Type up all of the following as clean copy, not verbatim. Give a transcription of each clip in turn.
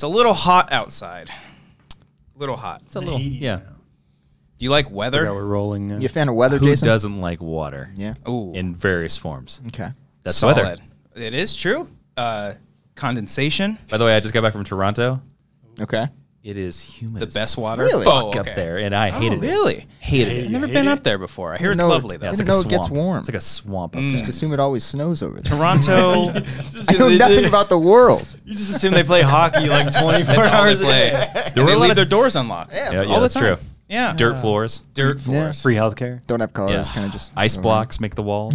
a little hot outside. A little hot. It's a little, yeah. Do you like weather? We're rolling. You a fan of weather, Who Jason? doesn't like water? Yeah. Ooh. In various forms. Okay. That's Solid. weather. It is true. Condensation. By the way, I just got back from Toronto. Okay. It is humid. The as best water. Really? fuck Oh, up okay. there, and I hated it. Really? Hated it. I've never hate been it? up there before. I hear it's No, lovely though. Yeah, it's Didn't like a know it gets swamp. warm. It's like a swamp up Just there. assume it always snows over there. Toronto. I know nothing about the world. You just assume they play hockey like 24 That's all hours they a play. day. And they were leave their doors unlocked. Yeah, Yeah, all the that's time. true. Yeah. Dirt floors. Dirt Yeah. floors. Free healthcare. Don't have cars. Yeah. Kind of just Ice blocks make the walls.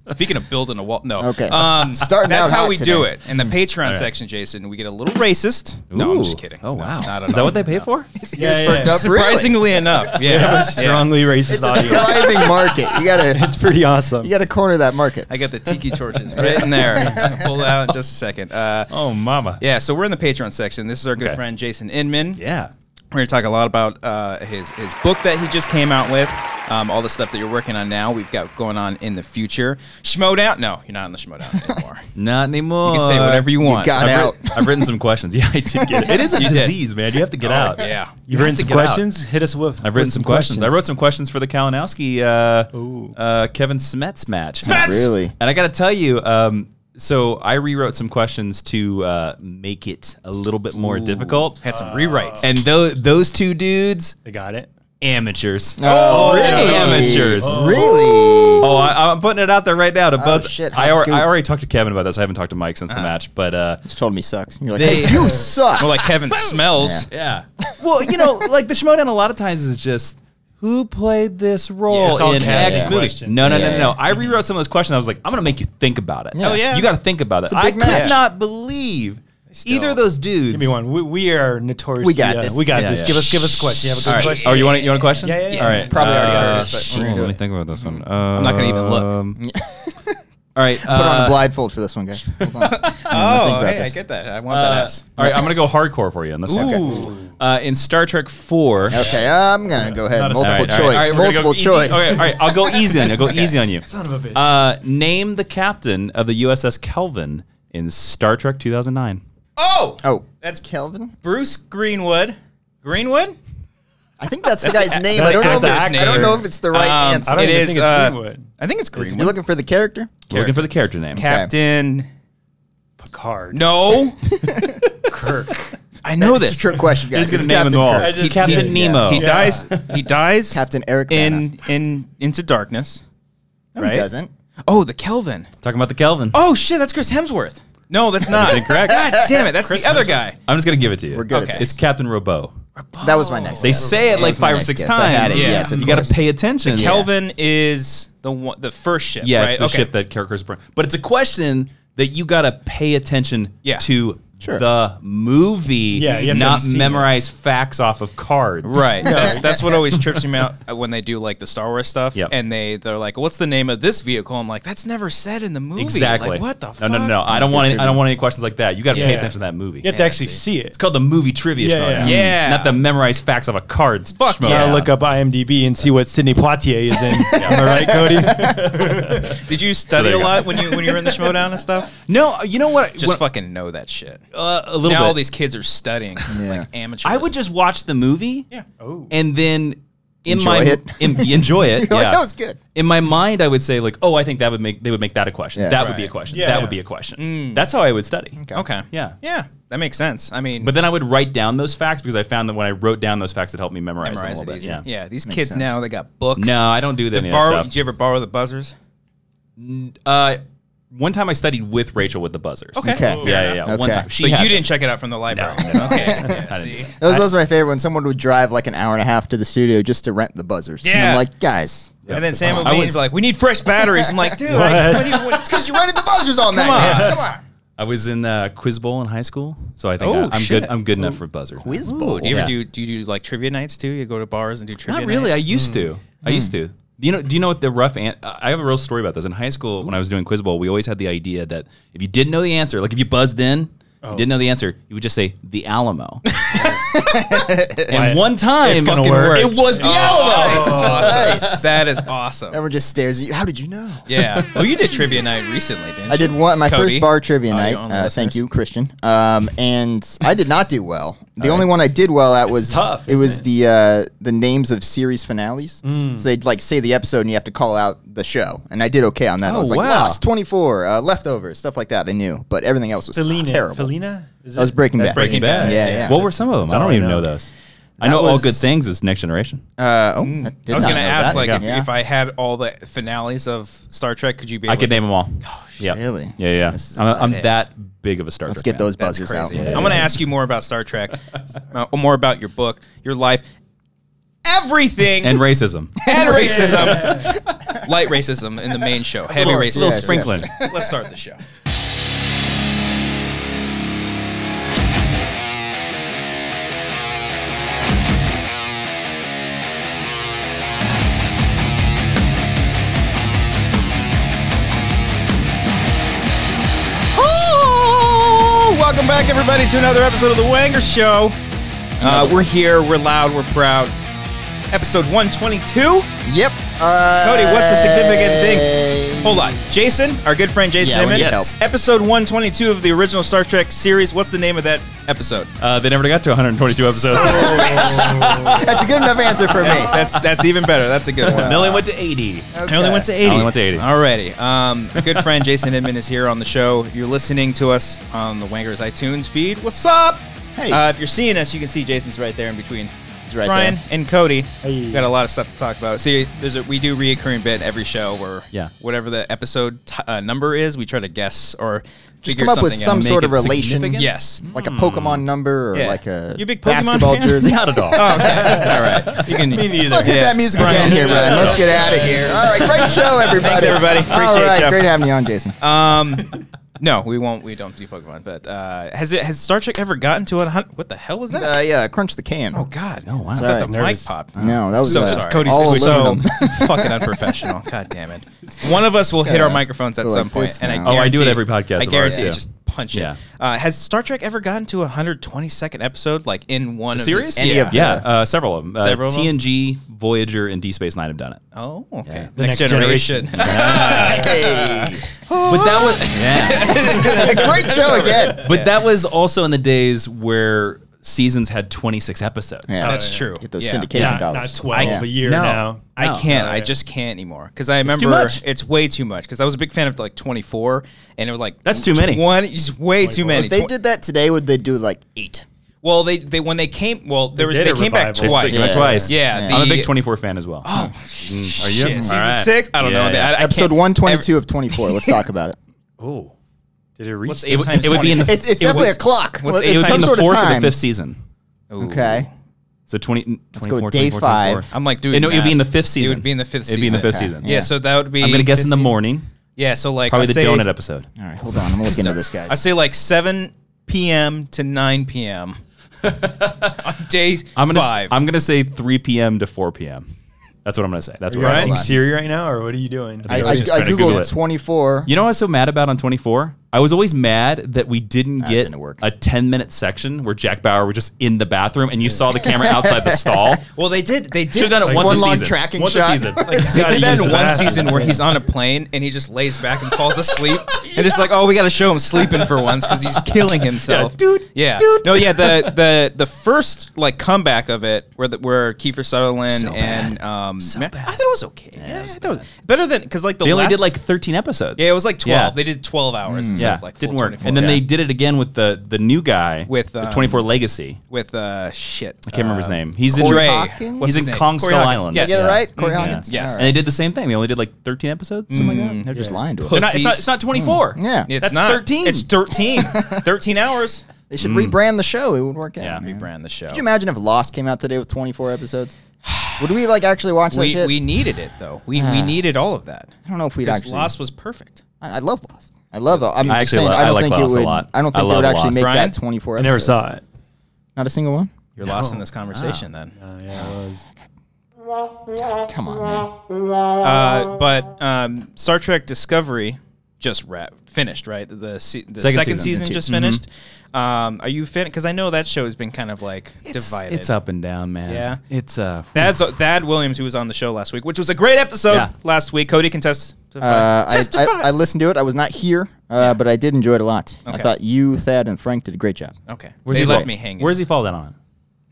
Speaking of building a wall, no. Okay. That's Starting out how hot we today. do it. In the Patreon right. section, Jason, we get a little racist. No, I'm Ooh. just kidding. Oh, wow. Not at Is that all. what they pay for? Yeah, yeah. Perked up, really? Surprisingly enough, yeah. Strongly racist It's a audience. thriving market. You gotta, It's pretty awesome. you gotta corner that market. I got the tiki torches right in there. I'm gonna pull it out in just a second. Oh, mama. Yeah, so we're in the Patreon section. This is our good Okay. friend Jason Inman. Yeah. We're going to talk a lot about his book that he just came out with, all the stuff that you're working on now. We've got going on in the future. Schmodown? No, you're not in the Schmodown anymore. Not anymore. You can say whatever you want. got out. I've written some questions. Yeah, I did get it. It is a You did. disease, man. You have to get out. Yeah. You've written have to some get out. questions? Hit us with I've written some questions. I wrote some questions for the Kalinowski Kevin Smets match. Smets! Really? And I got to tell you, so I rewrote some questions to make it a little bit more difficult. Had some rewrites. And those two dudes, They got it. amateurs. Oh, really? Amateurs. Really? Oh, I'm putting it out there right now to both. shit, I hot scoop. already talked to Kevin about this. I haven't talked to Mike since the match, but Just told me he sucks. You're like, They- hey, you suck. More like Kevin smells. Yeah. yeah. Well, you know, like the Schmodown a lot of times is just who played this Yeah, role it's all in casting X movie. questions. No. Yeah. I rewrote some of those questions. I was like, I'm gonna make you think about it. Yeah. Oh, yeah. You got to think about it. a I big could match. not believe Still. either of those dudes. Give me one. We are notoriously. We got this. We got Yeah, this. yeah. Give us a question. You have a good All right. question? Oh, you want a question? Yeah, yeah, yeah. All right. Probably already got it, but shit, we're gonna do let me it. think about this one. I'm not gonna even look. All right. Put on a blindfold for this one, guys. Hold on. Oh, think about hey, I this. get that. I want that ass. All right, I'm gonna go hardcore for you on this one. In Star Trek 4. Okay, I'm gonna go ahead. Not a Multiple second. choice. we're gonna go Multiple easy. choice. Okay, all right, I'll go easy on you. I'll go easy on you. Son of a bitch. Name the captain of the USS Kelvin in Star Trek 2009. Oh! Oh, That's Kelvin. Bruce Greenwood. Greenwood? I think that's the guy's name. that's I don't know. If the it's, actor. I don't know if it's the right answer. I don't It even is, think it's Greenwood. I think it's You're Greenwood. looking for the character. We're looking for the character name. Captain. Picard. No. Kirk. I know It's this. a trick question, guys. He's It's gonna name Captain them all. Kirk. just- Captain yeah. Nemo. He dies. He dies. Captain Eric Bana. in Into Darkness. No, right? he doesn't. Oh, the Kelvin. Talking about the Kelvin. Oh shit, that's Chris Hemsworth. No, that's not. incorrect. God damn it, that's the other guy. I'm just gonna give it to you. We're good Okay. at It's this. Captain Robot. That was my next. They guess. say it That like was my 5 or next 6 guess. I had times. it, Yeah. Yes, of You got to course. pay attention. Kelvin is the first ship. Yeah, right? it's the Okay. ship that Kirk brought. But it's a question that you got to pay attention Yeah. to Sure. the movie, Yeah, you have to not have seen memorize facts off of cards. Right. That's what always trips me out when they do like the Star Wars stuff. Yep. And they're like, "What's the name of this vehicle?" I'm like, "That's never said in the movie." Exactly. Like, what the fuck? No. I don't want any questions like that. You got to pay Yeah. attention to that movie. You have to actually see it. It's called the movie trivia Yeah, show. yeah. Yeah. Not the memorize facts off of cards. Fuck schmo. yeah. Gotta look up IMDb and see what Sidney Poitier is in. Am I right, Cody? Did you study there a you go. lot when you were in the Schmodown and stuff? No, you know what? Just fucking know that shit. a little Now bit. all these kids are studying Yeah. like amateurs. I would just watch the movie. Yeah. Oh. And then Enjoy it. enjoy it. You're like, Yeah. that was good. In my mind, I would say like, oh, I think they would make that a question. Yeah. That would Right. be a question. Yeah. That would be a question. That's how I would study. Okay. Yeah. Yeah. That makes sense. I mean, But then I would write down those facts because I found that when I wrote down those facts, it helped me memorize, them a memorize little it bit. easier. Yeah. Yeah. These Makes kids sense. now they got books. No, I don't do that. They Any of that Did you ever borrow the buzzers? stuff. One time I studied with Rachel with the buzzers. Okay. Okay. Yeah. One Okay. time. She But had you them. didn't check it out from the library. No. Okay. I Yeah, didn't. see? Those are my favorite when someone would drive like an hour and a half to the studio just to rent the buzzers. And Yeah. I'm like, guys. And then Sam would I be was- like, "We need fresh batteries." I'm like, "Dude, It's because you rented the buzzers all night. on. Come on. I was in Quiz Bowl in high school, so I think Oh, I'm shit. good. I'm good enough for buzzers. Quiz Ooh, bowl. do you ever Yeah. do you do like trivia nights too? You go to bars and do trivia Not really. I nights? used to. I used to. Do you know what the rough? I have a real story about this. In high school, when I was doing Quiz Bowl, we always had the idea that if you didn't know the answer, like if you buzzed in, you didn't know the answer, you would just say the Alamo. And one time, It's gonna work. it was the Alamo. Awesome. That is awesome. Everyone just stares at you. How did you know? Yeah. Well, you did trivia night recently, didn't you? I did my Cody? first bar trivia Oh, night. you're on the Thank listeners. you, Christian. And I did not do well. The only one I did well at was tough, It was the names of series finales. So they'd like say the episode, and you have to call out the show. And I did okay on that. I Oh, was like wow. Lost, 24, Leftovers, stuff like that. I knew, but everything else was terrible. Felina? That was Breaking Bad. Breaking Bad. Yeah. What were some of them? I all don't I even know. know those. I That know All was- Good Things is Next Generation. I I was going to ask, like, Yeah. if I had all the finales of Star Trek, could you be able I could to name them all. Yeah. really? Yeah. This is I'm exciting. that big of a Star Let's Trek get fan. those That's buzzers out. crazy. I'm going to ask you more about Star Trek, more about your book, your life, everything, And racism. and racism. Light racism in the main show. Heavy course, racism. Little yes, sprinkling. Let's start the show. Oh, welcome back, everybody, to another episode of The Wanger Show. We're here, we're loud, we're proud. Episode 122. Yep. Cody, what's the significant thing? Hold on. Jason, our good friend Jason Yeah, we Inman. need Yes. help. Episode 122 of the original Star Trek series. What's the name of that episode? They never got to 122 episodes. That's a good enough answer for me. That's even better. That's a good one. It only went to 80. I only went to 80. Only went to 80. Alrighty. A good friend Jason Inman is here on the show. You're listening to us on the Wangers iTunes feed. What's up? Hey. If you're seeing us, you can see Jason's right there in between He's right Brian there. and Cody. Hey. We got a lot of stuff to talk about. See, we do reoccurring bit every show where whatever the episode number is, we try to guess or Just figure come up with something some out. sort Make of it relation. significant? Yes. Like a Pokemon number or Yeah. like a You a big Pokemon basketball fan? jersey. Not at all. Oh, okay. All right. You can, Me neither. Let's hit Yeah. that music Brian, again here, Brian. Let's get out of here. All right, great show, everybody. Thanks, everybody. All Appreciate right, ya. great having you on, Jason. No, we won't. We don't do Pokemon. But has Star Trek ever gotten to 100? What the hell was that? Yeah, crunch the can. Oh God! Oh, wow. I Sorry. thought the mic Nervous. popped. No, that was So sorry. Cody's all so aluminum. fucking unprofessional. God damn it! One of us will hit our microphones at go some like point, this and I now. Oh, I do it guarantee- every podcast I of guarantee ours, it. too. Just punch Yeah. it. Has Star Trek ever gotten to 122nd episode, like in one Series? of Any the, of Yeah, several of them. Several of them? TNG, Voyager, and D Space Nine have done it. Oh, okay. Yeah. The Next Next generation. Hey. But that was Great show again. But that was also in the days where seasons had 26 episodes. Yeah. That's true. Get those Yeah. syndication Yeah, dollars. not 12 Yeah. a year No. now. I No. can't. No, I yeah. just can't anymore because I remember too much. it's way too much. Because I was a big fan of like 24, and it was like That's too many. It's way too many. If they did that today, would they do like 8? Well, they when they came. Well, They they did a came back revival. twice. Came back twice. Yeah, I'm a the- big 24 fan as well. Oh, Are you? shit. Season All right. 6. I don't Yeah, know. yeah. I Episode can't- 122 of 24. Let's talk about it. Oh. Did it reach? What's the- eight times it would be in the. 20? It's it definitely was- a clock. what's Well, eight It would it's be some in the sort of fourth or time. the fifth season. Ooh. Okay. So 20. Let's go 24, with day 24, 5. 24. I'm like doing. No, it would be in the math. fifth season. It would be in the fifth season. It'd be in the fifth Okay. season. Yeah, so that would be. I'm gonna guess in the fifth season. morning. Yeah, so like Probably I the say, donut episode. All right, hold on. I'm going to look into this, guys. I say like 7 p.m. to 9 p.m. on day I'm gonna. 5. I'm gonna say 3 p.m. to 4 p.m. That's what I'm gonna say. That's Are what you I'm asking Hold on. Siri right now, or what are you doing? I was just trying to Google it. Googled 24. You know what I was so mad about on 24? I was always mad that we didn't get didn't work. a 10-minute section where Jack Bauer was just in the bathroom and you saw the camera outside the stall. Well, they did. They Should did. have done it Like once one a long season. tracking once shot. a season. They Gotta did that use in the one bathroom. season where he's on a plane and he just lays back and falls asleep, and just like, oh, we got to show him sleeping for once because he's killing himself. Yeah, dude, Yeah. dude. No, yeah. The first like comeback of it where Kiefer Sutherland So and bad. I thought it was okay. Yeah, I thought it was better than because like the They only last, did like 13 episodes. yeah, it was like 12. Yeah. They did 12 hours instead Yeah, of like didn't full work. 24. And then Yeah. they did it again with the new guy With, 24 Legacy. with shit. I can't remember his name. He's in Corey Dre. Hawkins? What's He's his in name? Kong Corey Skull Hawkins. Island. Yes. Did I get it right? Corey Yeah. Hawkins? Yes. All And they right. did the same thing. They only did like 13 episodes, something like that. They're just lying to us. They're not, Pussies. it's not 24. Yeah. It's That's not 13. It's 13. 13 hours. They should rebrand the show. It would work out. Yeah. man. Rebrand the show. Could you imagine if Lost came out today with 24 episodes? Would we like actually watch that shit? We needed it though. We needed all of that. I don't know if we'd Because actually. Lost was perfect. I love Lost. I love it. I'm I just actually saying. lo- I I don't like think Lost it a would. lot. I don't I think they love would actually Lost. make Brian? that 24 I episodes. never saw it. Not a single one. You're lost in this conversation then. Yeah, it was. Come on, man. But Star Trek Discovery just finished, right? The second Second season season. just finished. Are you fan? Because I know that show has been kind of like divided. It's up and down, man. Yeah. It's Thad Williams, who was on the show last week, which was a great episode Yeah. last week. Cody can testify. I listened to it. I was not here, but I did enjoy it a lot. I Okay. thought you, Thad, and Frank did a great job. Okay. Where's They he left fall- me hanging. Where's he fall down on?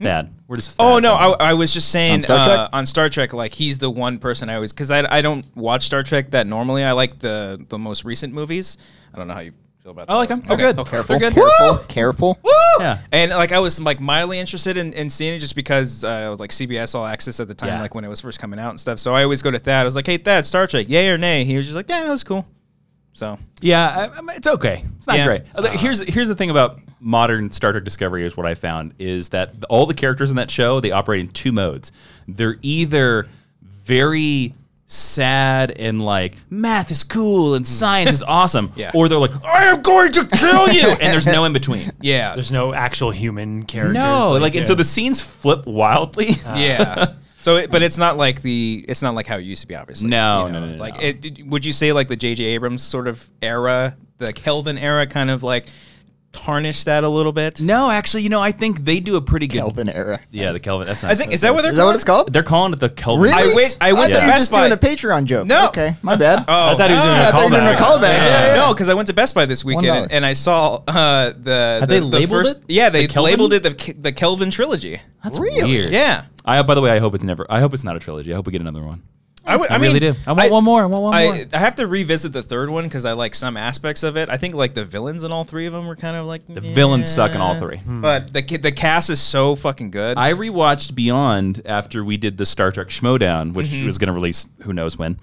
Thad. Where does Oh Thad no, fall down? I was just saying On Star Trek? on Star Trek, like he's the one person I always, because I don't watch Star Trek that normally. I like the most recent movies. I don't know how you feel about that. I like them. They're good. Careful, They're good. careful. Yeah. And like I was like mildly interested in seeing it just because I was like CBS All Access at the time, Yeah. like when it was first coming out and stuff. So I always go to Thad. I was like, hey Thad, Star Trek, yay or nay? He was just like, yeah, that was cool. So Yeah, it's okay. It's not Yeah. great. Here's the thing about modern Star Trek Discovery is what I found is that all the characters in that show, they operate in two modes. They're either very sad and like math is cool and science is awesome, Yeah. or they're like I am going to kill you, and there's no in between. yeah, There's no actual human characters. No, like and so the scenes flip wildly. yeah. So, but it's not like how it used to be, obviously. No, You know, no, no, It's no. like, would you say like the J.J. Abrams sort of era, the Kelvin era, kind of like tarnished that a little bit? No, actually, I think they do a pretty good. Kelvin era. Yeah, the Kelvin. That's I think is that what they're Is that what it's called? they're calling it the Kelvin. Really? I went to thought you were Best just Buy. doing a Patreon joke. No. Okay, my bad. Oh, I thought he was doing I a thought you were doing a callback. callback. Yeah. No, because I went to Best Buy this weekend $1. and I saw the they the labeled first, it? Yeah, they The Kelvin? labeled it the Kelvin trilogy. That's Really? weird. Yeah, By the way, I hope it's not a trilogy. I hope we get another one. I really mean, do. I want one more. I want one more. I have to revisit the third one because I like some aspects of it. I think like the villains in all three of them were kind of like The villains suck in all three. But the cast is so fucking good. I rewatched Beyond after we did the Star Trek Schmodown, which was going to release who knows when.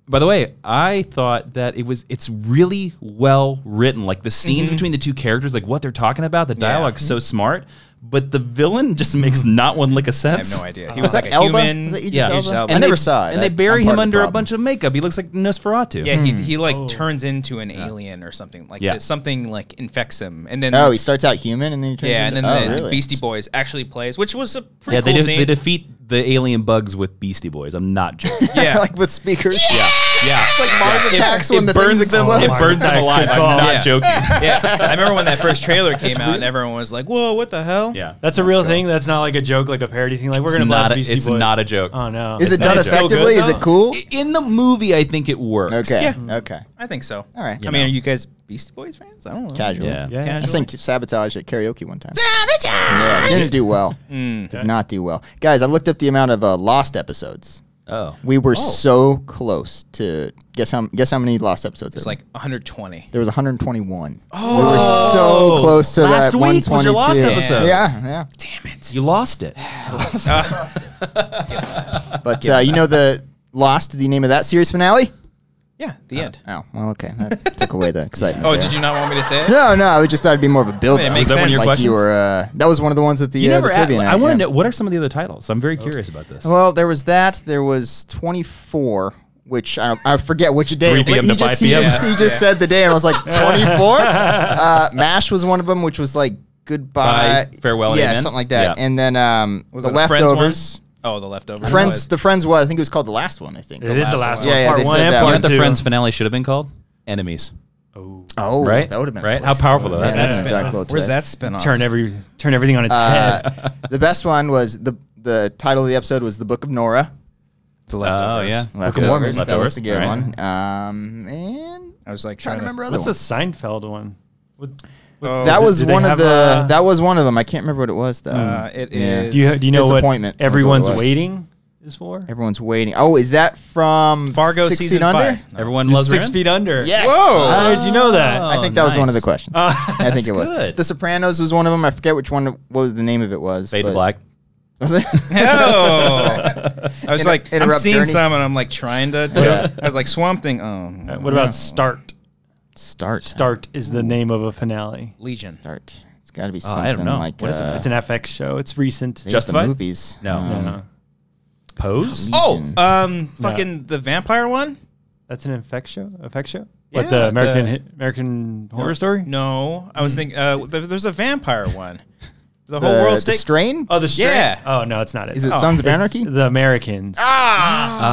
By the way, I thought that it's really well written. Like the scenes between the two characters, like what they're talking about, the dialogue's so smart. But the villain just makes not one lick of I have sense. no idea. He was Was like that a Elba? human. Was that Idris Yeah, Elba? Elba. I And never saw it. And they bury I'm part him of the under a problem. bunch of makeup. He looks like Nosferatu. Yeah, he like turns into an alien or something. Like Yeah. something like infects him, and then Oh, he starts out human and then he turns yeah, and into... then oh, the really? Beastie Boys actually plays, which was a pretty Yeah, cool scene. they defeat the alien bugs with Beastie Boys. I'm not joking. yeah, like with speakers. yeah. It's like Mars Yeah. attacks It when the things burns them. explode. It burns them Attacks, alive. good I'm call. not Yeah. joking. yeah. I remember when that first trailer came out, and everyone was like, "Whoa, what the hell?" Yeah, That's a real thing. That's not like a joke, like a parody thing. Like we're It's gonna blast not. Beastie It's Boys. not a joke. Oh no. Is it not done a joke. effectively? Is it cool? In the movie, I think it works. Okay. Yeah. Okay. I think so. All right. I mean, are you guys Beastie Boys fans? I don't know. Casual. Yeah. Yeah. I sang Sabotage at karaoke one time. Yeah, didn't do well. Did not do well. Guys, I looked up the amount of Lost episodes. Oh. We were so close to guess how many Lost episodes It's there like 120. there was 121. We were so close to Last that week was 122. your Lost episode. Yeah. Damn it. You lost it. But the Lost, the name of that series finale? Yeah, the end. Oh, well, okay. That took away the excitement. Oh, there. did you not want me to say it? No, I just thought it'd be more of a build. It makes Was that one of your sense. Like you questions? were. That was one of the ones at the You never the asked. trivia I night, want to yeah. know what are some of the other titles. I'm very curious about this. Well, there was that. There was 24, which I forget which day. 3 p.m. He to 5 just, p.m. he just said the day, and I was like, 24? MASH was one of them, which was like goodbye. Bye, farewell, Yeah, amen. something like that. Yeah. And then Was the it the Friends one? leftovers. Oh, the leftovers. The Friends was, I think it was called the last one, I think. It is the last last one. one. Yeah, Part they one said and that. You know part what the two. Friends finale should have been called? Enemies. Oh, Right? that would have been a Right? twist. How powerful though. Yeah, That's that's a Jack Lowe Where's twist. that spin off? Turn everything on its head. The best one was the title of the episode was The Book of Nora. The Oh leftovers. yeah. Book of Leftovers. Mormon. That was the good Right. one. And I was like trying to remember other What's ones. the Seinfeld one? Oh, That was did they one of have the. a- That was one of them. I can't remember what it was though. It Yeah. is. Do you know what Disappointment was what it everyone's was. waiting is for? Everyone's waiting. Oh, is that from Fargo 6 season Feet Under? 5. Everyone It's loves 6 Rand? feet under. Yes. How did you know that? I think that was one of the nice. questions. I think it was. good. The Sopranos was one of them. I forget which one. What was the name of it was? Fade to but- Black. Was it? Oh. I was like, I'm Interrupt seeing Journey. some, and I'm like trying to. Yeah. I was like, Swamp Thing. Oh. What about Start? Start. Start is the name of a finale. Legion? Start. It's got to be Oh, I something don't know. like. What is it? It's an FX show. It's recent. they got Justified? the movies. No. No. Pose? Oh, Legion. fucking the vampire one. That's an FX show? FX show? Yeah, What, the American the- American Horror Story? No, I was thinking. There's a vampire one. The The, whole world's the take. Strain. Oh, the Strain? Yeah. Oh, no, it's not it. Is it Oh, Sons of it's Anarchy? The Americans. Ah!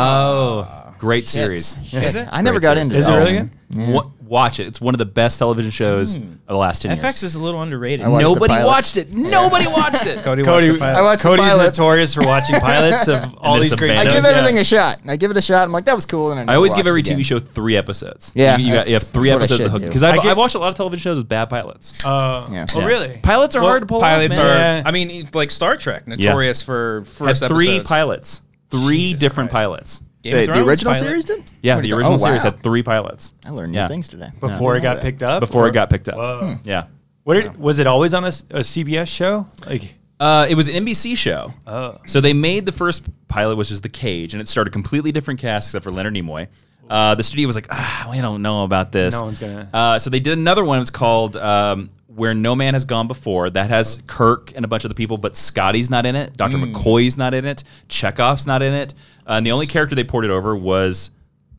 Oh, great series. Is it? I never Great got series. into Is that it really one. Yeah. watch it. It's one of the best television shows of the last 10 years. FX is a little underrated. I watched the Nobody pilot. watched it. Nobody watched it. Cody, Cody, watched the pilot. I watched the Cody's pilot. notorious for watching pilots of all then these just great abandon I shows. give everything Yeah. a shot. I give it a shot. I'm like, that was cool. And I always give never every watched it TV again. show 3 episodes. Yeah, you have that's 3 what I episodes should of hook. do. Because I I've get- watched a lot of television shows with bad pilots. Yeah. Oh, really? Pilots are hard to pull Pilots off, are. man. Yeah. I mean, like Star Trek, notorious for first Had 3 episodes. pilots. 3 Jesus different Christ. pilots. Game of The Thrones original pilot. series did? Yeah, What are the you original talking- series wow. had 3 pilots. I learned Yeah. new things today. Before it I got know that. picked up? Before it got picked up. Whoa. Yeah. Was it always on a CBS show? Like, It was an NBC show. oh. So they made the first pilot, which is The Cage, and it started a completely different cast except for Leonard Nimoy. The studio was like, we don't know about this. No one's gonna- So they did another one. It's called Where No Man Has Gone Before. That has Kirk and a bunch of the people, but Scotty's not in it. Dr. McCoy's not in it. Chekhov's not in it. And the only character they ported over was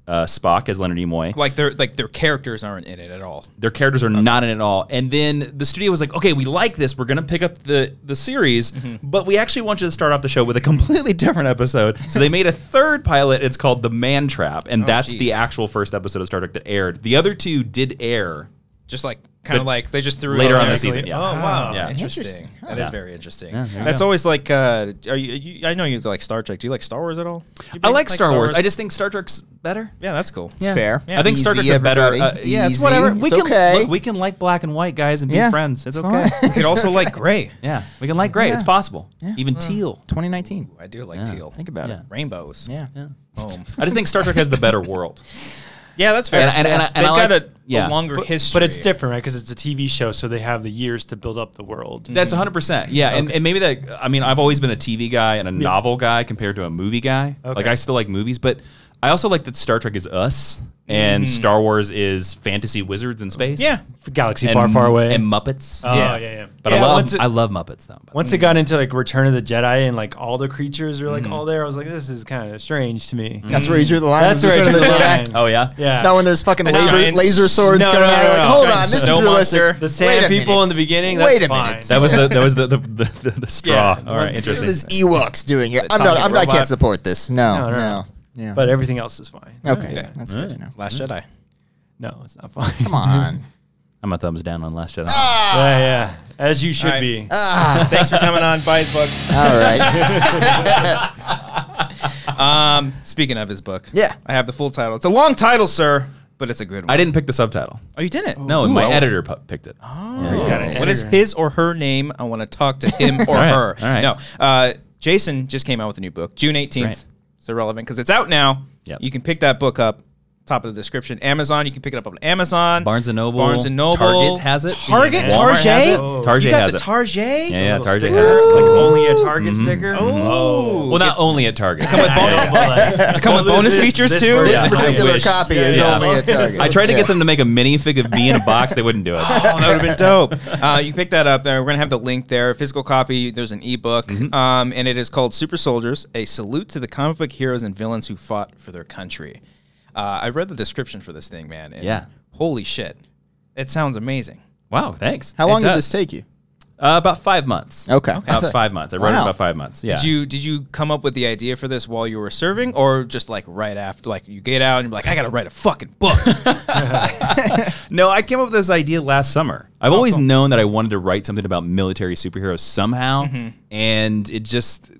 Spock as Leonard Nimoy. Like their characters aren't in it at all. Their characters are not in it at all. And then the studio was like, okay, we like this. We're going to pick up the series, but we actually want you to start off the show with a completely different episode. So they made a third pilot. It's called The Man Trap. And that's geez. the actual first episode of Star Trek that aired. The other 2 did air. Just like kind of But like they just threw later it on there. the season. Yeah. Oh, wow. Yeah. Interesting. That is Yeah. very interesting. Yeah, there you That's go. always like. Are you? I know you like Star Trek. Do you like Star Wars at all? You I big- like Star Wars. I just think Star Trek's better. Yeah, that's cool. Yeah. Fair. I think Star Easy, Trek's a better. everybody. Yeah, it's Easy. whatever. We It's can okay. look, we can like black and white guys and be Yeah. friends. It's okay. fine. You could also like gray. Yeah, we can like gray. Yeah. It's possible. Yeah. Even teal. 2019. I do like Yeah. teal. Think about Yeah. it. Rainbows. Yeah. Yeah. Boom. I just think Star Trek has the better world. Yeah, that's fair. And I They've got like- a yeah. longer history. But it's different, right? Because it's a TV show, so they have the years to build up the world. That's 100%. Yeah, and maybe that. I mean, I've always been a TV guy and a novel guy compared to a movie guy. Okay. Like I still like movies, but I also like that Star Trek is us and Star Wars is fantasy wizards in space. Yeah. Galaxy and, far, far away. and Muppets. Oh, Yeah. yeah. But Yeah, I love Muppets though. Once it got into like Return of the Jedi and like all the creatures are like all there, I was like, this is kind of strange to me. That's where you drew the line. That's where I Return drew of the Jedi. line. Oh yeah. Yeah. Now when there's fucking giant laser swords No, coming no, out, no, you're like, no. hold Giant on, this snow is realistic. monster. The Wait sand a people minute. in the beginning. Wait That's a fine. minute. That was the straw. Yeah. All right, Once- interesting. This Ewoks doing it. I talking can't robot. support this. No, No. no. Yeah. But everything else is fine. okay, Okay. that's good to know. Last Jedi. No, it's not fine. Come on. I'm a thumbs down on Last Jedi. Yeah. As you should All right. be. Thanks for coming on. Buy his book. All right. Speaking of his book, Yeah. I have the full title. It's a long title, sir, but it's a good one. I didn't pick the subtitle. Oh, you didn't? No, my editor picked it. What is his or her name? I want to talk to him or All right, her. all right. No. Jason just came out with a new book, June 18th. right. It's irrelevant because it's out now. Yep. You can pick that book up. Top of the description. Amazon. You can pick it up on Amazon. Barnes and Noble. Barnes and Noble. Target has it. Target. Yeah. Target. Walmart has it. Oh. Target You got has the it. Target. Yeah, Little Target sticker. has That's it. like only a Target sticker. Oh. Well, not only at Target. Come with bonus. Come with bonus features too. version- This Yeah. particular I wish. copy is Yeah. only a Target. I tried to Yeah. get them to make a minifig of me in a box. They wouldn't do it. Oh, that would have been dope. You pick that up. We're gonna have the link there. Physical copy. There's an ebook, and it is called Super Soldiers: A Salute to the Comic Book Heroes and Villains Who Fought for Their Country. I read the description for this thing, man. And Yeah. holy shit, it sounds amazing. Wow, thanks. How long It did does. this take you? About 5 months. Okay. About 5 months. I wrote it Wow. about 5 months. Yeah. Did you come up with the idea for this while you were serving, or just like right after? Like you get out and you're like, I gotta write a fucking book. No, I came up with this idea last summer. I've always known that I wanted to write something about military superheroes somehow, and it just.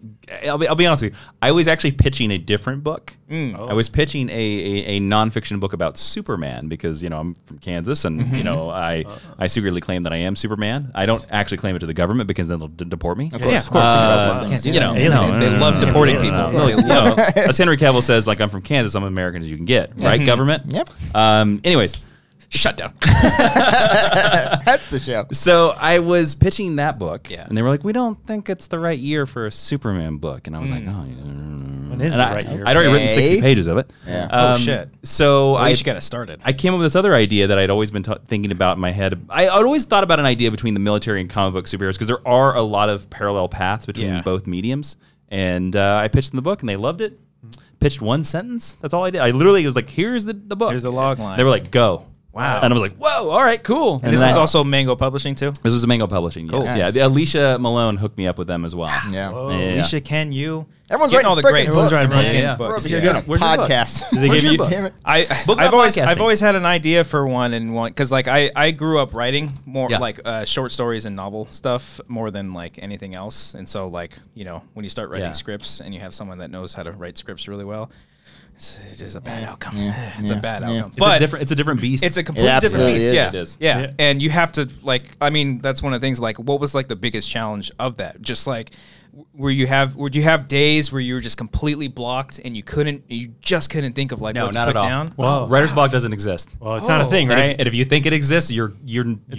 I'll be honest with you. I was actually pitching a different book. I was pitching a nonfiction book about Superman because I'm from Kansas and I secretly claim that I am Superman. I don't actually claim it to the government because then they'll deport me. Of course, Yeah, of course. think about those things. Can't do you that. know, They love deporting people. As Henry Cavill says, like I'm from Kansas, I'm American as you can get, right? Government. Yep. Anyways, Shut down. That's the show. so I was pitching that book, Yeah. and they were like, "We don't think it's the right year for a Superman book," and I was like, "Oh, yeah." When is And the I, right year? I'd already written Okay. 60 pages of it. Yeah. Oh, shit. So At I least you got it started. I came up with this other idea that I'd always been thinking about in my head. I'd always thought about an idea between the military and comic book superheroes because there are a lot of parallel paths between Yeah. both mediums. And I pitched in the book, and they loved it. Pitched one sentence. That's all I did. I literally was like, "Here's the book." Here's the log line. They were like, "Go." Wow. And I was like, whoa, all right, cool. And this is also Mango Publishing too? This is Mango Publishing, yes. Cool. Yeah, Nice. Alicia Malone hooked me up with them as well. Yeah. Yeah. Alicia, Ken, you. Everyone's Getting writing all the frickin' great books, books. man. Yeah. We're over Yeah. here doing a Where's your book? podcast. Do they give you? Damn it. Book about podcasting. I've always had an idea for one because like I grew up writing more Yeah. like short stories and novel stuff more than like anything else, and so like when you start writing Yeah. scripts and you have someone that knows how to write scripts really well, it's just a bad outcome. Yeah. It's a bad Yeah. outcome. It's a different beast. It's a completely different absolutely beast. is. Yeah. It is. Yeah. Yeah. And you have to that's one of the things like what was like the biggest challenge of that? Just like would you have days where you were just completely blocked and you just couldn't think of like no, what to not put at all. down? Wow. Writer's block doesn't exist. Well, it's not a thing, right? And if you think it exists, you're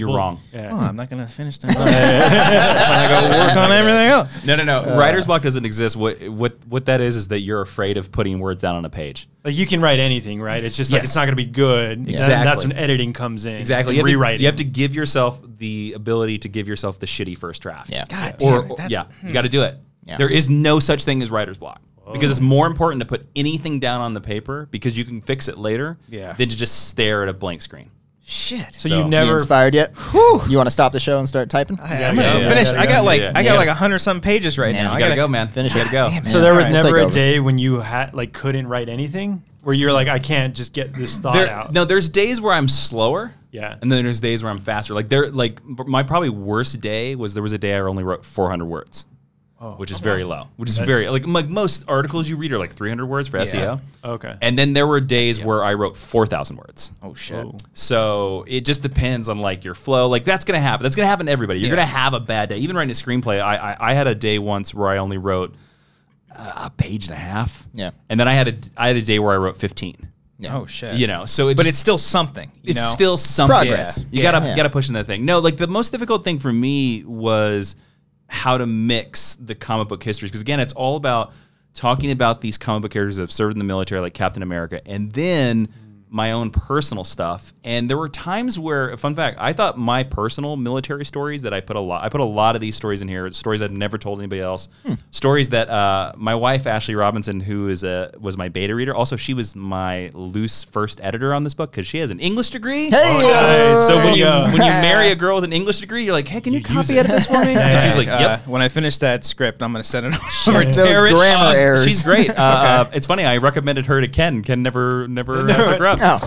wrong. Yeah. Oh, I'm not gonna finish that. I gotta work on everything else. No. Writer's block doesn't exist. What that is that you're afraid of putting words down on a page. Like you can write anything, right? It's just like Yes. it's not going to be good. Exactly. And that's when editing comes in. Exactly. And rewriting. You have to give yourself the ability to give yourself the shitty first draft. Yeah. God damn it, that's- you got to do it. Yeah. There is no such thing as writer's block because it's more important to put anything down on the paper because you can fix it later Yeah. than to just stare at a blank screen. Shit. So So- you You You never. inspired yet? You want to stop the show and start typing? I'm gonna yeah, finish. yeah, I got like yeah. I got like 100-some pages right Yeah, now. you I You gotta gotta go, man. finish You it. gotta go. Damn it. So there was Alright, never take a over. day when you had couldn't write anything where you're like, I can't just get this thought out. No, there's days where I'm slower. Yeah. And then there's days where I'm faster. My probably worst day was there was a day I only wrote 400 words. Which is very low. Which is very like most articles you read are like 300 words for SEO. Okay. And then there were days where I wrote 4,000 words. Oh shit. So it just depends on like your flow. Like that's gonna happen. That's gonna happen to everybody. You're gonna have a bad day. Even writing a screenplay, I had a day once where I only wrote a page and a half. Yeah. And then I had a day where I wrote 15. Yeah. Oh shit. So But it's still something. You it's know? still something. Progress. You Yeah. gotta push in that thing. No, like the most difficult thing for me was how to mix the comic book histories because again, it's all about talking about these comic book characters that have served in the military, like Captain America, and then my own personal stuff. And there were times where, fun fact, I thought my personal military stories that I put a lot of these stories in here, stories I'd never told anybody else, stories that my wife Ashley Robinson, who was my beta reader, also she was my loose first editor on this book because she has an English degree. Hey! So There when you you go. marry a girl with an English degree, you're like, hey, can you use copy it. edit this for me? And she's like, yep. When I finish that script, I'm gonna send it over to Those Eric. grammar errors. She's great. It's funny. I recommended her to Ken. Ken never took her up. No.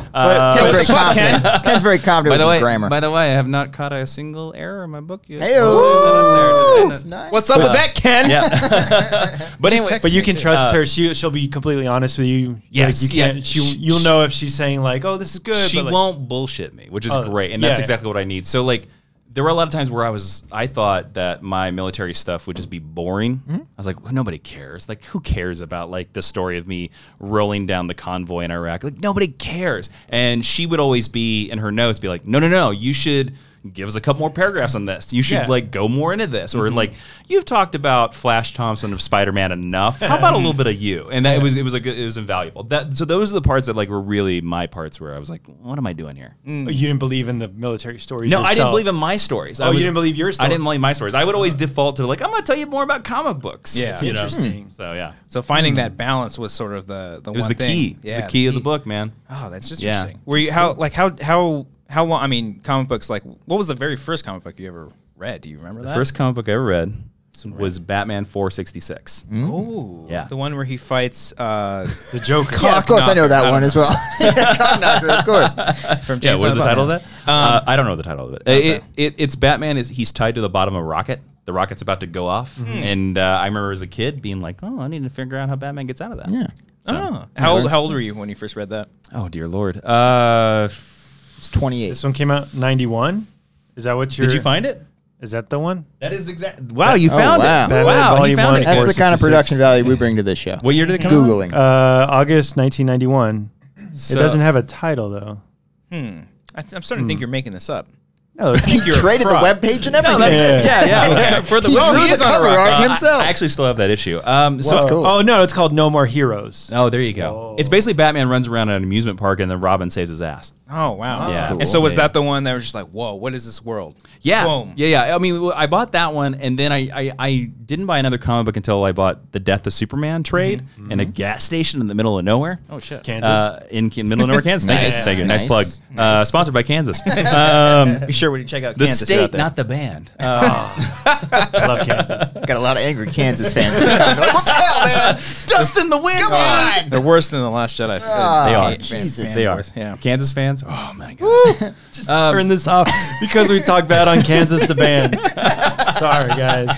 Ken's very confident. Ken's very confident with his grammar. By the way, I have not caught a single error in my book yet. Hey-o. Just saying that. Nice. What's up with that, Ken? Yeah. But anyway, text But you me can too. trust her. She'll be completely honest with you. Yes, Like, you yeah. can't. You'll know if she's saying like, "Oh, this is good." she but, like, won't bullshit me, which is Oh, great, and that's yeah. exactly what I need. So like, there were a lot of times where I thought that my military stuff would just be boring. I was like, well, nobody cares. Like, who cares about like the story of me rolling down the convoy in Iraq? Like, nobody cares. And she would always be in her notes, be like, no, you should give us a couple more paragraphs on this. You should Yeah. like go more into this, or like you've talked about Flash Thompson of Spider-Man enough. How about a little bit of you? And that it was invaluable. So those are the parts that like were really my parts where I was like, what am I doing here? You didn't believe in the military stories. No, I didn't yourself. believe in my stories. Oh, you didn't believe your story? I didn't believe my stories. I would always default to like, I'm going to tell you more about comic books. Yeah. you know? Interesting. So yeah, So finding that balance was sort of the it was one the thing. key. Yeah, the key of the book, man. Oh, that's just Yeah. interesting. Were you how long? I mean, comic books. Like, what was the very first comic book you ever read? Do you remember that? First comic book I ever read was Batman 466. Oh, Yeah. the one where he fights The Joker. Yeah, of course I know that one as well. Knocker, of course. from Yeah, James what is the Bond. title of that? I don't know the title of it. It's Batman. He's tied to the bottom of a rocket. The rocket's about to go off, and I remember as a kid being like, "Oh, I need to figure out how Batman gets out of that." Yeah. Oh, how old were you when you first read that? Oh dear lord. It's 28. This one came out 91. Is that what you're? Did you find it? Is that the one? That is exactly. Wow, you Oh, found wow. it. Batman Wow, you Volume found 1. it. That's the kind of 466. production value we bring to this show. What year did it come out? Googling. August 1991. So- It doesn't have a title though. I'm starting to think you're making this up. No, He you're a created the fraud. webpage and No, everything. that's it. Yeah. For the He Well, drew he the is on a cover rock. art himself. I actually still have that issue. So That's cool. Oh no, it's called No More Heroes. Oh, there you go. It's basically Batman runs around at an amusement park and then Robin saves his ass. Oh wow, That's And cool. so was Yeah. that the one that was just like, whoa, what is this world? Yeah. Boom. Yeah. I mean, I bought that one and then I didn't buy another comic book until I bought the Death of Superman trade in a gas station in the middle of nowhere. Oh shit. Kansas. In middle of nowhere, Kansas. Thank you. Nice. Thank you. Nice Nice. plug. Sponsored by Kansas. Be sure when you check out The Kansas, state, out there. not the band. I love Kansas. Got a lot of angry Kansas fans. Like, what the hell, man? Dust in the wind. Come on. They're worse than the Last Jedi. They are. Jesus. They are. Yeah. Kansas fans. Oh my god. Just turn this off because we talk bad on Kansas the band. Sorry, guys.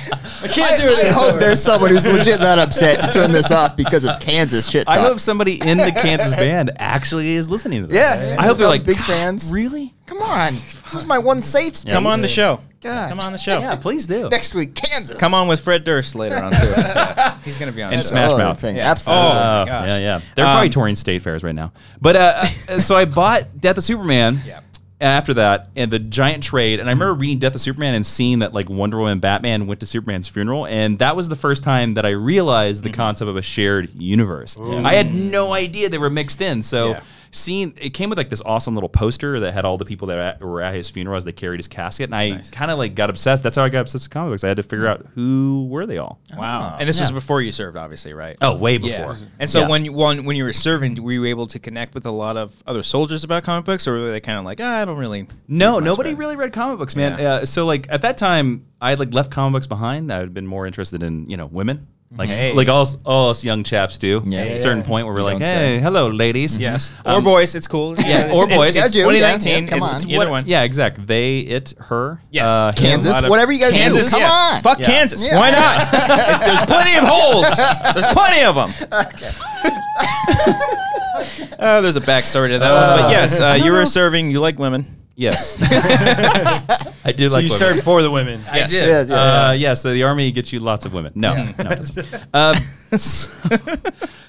I can't do it. I hope there's someone who's legit that upset to turn this off because of Kansas shit talk. I hope somebody in the Kansas band actually is listening to this. Yeah. I hope they're like big fans. Really? Come on. This is my one safe space. Come on the show. God. Come on the show. Yeah, please do. Next week, Kansas. Come on with Fred Durst later on too. Yeah. He's gonna be on And the show. Smash Oh, Mouth. thing. Yeah. Absolutely. Oh, my gosh. Yeah. They're probably touring state fairs right now. But so I bought Death of Superman. Yeah. After that, and the giant trade, and I remember reading Death of Superman and seeing that like Wonder Woman and Batman went to Superman's funeral, and that was the first time that I realized the concept of a shared universe. I had no idea they were mixed in. So Yeah. seeing it came with like this awesome little poster that had all the people that were at his funeral as they carried his casket, and I kind of like got obsessed. That's how I got obsessed with comic books. I had to figure out who were they all. Wow. And this was before you served, obviously, right? Oh, way Yeah. before. And so Yeah. when you were serving, were you able to connect with a lot of other soldiers about comic books, or were they kind of like, I don't really? No, read much nobody about it? really read comic books, man. Yeah. So like at that time, I had like left comic books behind. I had been more interested in women, like Hey. like all us young chaps do. Yeah, At yeah, a certain yeah. point where we're like, Don't hey, say. hello, ladies. Yes. Or boys. It's cool. Yeah, or boys. It's Yeah, dude, yeah, 2019. yeah, come it's on. either one. Yeah, exactly. They, it, her. Yes. him. Kansas, A lot of- whatever you guys do, Kansas, come yeah. on. Fuck Yeah. Kansas. Yeah. Why not? There's plenty of holes. There's plenty of them. There's a backstory to that one. But yes, you were serving. You like women. Yes. I did So like you women. served for the women. I did. Yes, yeah, Yeah, so the army gets you lots of women. No, no. it doesn't.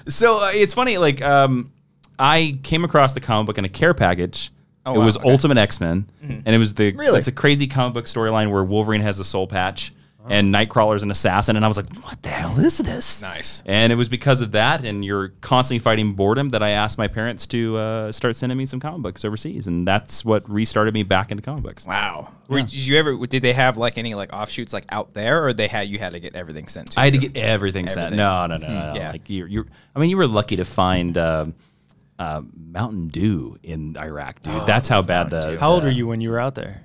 So it's funny, like I came across the comic book in a care package. Oh, it wow, was okay. Ultimate X-Men, and it was Really? it's a crazy comic book storyline where Wolverine has a soul patch and Nightcrawler's an assassin, and I was like, what the hell is this? Nice. And it was because of that, and you're constantly fighting boredom, that I asked my parents to start sending me some comic books overseas, and that's what restarted me back into comic books. Wow. Did they have like any like offshoots like out there, or you had to get everything sent to I had to you? get everything sent. Everything. No. Yeah. Like you were lucky to find Mountain Dew in Iraq, dude. That's how bad the. How old were you when you were out there?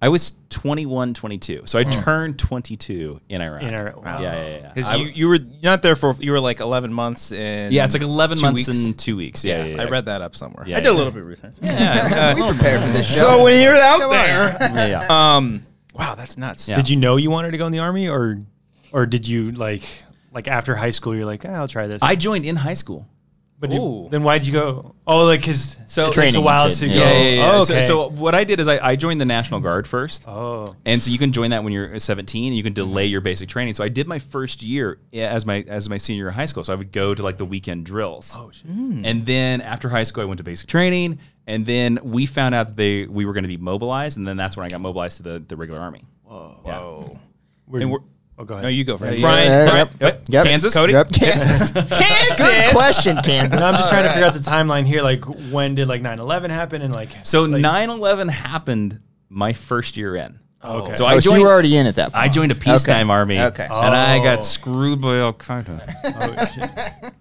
I was 21, 22. So I turned 22 in Iraq. In Iraq. Wow. Yeah. Because you were not there for, you were like 11 months and Yeah, it's like 11 months weeks. and 2 weeks. Yeah. I read that up somewhere. Yeah, I did a yeah. little bit of research. Yeah. We prepared for this show. So when you're out Come there, on. yeah. wow, that's nuts. Yeah. Did you know you wanted to go in the army, or did you like after high school you're like, I'll try this? I joined in high school. But Ooh. then why'd you go? Oh, like because So- it takes a Training while kid. to Yeah, go. Yeah. Oh, So- okay. So what I did is I joined the National Guard first. Oh. And so you can join that when you're 17, and you can delay your basic training. So I did my first year as my senior year of high school. So I would go to like the weekend drills. Oh shit. And then after high school, I went to basic training, and then we found out that we were going to be mobilized, and then that's when I got mobilized to the regular army. Whoa. Where- we're- oh, go ahead. No, you go first. Yeah, Brian. yep. Kansas? Cody? Yep, Kansas. Kansas. Good question, Kansas. No, I'm just trying to figure out the timeline here. Like, when did like 9/11 happen? And like, So like, 9/11 happened my first year in. Okay. So Oh, I so joined. you were already in at that point. I joined a peacetime army, Okay. and I Oh. got screwed by Al Qaeda.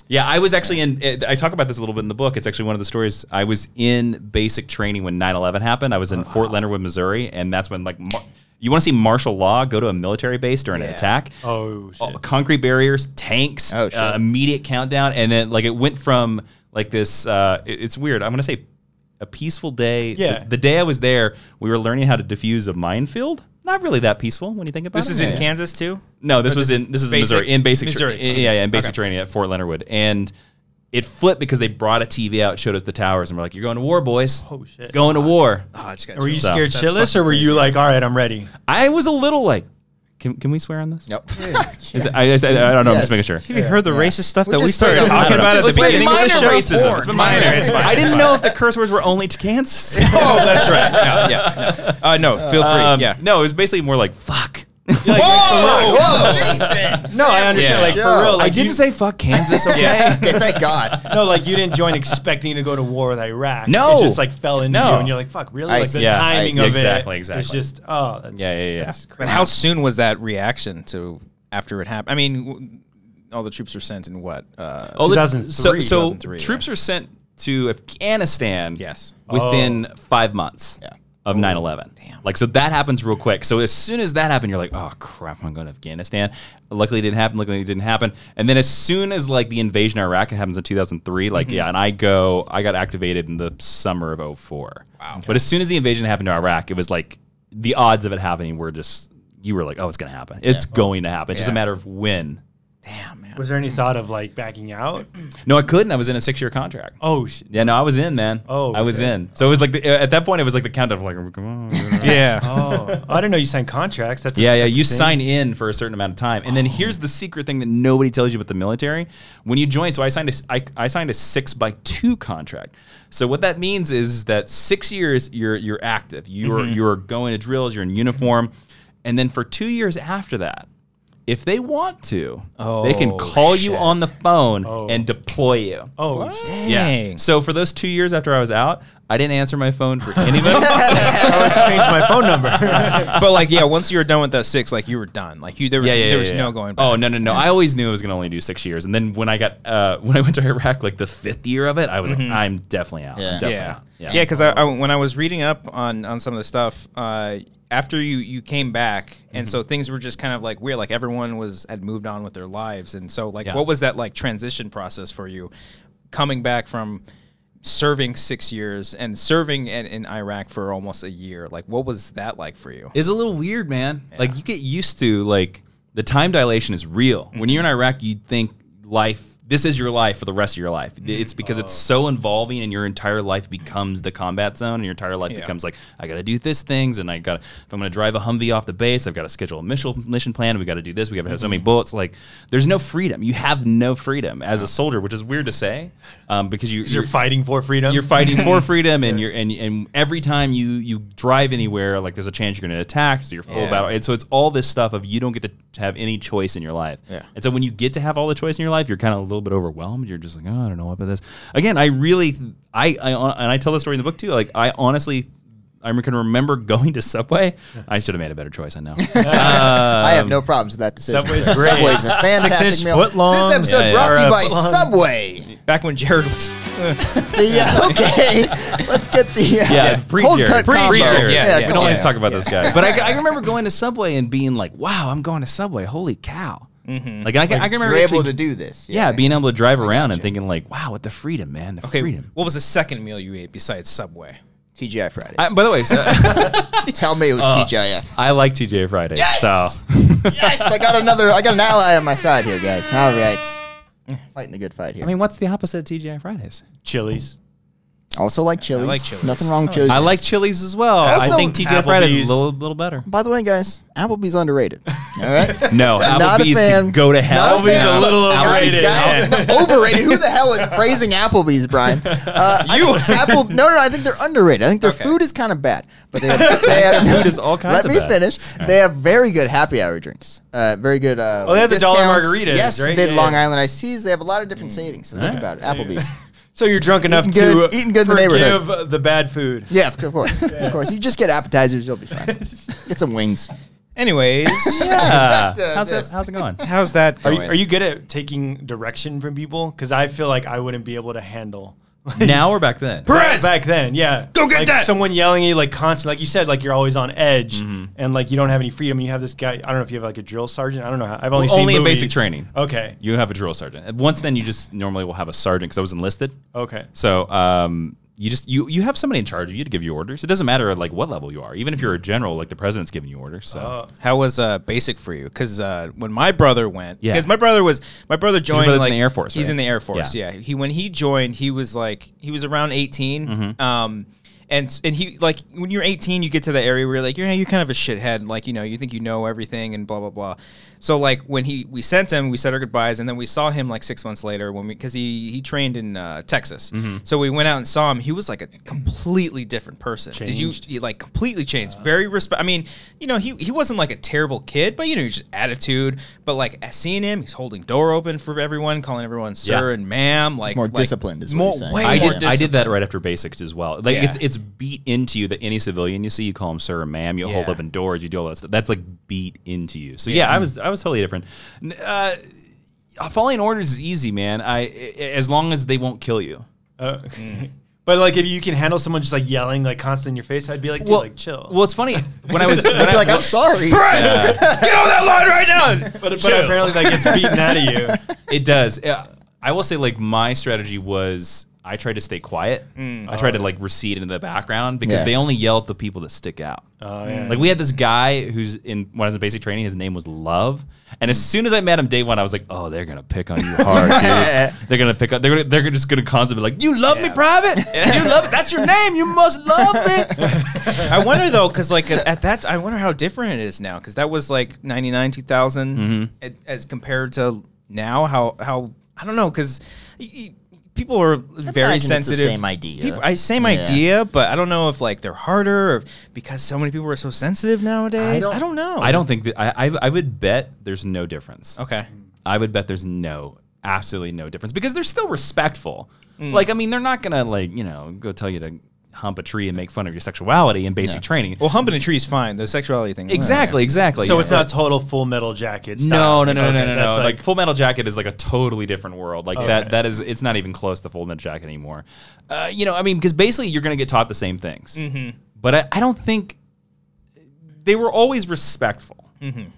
Yeah, I was actually in. I talk about this a little bit in the book. It's actually one of the stories. I was in basic training when 9/11 happened. I was in Fort Leonard Wood, Missouri, and that's when like you want to see martial law, go to a military base during an attack. Oh shit. Concrete barriers, tanks, Oh, shit. immediate countdown, and then like it went from like this. It's weird. I'm gonna say a peaceful day. Yeah. The day I was there, we were learning how to defuse a minefield. Not really that peaceful when you think about it. This is in Kansas too? No, this was this in is Missouri. basic- In basic Missouri. in basic Okay. training at Fort Leonard Wood. And it flipped because they brought a TV out, showed us the towers, and we're like, "You're going to war, boys. Oh shit. Going to war." Oh, I just got Were you chills. So- scared That's shitless, or fucking were you crazy. like, all right, I'm ready? I was a little like, can we swear on this? Nope. Is it, I don't know. I'm Yes. just making sure. Have you heard the racist stuff We're that we just started straight up- talking about at the It's been beginning of minor the show? racism. It's been minor. It's fine. I didn't know if the curse words were only to Kansas. Oh, that's right. No, yeah. No, feel free. Yeah. No, it was basically more like fuck. Whoa, Jason! No, I understand. Yeah. Like for real, like I didn't say fuck Kansas, okay? Okay, thank God. No, like you didn't join expecting to go to war with Iraq. No. It just like fell into No. you, and you're like, "Fuck, really?" Like the Yeah, timing I of see. Exactly, it. exactly. It's just, oh, that's, Yeah. that's But crazy. how soon was that reaction to after it happened? I mean, all the troops were sent in what? Oh, 2003. So 2003, troops yeah. are sent to Afghanistan. Yes. Within 5 months. Yeah. Of 9/11. Damn. Like, so that happens real quick. So as soon as that happened, you're like, oh crap, I'm going to Afghanistan. Luckily it didn't happen. Luckily it didn't happen. And then as soon as like the invasion of Iraq happens in 2003, like yeah, and I got activated in the summer of 2004. Wow. But as soon as the invasion happened to Iraq, it was like the odds of it happening were just, you were like, oh, it's going to happen. It's going to happen. It's just a matter of when. Damn, man. Was there any thought of like backing out? No, I couldn't. I was in a 6-year contract. Oh shit. Yeah, no, I was in, man. Oh, I was okay. in. So it was like at that point, it was like the countdown of like, come on. Yeah. Oh, I didn't know you signed contracts. That's Yeah, that's you the thing. sign in for a certain amount of time, and then here's the secret thing that nobody tells you about the military. When you join, so I signed a 6x2 contract. So what that means is that 6 years you're active, you're going to drills, you're in uniform, and then for 2 years after that, if they want to, they can call you on the phone and deploy you. Oh, Dang. So for those 2 years after I was out, I didn't answer my phone for anybody. I would change my phone number. But like, yeah, once you were done with the 6, like you were done. Like there was no going back. Oh no! I always knew I was going to only do 6 years, and then when I got when I went to Iraq, like the 5th year of it, I was like, I'm definitely out. Yeah. I'm definitely Yeah, out. yeah. Because I when I was reading up on some of the stuff, after you came back, and so things were just kind of like weird. Like everyone had moved on with their lives, and so like, Yeah. what was that like transition process for you, coming back from serving 6 years and serving in Iraq for almost a year? Like, what was that like for you? It's a little weird, man. Like you get used to like the time dilation is real. When you're in Iraq, you think life. This is your life for the rest of your life. It's because it's so involving, and your entire life becomes the combat zone, and your entire life becomes like, I got to do this things, and if I'm going to drive a Humvee off the base, I've got to schedule a mission plan. We got to do this. We got to have so many bullets. Like, there's no freedom. You have no freedom as a soldier, which is weird to say, because you're fighting for freedom. You're fighting for freedom, and and every time you drive anywhere, like there's a chance you're going to attack, so you're full battle. And so it's all this stuff of you don't get to have any choice in your life. Yeah. And so when you get to have all the choice in your life, you're kind of a little bit overwhelmed. You're just like, oh, I don't know about this. Again, I tell the story in the book too. Like I honestly, I can remember going to Subway. I should have made a better choice. I know. I have no problems with that decision. Subway's great. Subway's a fantastic 6-inch meal. foot long. This episode Yeah, brought to or you a by foot long. Subway. Back when Jared was, Okay, let's get the Yeah, cold cut combo. Jared, yeah, We come don't on. like to talk about this guy. But I remember going to Subway and being like, wow, I'm going to Subway. Holy cow. Like I can remember You're able actually- to do this. Yeah, being able to drive around and thinking like, wow, what the freedom, man, the okay, freedom. what was the second meal you ate besides Subway? TGI Fridays. By the way, so, Tell me it was TGIF. I like TJ Fridays. Yes! So Yes, I got an ally on my side here, guys. All right. Fighting the good fight here. I mean, what's the opposite of TGI Fridays? Chili's. Also like Chili's. like Chili's. Nothing wrong with Chili's. I like Chili's as well. Also, I think TGI Fridays is Applebee's. a little better. By the way, guys, Applebee's underrated. All right. No, Not a Applebee's fan. can go to hell. Not a fan. Applebee's a little Guys, overrated. no, overrated. Who the hell is praising Applebee's, Brian? No, I think they're underrated. I think their food is kind of bad, but they have Food is all kinds Let of me bad. finish. They have very good happy hour drinks. Very good. they have the dollar discounts. margaritas, Yes, right? they have Yeah, Long yeah. Island iced teas. They have a lot of different savings. So think about it. Applebee's. So you're drunk enough Eating good- to eating good in the neighborhood. forgive the bad food. Yeah, of course. Of course. You just get appetizers. You'll be fine. Get some wings. Anyways, Yeah. Back to How's this. it going? how's that Are going? you, are you good at taking direction from people? Because I feel like I wouldn't be able to handle. Now or back then? Perez! Back then, yeah. Go get like that! Someone yelling at you like constant, like you said, like you're always on edge, Mm-hmm. and like you don't have any freedom. You have this guy. I don't know if you have like a drill sergeant. I don't know. I've only seen Only in movies. basic training. Okay. You have a drill sergeant. And once then, you just normally will have a sergeant because I was enlisted. Okay. So you have somebody in charge of you to give you orders. It doesn't matter like what level you are. Even if you're a general, like the president's giving you orders. So How was basic for you? Because when my brother went, Yeah. because my brother joined brother's like in the Air Force, He's right? in the Air Force. Yeah. Yeah. When he joined, he was around 18. And he, like, when you're 18, you get to the area where you're like, you're kind of a shithead. Like, you know, you think you know everything and blah, blah, blah. So, like, when we sent him, we said our goodbyes, and then we saw him, like, 6 months later because he trained in Texas. So we went out and saw him. He was, like, a completely different person. Changed. He, like, completely changed. Very I mean, you know, he wasn't, like, a terrible kid, but, you know, just attitude. But, like, seeing him, he's holding door open for everyone, calling everyone sir and ma'am. Like, more disciplined is what you're saying. Way I more did disciplined. that right after basics as well. Like Yeah. it's beat into you that any civilian you see, you call him sir or ma'am, you hold open doors, you do all that stuff. That's like beat into you. So yeah, I was totally different. Following orders is easy, man. As long as they won't kill you. But like, if you can handle someone just like yelling like constantly in your face, I'd be like, dude, like chill. Well, it's funny when I was I'd be like, I'm sorry. Get on that line right now. but apparently that gets beaten out of you. It does. I will say, like, my strategy was I tried to stay quiet. I tried to like recede into the background because they only yell at the people that stick out. Oh yeah. Like we had this guy who's when I was in basic training, his name was Love, and as soon as I met him day one, I was like, oh, they're gonna pick on you hard, dude. They're gonna pick up. They're just gonna constantly be like, you love me, Private. You love it. That's your name. You must love me. I wonder though, because like at that, I wonder how different it is now. Because that was like 99, 2000, as compared to now. How I don't know, because people are very sensitive. It's the same idea. Same idea, but I don't know if like they're harder or because so many people are so sensitive nowadays. I don't know. I don't think that. I would bet there's no difference. Okay. I would bet there's absolutely no difference because they're still respectful. Like, I mean, they're not gonna like, you know, go tell you to hump a tree and make fun of your sexuality in basic training. Well, humping a tree is fine. The sexuality thing. Exactly. So it's not total Full Metal Jacket No. style. No. Like Full Metal Jacket is like a totally different world. Like that is, it's not even close to Full Metal Jacket anymore. You know, I mean, because basically you're going to get taught the same things. But I don't think they were always respectful.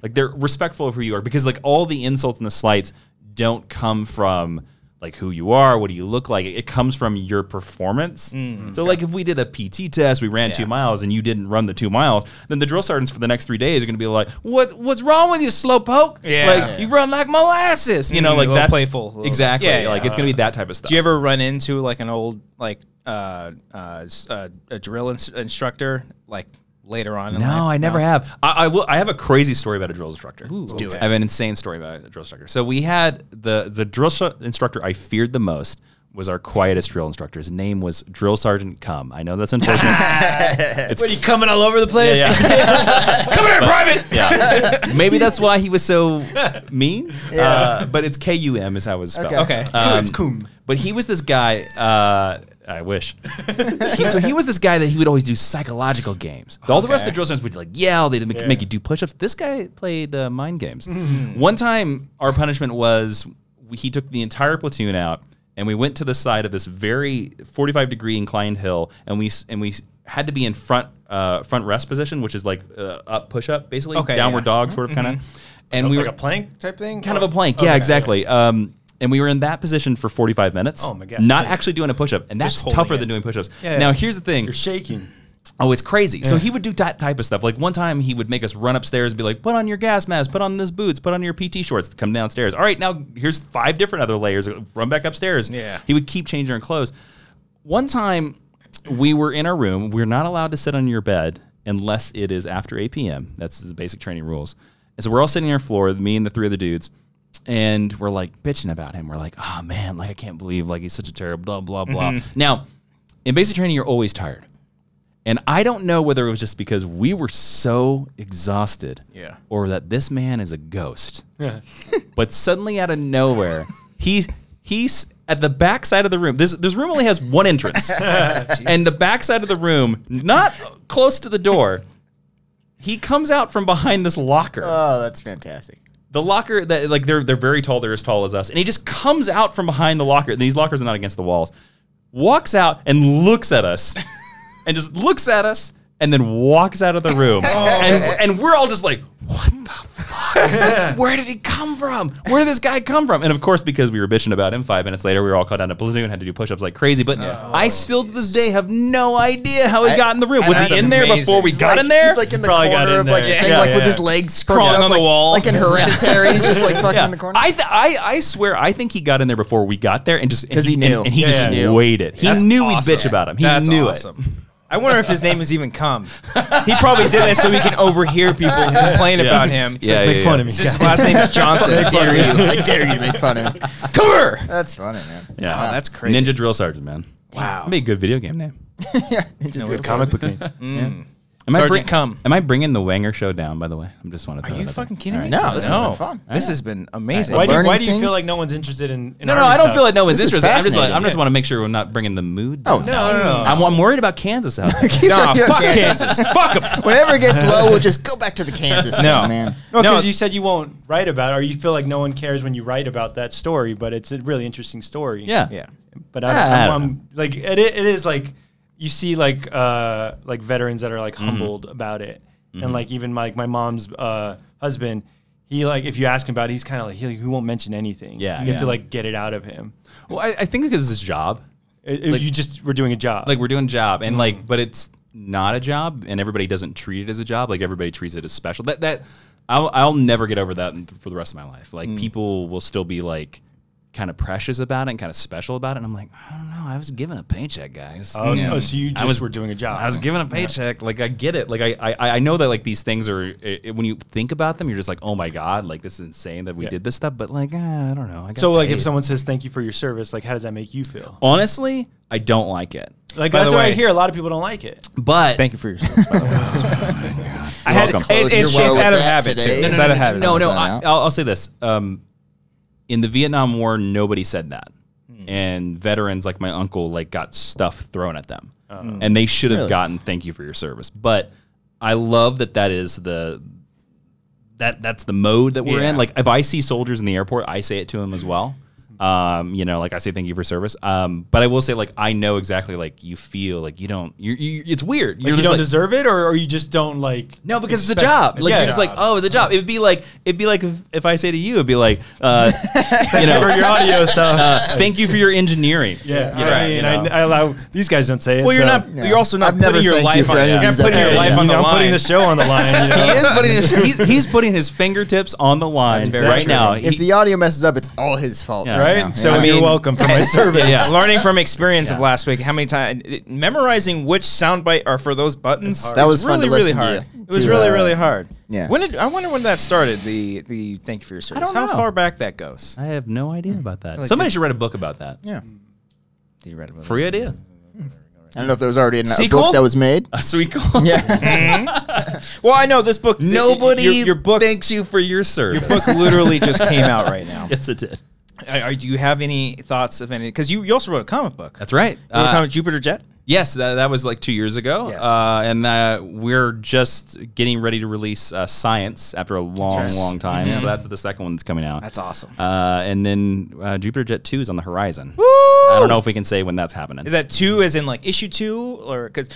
Like they're respectful of who you are because like all the insults and the slights don't come from like who you are, what do you look like? It comes from your performance. So like if we did a PT test, we ran 2 miles and you didn't run the 2 miles, then the drill sergeants for the next 3 days are going to be like, what's wrong with you, slowpoke? Like you run like molasses, you know, like that playful. Exactly. Like it's going to be that type of stuff. Do you ever run into like an old like a drill instructor like later on in life? No, I never have. I have a crazy story about a drill instructor. Let's do it. I have an insane story about a drill instructor. So we had the drill instructor I feared the most was our quietest drill instructor. His name was Drill Sergeant Cum. I know that's unfortunate. What are you coming all over the place? Come here, Private. Yeah. Maybe that's why he was so mean. But it's K-U-M is how it was spelled. Okay. It's Cum. But he was this guy. I wish. So he was this guy that he would always do psychological games. All the rest of the drill sergeants would like yell. They'd make you do push-ups. This guy played mind games. One time, our punishment was he took the entire platoon out, and we went to the side of this very 45-degree inclined hill, and we had to be in front rest position, which is like up push-up, basically downward dog sort of kind of. And we like were a plank type thing? kind of a plank. Yeah, exactly. And we were in that position for 45 minutes. Oh, my gosh. Not actually doing a push-up. And that's tougher than doing push-ups. Now, here's the thing. You're shaking. Oh, it's crazy. So he would do that type of stuff. Like one time he would make us run upstairs and be like, put on your gas mask, put on this boots, put on your PT shorts, come downstairs. All right, now here's 5 different other layers. Run back upstairs. Yeah. He would keep changing our clothes. One time we were in our room. We're not allowed to sit on your bed unless it is after 8 p.m. That's the basic training rules. And so we're all sitting on our floor, me and the 3 other dudes. And we're like bitching about him. We're like, oh man, like I can't believe like he's such a terrible blah, blah, blah. Now, in basic training, you're always tired. And I don't know whether it was just because we were so exhausted or that this man is a ghost. But suddenly out of nowhere, he's at the back side of the room. This room only has one entrance. And the back side of the room, not close to the door, he comes out from behind this locker. Oh, that's fantastic. The locker that like they're very tall, they're as tall as us, and he just comes out from behind the locker. And these lockers are not against the walls. Walks out and looks at us, and just looks at us, and then walks out of the room. And we're all just like, what the fuck? Where did he come from? Where did this guy come from? And of course, because we were bitching about him, 5 minutes later, we were all called down to platoon and had to do push-ups like crazy. But I still to this day have no idea how he got in the room. Was he in there before we got in there? He's like in the Probably got corner in of like there. the thing, like with his legs Crawling on the wall. like in Hereditary. He's just like fucking in the corner. I swear, I think he got in there before we got there, and just 'Cause he knew. and he just waited. He knew we'd bitch about him. He knew it. I wonder if his name is even Cum. He probably did that so he can overhear people complain about him. Make fun of me. His last name is Johnson. I dare you. I dare you to make fun of me. Come here. That's funny, man. Yeah, Wow, that's crazy. Ninja Drill Sergeant, man. Wow. Made a good video game name. Yeah, Ninja Drill Comic book name. Sergeant Cum. Am I bringing the Wanger show down? By the way, I'm just want to. Are you fucking kidding me? No, this has been fun. This has been amazing. Why do Learning you things? feel like no one's interested in No, Army I don't stuff? feel like no one's This is interested. fascinating. I just want to make sure we're not bringing the mood. Oh, down. No. I'm worried about Kansas out there. Nah, fuck Kansas. Fuck them. Whenever it gets low, we'll just go back to the Kansas No. thing, man. No, No. because you said you won't write about it, or you feel like no one cares when you write about that story, but it's a really interesting story. Yeah. Yeah. But I don't I'm like, it is like, you see like veterans that are like humbled about it. And like even my mom's husband, he like, if you ask him about it, he's kind of like, he won't mention anything. Yeah, You have to yeah. like get it out of him. Well, I think because it's his job. You just were doing a job. Like we're doing a job, and like, but it's not a job, and everybody doesn't treat it as a job. Like everybody treats it as special. That I'll never get over that for the rest of my life. Like people will still be like kind of precious about it and kind of special about it. And I'm like, I don't know. I was given a paycheck, guys. so you just were doing a job. I was given a paycheck. Like I get it. Like I know that like these things are when you think about them, you're just like, oh my god, like this is insane that we did this stuff. But like I don't know. I got So like paid. if someone says thank you for your service, like how does that make you feel? Honestly, I don't like it. Like By that's the what I way- hear. A lot of people don't like it. But Thank you for your service, by the way. I had welcome. it's Close your well out of with that habit today. too. It's out of habit. No, How's that out? I'll say this. In the Vietnam War, nobody said that. And veterans like my uncle like got stuff thrown at them. And they should have Really? gotten thank you for your service. But I love that is that's the mode that we're in. Yeah. Like if I see soldiers in the airport, I say it to them as well. Like I say thank you for service. But I will say like I know exactly like you feel like you don't it's weird. Like you don't deserve it, or you just don't like. No, because it's a expect- job. Like Yeah. you're just like, oh, it's a job. It'd be like if I say to you, it'd be like, you know, for your audio stuff. thank you for your engineering. Yeah, You know, I mean, you know. I allow these guys don't say it. Well, you're so- not. Yeah. You're also not I've never putting your thanked you life for on. any You're of not these putting your episodes. life on the I'm line. putting the show on the line. You know? He is putting he's putting his fingertips on the line very right true. now. If the audio messes up, it's all his fault. Yeah. Right? now. So Yeah. you're welcome for my service. Yeah. Learning from experience of last week, how many times memorizing which soundbite are for those buttons? That was fun really, to really listen to hard. you. It was To, really, really hard. yeah. I wonder when that started. The thank you for your service. don't How know. far back that goes? I have no idea about that. Like, Somebody should write a book about that. Yeah. Do you read about Free idea. I don't know if there was already a Sequel? book that was made. A sweet call. Yeah. Well, I know this book. Nobody Your book. thanks you for your service. Your book literally just came out right now. Yes, it did. Do you have any thoughts of any? Because you also wrote a comic book. That's right. You wrote a comic, Jupiter Jet. Yes, that was like 2 years ago. Yes. And we're just getting ready to release Science after a long time. So that's the second one that's coming out. That's awesome. And then Jupiter Jet 2 is on the horizon. I don't know if we can say when that's happening. Is that 2 as in like issue 2 or because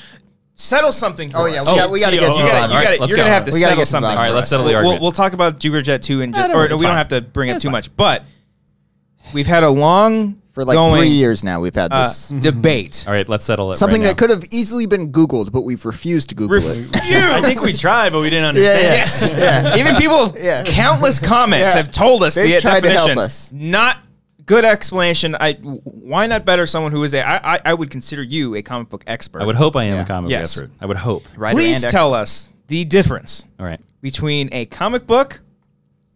settle something? For Oh, yeah. us. We got to get to You the gotta, bottom. All right, you're let's gonna go. have to We gotta settle get to the something. bottom. All right, for let's us. settle the argument. We'll talk about Jupiter Jet 2 and No, just, no, or it's we don't fine. have to bring it That's too fine. much. But we've had a long For like going 3 years now, we've had this. debate. All right, let's settle it. Something right that could have easily been Googled, but we've refused to Google it. I think we tried, but we didn't Yeah, understand. yeah. Yes. Yeah. Even people, Yeah. countless comments Yeah. have told us They've the tried to definition. help us. Not good explanation. Why not better someone who is I would consider you a comic book expert. I would hope I am Yeah. a comic Yes. expert. I would hope. Writer Please and tell us the difference All right. between a comic book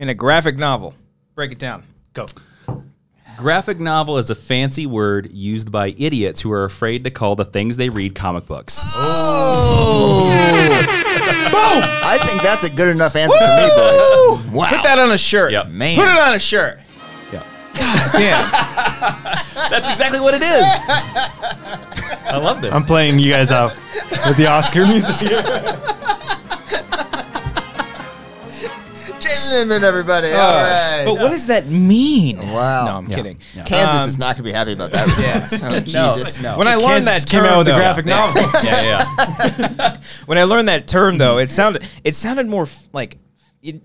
and a graphic novel. Break it down. Go. Graphic novel is a fancy word used by idiots who are afraid to call the things they read comic books. Oh! Boom! I think that's a good enough answer for me, boys. Wow. Put that on a shirt. Yep. Man. Put it on a shirt. Yeah. Damn. That's exactly what it is. I love this. I'm playing you guys off with the Oscar music here. Jason Inman, everybody. All right. But what does that mean? Wow. No, I'm kidding. Kansas is not going to be happy about that response. Oh, Jesus. No. When I learned Kansas that came term, out with a though- graphic novel. yeah. When I learned that term, though, it sounded more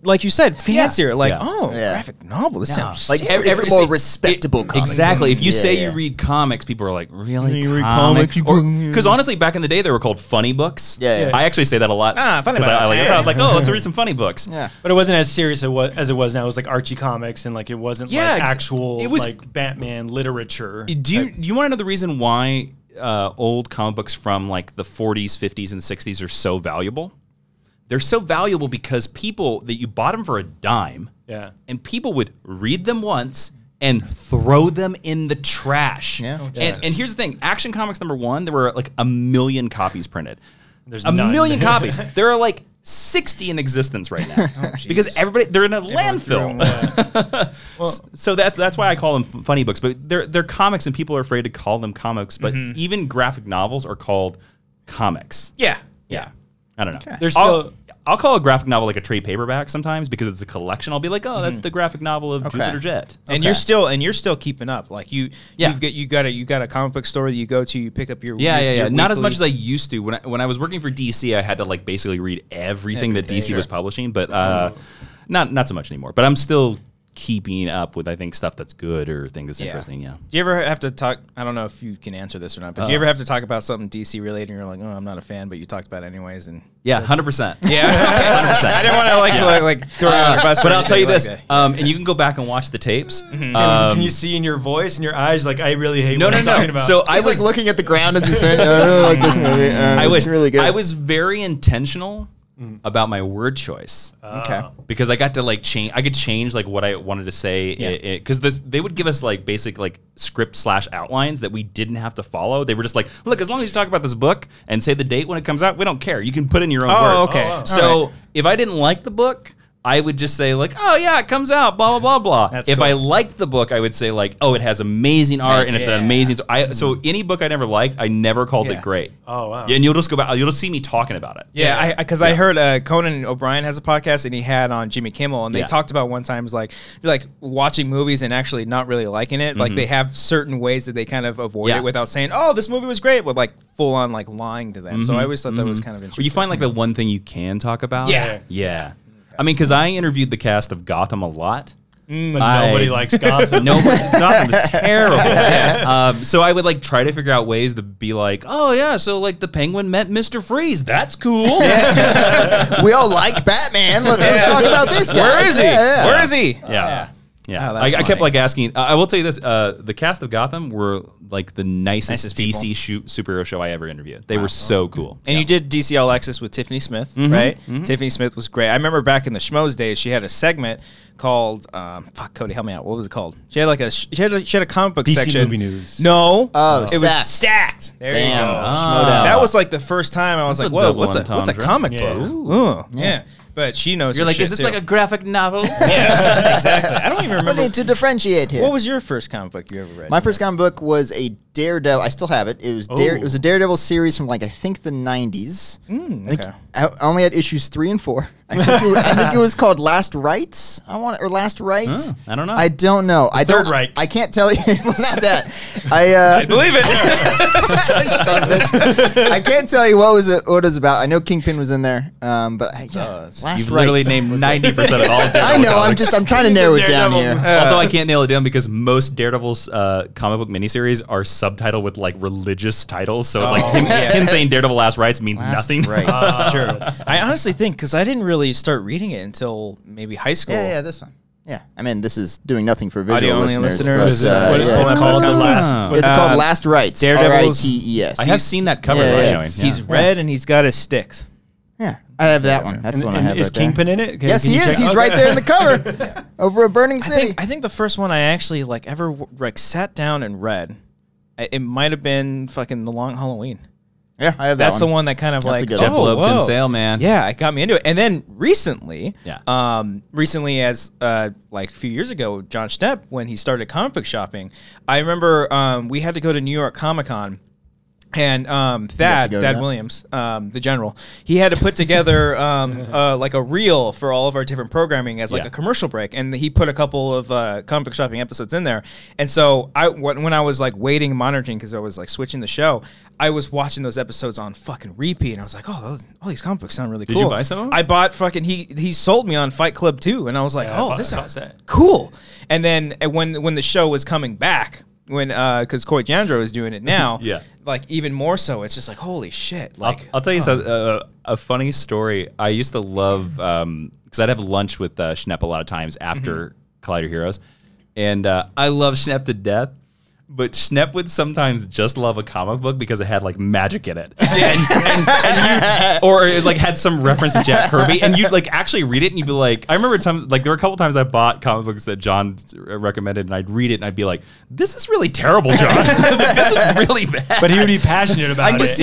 like you said, fancier. Like, Yeah. oh, Yeah. graphic novel. This sounds Like, serious. it's the more respectable comic Exactly. book. If you Yeah, say yeah. you read comics, people are like, really? You read Comic? comics? Because honestly, back in the day, they were called funny books. Yeah, yeah. I actually say that a lot. Funny 'Cause books. I like, oh, let's read some funny books. Yeah. But it wasn't as serious as it was now. It was like Archie comics, and like it wasn't Yeah, like ex- actual it was- like Batman literature. Do you want to know the reason why old comic books from like the 40s, 50s, and 60s are so valuable? They're so valuable because people that you bought them for a dime, and people would read them once and throw them in the trash. Yeah. And here's the thing: Action Comics #1, there were like 1 million copies printed. There's a none. million copies. There are like 60 in existence right now because they're in a landfill. So that's why I call them funny books. But they're comics, and people are afraid to call them comics. But even graphic novels are called comics. Yeah. I don't know. Okay. There's still. I'll call a graphic novel like a trade paperback sometimes because it's a collection. I'll be like, oh, that's the graphic novel of Jupiter Jet. And you're still keeping up. Like you got a comic book store that you go to. You pick up your your Not as weekly- much as I used to. When I was working for DC, I had to like basically read everything that DC was publishing, but not so much anymore. But I'm still keeping up with, I think, stuff that's good or things that's interesting. Yeah. Do you ever have to talk? I don't know if you can answer this or not, but do you ever have to talk about something DC related and you're like, oh, I'm not a fan, but you talked about it anyways? And Yeah, 100%. yeah, 100%. I didn't want to like throw you under the bus. But or I'll tell you anything this, like that. and you can go back and watch the tapes. Can you see in your voice and your eyes? Like, I really hate No, what no, I'm no. talking about. So I He's was like looking at the ground as he's saying, I really like this movie. It's really good. I was very intentional about my word choice. Okay. Because I got to like change. I could change like what I wanted to say. Because they would give us like basic like script / outlines that we didn't have to follow. They were just like, look, as long as you talk about this book and say the date when it comes out, we don't care. You can put in your own words. Okay. wow. So if I didn't like the book, I would just say like, oh yeah, it comes out, blah blah blah blah. That's if cool. I liked the book, I would say like, oh, it has amazing art and it's an amazing. So any book I never liked, I never called it great. Oh, wow. Yeah, and you'll just go back. You'll just see me talking about it. Yeah, because I heard Conan O'Brien has a podcast and he had on Jimmy Kimmel and they talked about one time like watching movies and actually not really liking it. Like they have certain ways that they kind of avoid it without saying, "Oh, this movie was great," with like full on like lying to them. So I always thought that was kind of interesting. Well, you find like the one thing you can talk about. Yeah. Yeah. I mean, because I interviewed the cast of Gotham a lot. But nobody likes Gotham. Gotham's terrible. So I would like try to figure out ways to be like, oh yeah, so like the Penguin met Mr. Freeze. That's cool. We all like Batman. Let's talk about this guy. Where is he? Where is he? Yeah. Yeah, Oh, that's I kept funny. like asking. I will tell you this: the cast of Gotham were like the nicest Nicest DC superhero show I ever interviewed. They were so cool. And you did DC All Access with Tiffany Smith, right? Tiffany Smith was great. I remember back in the Schmoes days, she had a segment called fuck, Cody, help me out. What was it called? She had like she had a comic book DC section. Movie News. No, Oh, it Stacked. was Stacked. There Damn. you go. Schmodown. That was like the first time I was That's like, a whoa, double what's a entendre. comic Yeah. book? Ooh, yeah. But she knows. You're her like, shit is this too. like a graphic novel? Yes, exactly. I don't even We remember. need to differentiate here. What was your first comic book you ever read? My first comic book was a Daredevil. I still have it. It was it was a Daredevil series from like I think the 90s. I think okay. I only had issues 3 and 4. I think it was called Last Rights. Last Right. Oh, I don't know. I don't know. I Third don't. Reich. I can't tell you. It was not that. I believe it. son of a bitch. I can't tell you what it was about. I know Kingpin was in there, but Last You've literally Rights named was 90% of all Daredevil I know. comics. I'm trying to narrow it down Daredevil. here. Also, I can't nail it down because most Daredevil's comic book miniseries are subtitled with like religious titles. So like him saying Daredevil Last Rights means nothing. Right. That's true. I honestly think because I didn't really start reading it until maybe high school. Yeah, this one. Yeah, I mean, this is doing nothing for visual Audio-only listeners. listeners. but, What is yeah, it it's called? The Ah. last. It's called Last Rights. Daredevil's- Rights. I have seen that cover. Yeah, by yeah. the way. He's red and he's got his sticks. Yeah, I have that one. That's the one I have. Is right there. Kingpin in it? Yes, Can he you is. check- He's Okay. right there in the cover, over a burning city. I think the first one I actually like ever like sat down and read, it might have been fucking The Long Halloween. Yeah, I have that That's the one that kind of That's a like good Jeff one. Loeb, Tim whoa. Sale, man. Yeah, it got me into it. And then recently, Yeah. recently as like a few years ago, John Schnepp, when he started comic book shopping, I remember we had to go to New York Comic Con. And Thad go to that? Williams, the general, he had to put together like a reel for all of our different programming as like Yeah. a commercial break, and he put a couple of comic book shopping episodes in there. And so when I was like waiting and monitoring because I was like switching the show, I was watching those episodes on fucking repeat, and I was like, oh, all these comic books sound really cool. you buy some of them? I bought fucking he sold me on Fight Club 2, and I was like, Yeah, I oh, bought- this I bought sounds that. cool. And then when the show was coming back, when because Coy Jandro is doing it now, Yeah. like even more so, it's just like holy shit. Like I'll tell you a funny story. I used to love because I'd have lunch with Schnepp a lot of times after Collider Heroes, and I love Schnepp to death. but Schnepp would sometimes just love a comic book because it had like magic in it, or it like had some reference to Jack Kirby, and you'd like actually read it and you'd be like, I remember like there were a couple times I bought comic books that John recommended, and I'd read it and I'd be like, this is really terrible, John. This is really bad. But he would be passionate about it. That's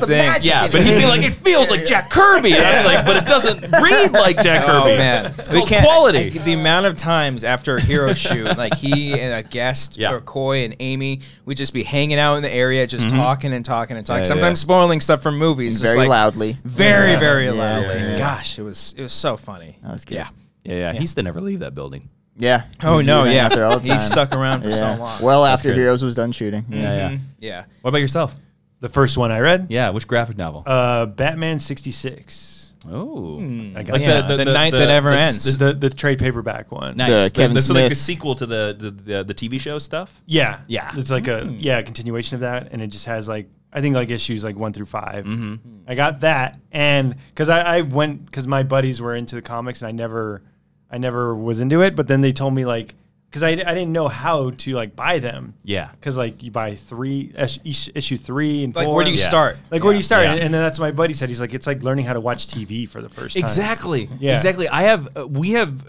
the thing. Yeah, but he'd be like, it feels like Jack Kirby, and I'd be like, but it doesn't read like Jack Kirby. Oh man, it's called quality. The amount of times after a hero shoot, like he and a guest or Coy and Amy, we'd just be hanging out in the area, just talking and talking and talking. Sometimes spoiling stuff from movies, very like, loudly, very loudly. Gosh, it was so funny. That was good. Yeah. He used to never leave that building. Yeah. Oh no, He out there all the time. He stuck around for so long. Well, after Heroes was done shooting. Yeah. What about yourself? The first one I read? Yeah, which graphic novel? Batman 66. Oh. I got Like the night that never ends. The trade paperback one. Nice. Kevin This is like the Smith. sequel to the TV show stuff? Yeah. Yeah. It's like a continuation of that, and it just has like, I think like issues like 1 through 5. I got that, and because I went, because my buddies were into the comics, and I never was into it, but then they told me like, because I didn't know how to like buy them. Yeah. Because like you buy issue 3 and 4. Like where do you start? Like where do you start? Yeah. And then that's what my buddy said. He's like, it's like learning how to watch TV for the first time. Exactly. Yeah. Exactly. We have,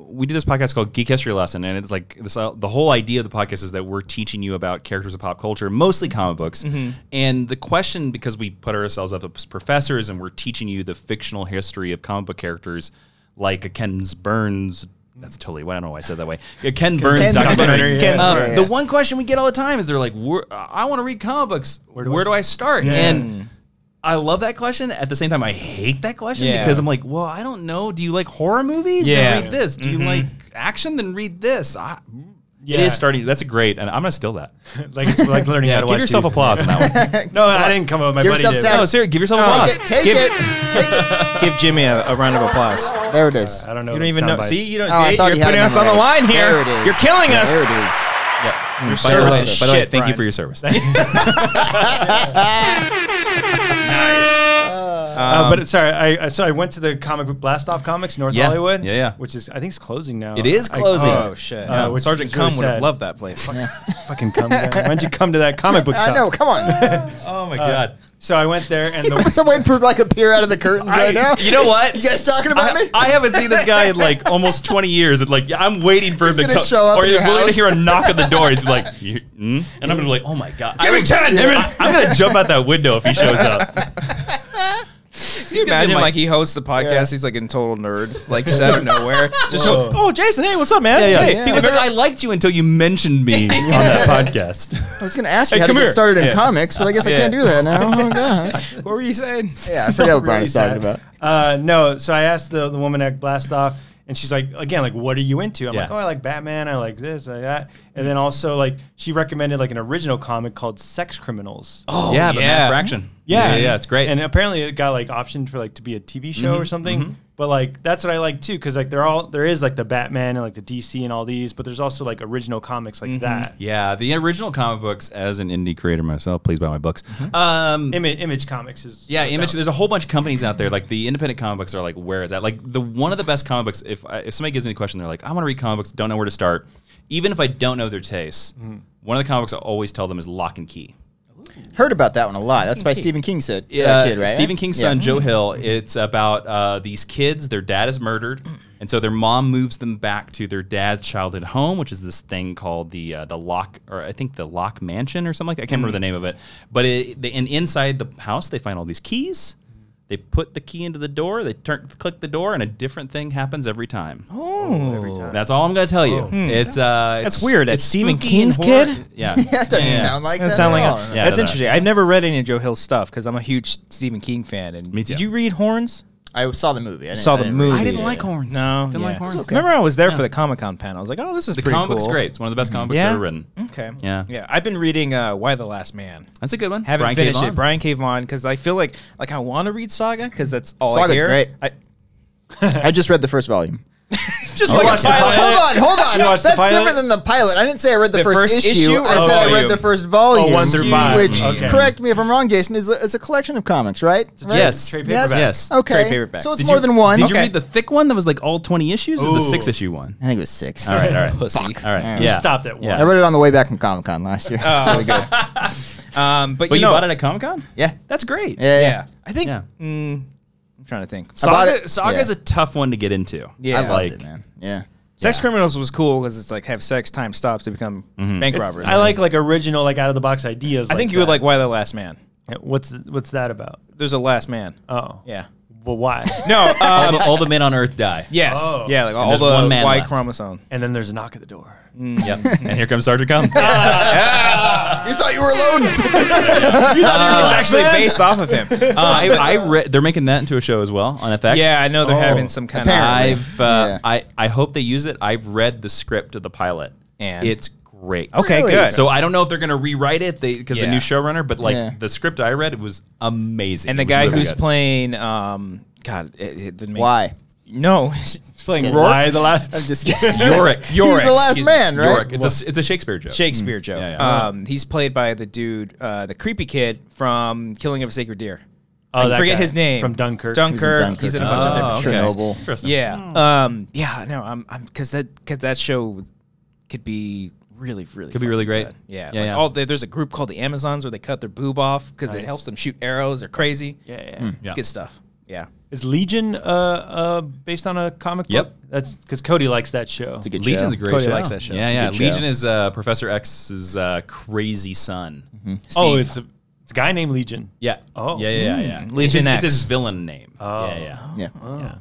we do this podcast called Geek History Lesson, and it's like this, the whole idea of the podcast is that we're teaching you about characters of pop culture, mostly comic books. And the question, because we put ourselves up as professors and we're teaching you the fictional history of comic book characters, like a Ken Burns. That's totally, I don't know why I said that way. Ken Burns documentary. The one question we get all the time is they're like, I want to read comic books. Where do I start? Yeah. And I love that question. At the same time, I hate that question because I'm like, well, I don't know. Do you like horror movies? Yeah. Then read this. Do you like action? Then read this. It is starting. That's great. And I'm going to steal that. Like it's like learning how to watch Give yourself TV. applause on that one. No, I didn't come up with my Give buddy yourself did. Saturday. No, seriously, give yourself applause. Take it. Give Jimmy a round of applause. There it is. I don't know. You don't even know. sound See, bites. you don't Oh, I see it. thought You're he had putting it us on the memorized. line here. There it is. You're killing us. There it is. Yeah. Service. By the way, Shit, thank you Brian. for your service. But sorry, so I went to the comic book Blast Off Comics North Yeah. Hollywood. Yeah. Which is, I think it's closing now. It is closing. Oh shit! Which Sergeant is really Cum would have sad. loved that place. Fucking come. Why don't you come to that comic book shop? I know. Come on. Oh, my God. So I went there, and I'm waiting for like a peer out of the curtains right now. You know what? You guys talking about me? I haven't seen this guy in like almost 20 years. And like, I'm waiting for him to gonna come. show up Or at you're your going to house. hear a knock at the door. He's like, and I'm going to be like, oh my God. Give me 10. I'm going to jump out that window if he shows up. Can you imagine like he hosts the podcast? He's like a total nerd, like just out of nowhere. Just oh, Jason, hey, what's up, man? Hey, He was like, I liked you until you mentioned me on that podcast. I was going to ask you Hey, how to come get here. started in Yeah. comics, but I guess I can't do that now. Oh, gosh. what were you saying? Yeah, I forgot what Brian was talking about. No, so I asked the woman at Blast Off, and she's like, again, like, what are you into? I'm Yeah. like, oh, I like Batman, I like this, I like that. And then also, like, she recommended like an original comic called Sex Criminals. Oh Yeah, but Mad Fraction. Yeah, it's great. And apparently it got like optioned for like to be a TV show or something. But like that's what I like too, because like there is like the Batman and like the DC and all these, but there's also like original comics like that. Yeah, the original comic books, as an indie creator myself, please buy my books. Image Comics is Image. There's a whole bunch of companies out there. Like the independent comic books are like, where is that? Like one of the best comic books. If somebody gives me the question, they're like, I want to read comic books, don't know where to start. Even if I don't know their tastes, one of the comic books I always tell them is Lock and Key. Heard about that one a lot. That's by Stephen King kid, right? Stephen King's son, Joe Hill. It's about these kids. Their dad is murdered, and so their mom moves them back to their dad's childhood home, which is this thing called the Lock, or I think the Lock Mansion or something like that. I can't remember the name of it. But and inside the house, they find all these keys. They put the key into the door. They click the door, and a different thing happens every time. Oh, every time. That's all I'm gonna tell you. It's That's weird. That's Stephen spooky King's and horror. kid? Yeah, That doesn't sound like that. That sound like at all. Yeah, that's no. interesting. I've never read any of Joe Hill's stuff because I'm a huge Stephen King fan. And Me too. Did you read Horns? I saw the movie. I Saw the didn't movie. read I it. didn't like Horns. No, Didn't like Horns. okay. Remember, I was there for the Comic-Con panel. I was like, "Oh, this is The pretty comic cool." book's great. It's one of the best comic books Yeah? ever written. Okay. Yeah. Yeah. I've been reading Why the Last Man. That's a good one. Haven't Brian K. finished Vaughan. it. Brian K. Vaughan, because I feel like I want to read Saga because that's all I Saga's hear. great. I, I just read the first volume. Just You like a watched the pilot. pilot? Hold on. You watched the That's pilot? different than the pilot. I didn't say I read the The first first issue. issue I or said I read volume? the first volume. 1 through 5. Which, Okay. correct me if I'm wrong, Jason, is a collection of comics, right? Right? Yes. Trade Yes. paperback. Yes. Okay. Trade paperback. So it's Did more you- than one. Did you Okay. read the thick one that was like all 20 issues or the Ooh. 6-issue one? I think it was 6. All right. Pussy. All right. You Yeah. stopped at 1. Yeah. I read it on the way back from Comic Con last year. Oh. It's really good. But But you you know, bought it at Comic-Con? Yeah. That's great. yeah. I think. Yeah. I'm trying to think. I bought Saga, it- Saga's yeah. a tough one to get into. Yeah. I loved like- it, man. Yeah. Sex Criminals was cool because it's like have sex, time stops to become bank robbers. I like original, like out of the box ideas. I think you would like Why the Last Man. What's that about? There's a last man. Oh, Yeah. well, why? No. All the men on Earth die. Yes. Oh. Yeah. Like all there's the one man Y left. chromosome. And then there's a knock at the door. Yep. And here comes Sergeant Cum. You thought you were alone. It's actually based off of him. I read. They're making that into a show as well on FX. Yeah, I know they're Oh. having some kind Apparently. of. I hope they use it. I've read the script of the pilot, And? it's great. Okay, Really? good. So I don't know if they're going to rewrite it because the Yeah. new showrunner, but like Yeah. the script I read, it was amazing. And the It was guy really who's good. playing, the main, Why? No, he's playing kidding. Rourke. Why the last? I'm just kidding. Yorick. He's the last man, right? Yorick. It's a Shakespeare joke. Shakespeare joke. Yeah, He's played by the dude, the creepy kid from Killing of a Sacred Deer. Oh, I that forget guy his name. from Dunkirk. Dunkirk. He's in a bunch of different okay. Chernobyl. Interesting. Yeah. Yeah. No. I'm because that show could be really Could be really great. good. Yeah. Yeah, like yeah. there's a group called the Amazons where they cut their boob off because it Nice. helps them shoot arrows. They're crazy. Yeah. Yeah. Good stuff. Yeah. Is Legion based on a comic Yep. book? That's because Cody likes that show. It's a good Legion's show. a great Cody show. likes that show. Yeah, It's a yeah. good show. Legion is Professor X's crazy son. Oh, Steve. it's a guy named Legion. Yeah. Oh. Yeah. Legion it's his X. villain name. Oh. Yeah. Yeah. Yeah.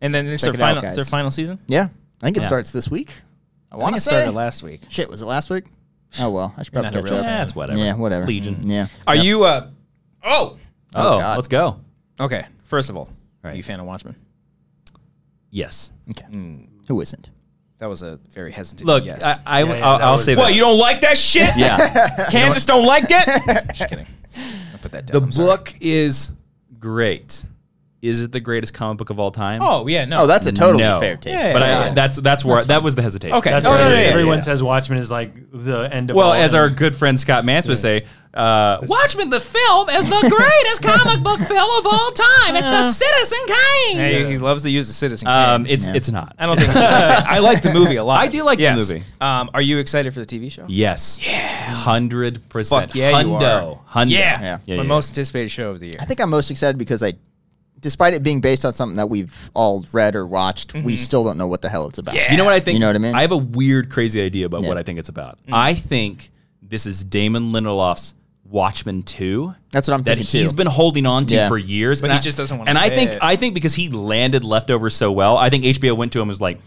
And then it's Check their it out, final. guys. It's their final season. Yeah. I think it Yeah. starts this week. I I want think to it say. started last week. Shit, was it last week? Oh, well. I should You're probably not a catch real up. fan. Yeah, it's whatever. Yeah, whatever. Legion. Yeah. Are Yep. you? Oh. Oh, God. let's go. Okay. First of all, are Right. you a fan of Watchmen? Yes. Okay. Who isn't? That was a very hesitant Look, yes. I'll that was- say this. What, you don't like that shit? Yeah. Kansas don't like that? Just kidding. I'll put that down. The I'm sorry. book is great. Is it the greatest comic book of all time? Oh, yeah, no. Oh, that's a totally No. fair take. Yeah, but yeah. that's where that was the hesitation. Okay. That's Oh, why no, no, yeah, everyone yeah. says Watchmen is like the end of Well, all. as our and- good friend Scott Mance would say, Watchmen the film is the greatest comic book film of all time. It's the Citizen Kane. Hey, he loves to use the Citizen Kane. It's not. I don't think it's I like the movie a lot. I do like the Yes. movie. Are you excited for the TV show? Yes. Yeah. 100%. Fuck yeah, you Hundo. are. Hundo. Yeah. Yeah, My yeah. most anticipated show of the year. I think I'm most excited because despite it being based on something that we've all read or watched, we still don't know what the hell it's about. Yeah. You know what I think? You know what I mean? I have a weird, crazy idea about Yeah. what I think it's about. I think this is Damon Lindelof's Watchmen 2. That's what I'm that thinking he's too. been holding on to Yeah. for years. But and he I- just doesn't wanna And say I it. think because he landed Leftovers so well, I think HBO went to him and was like,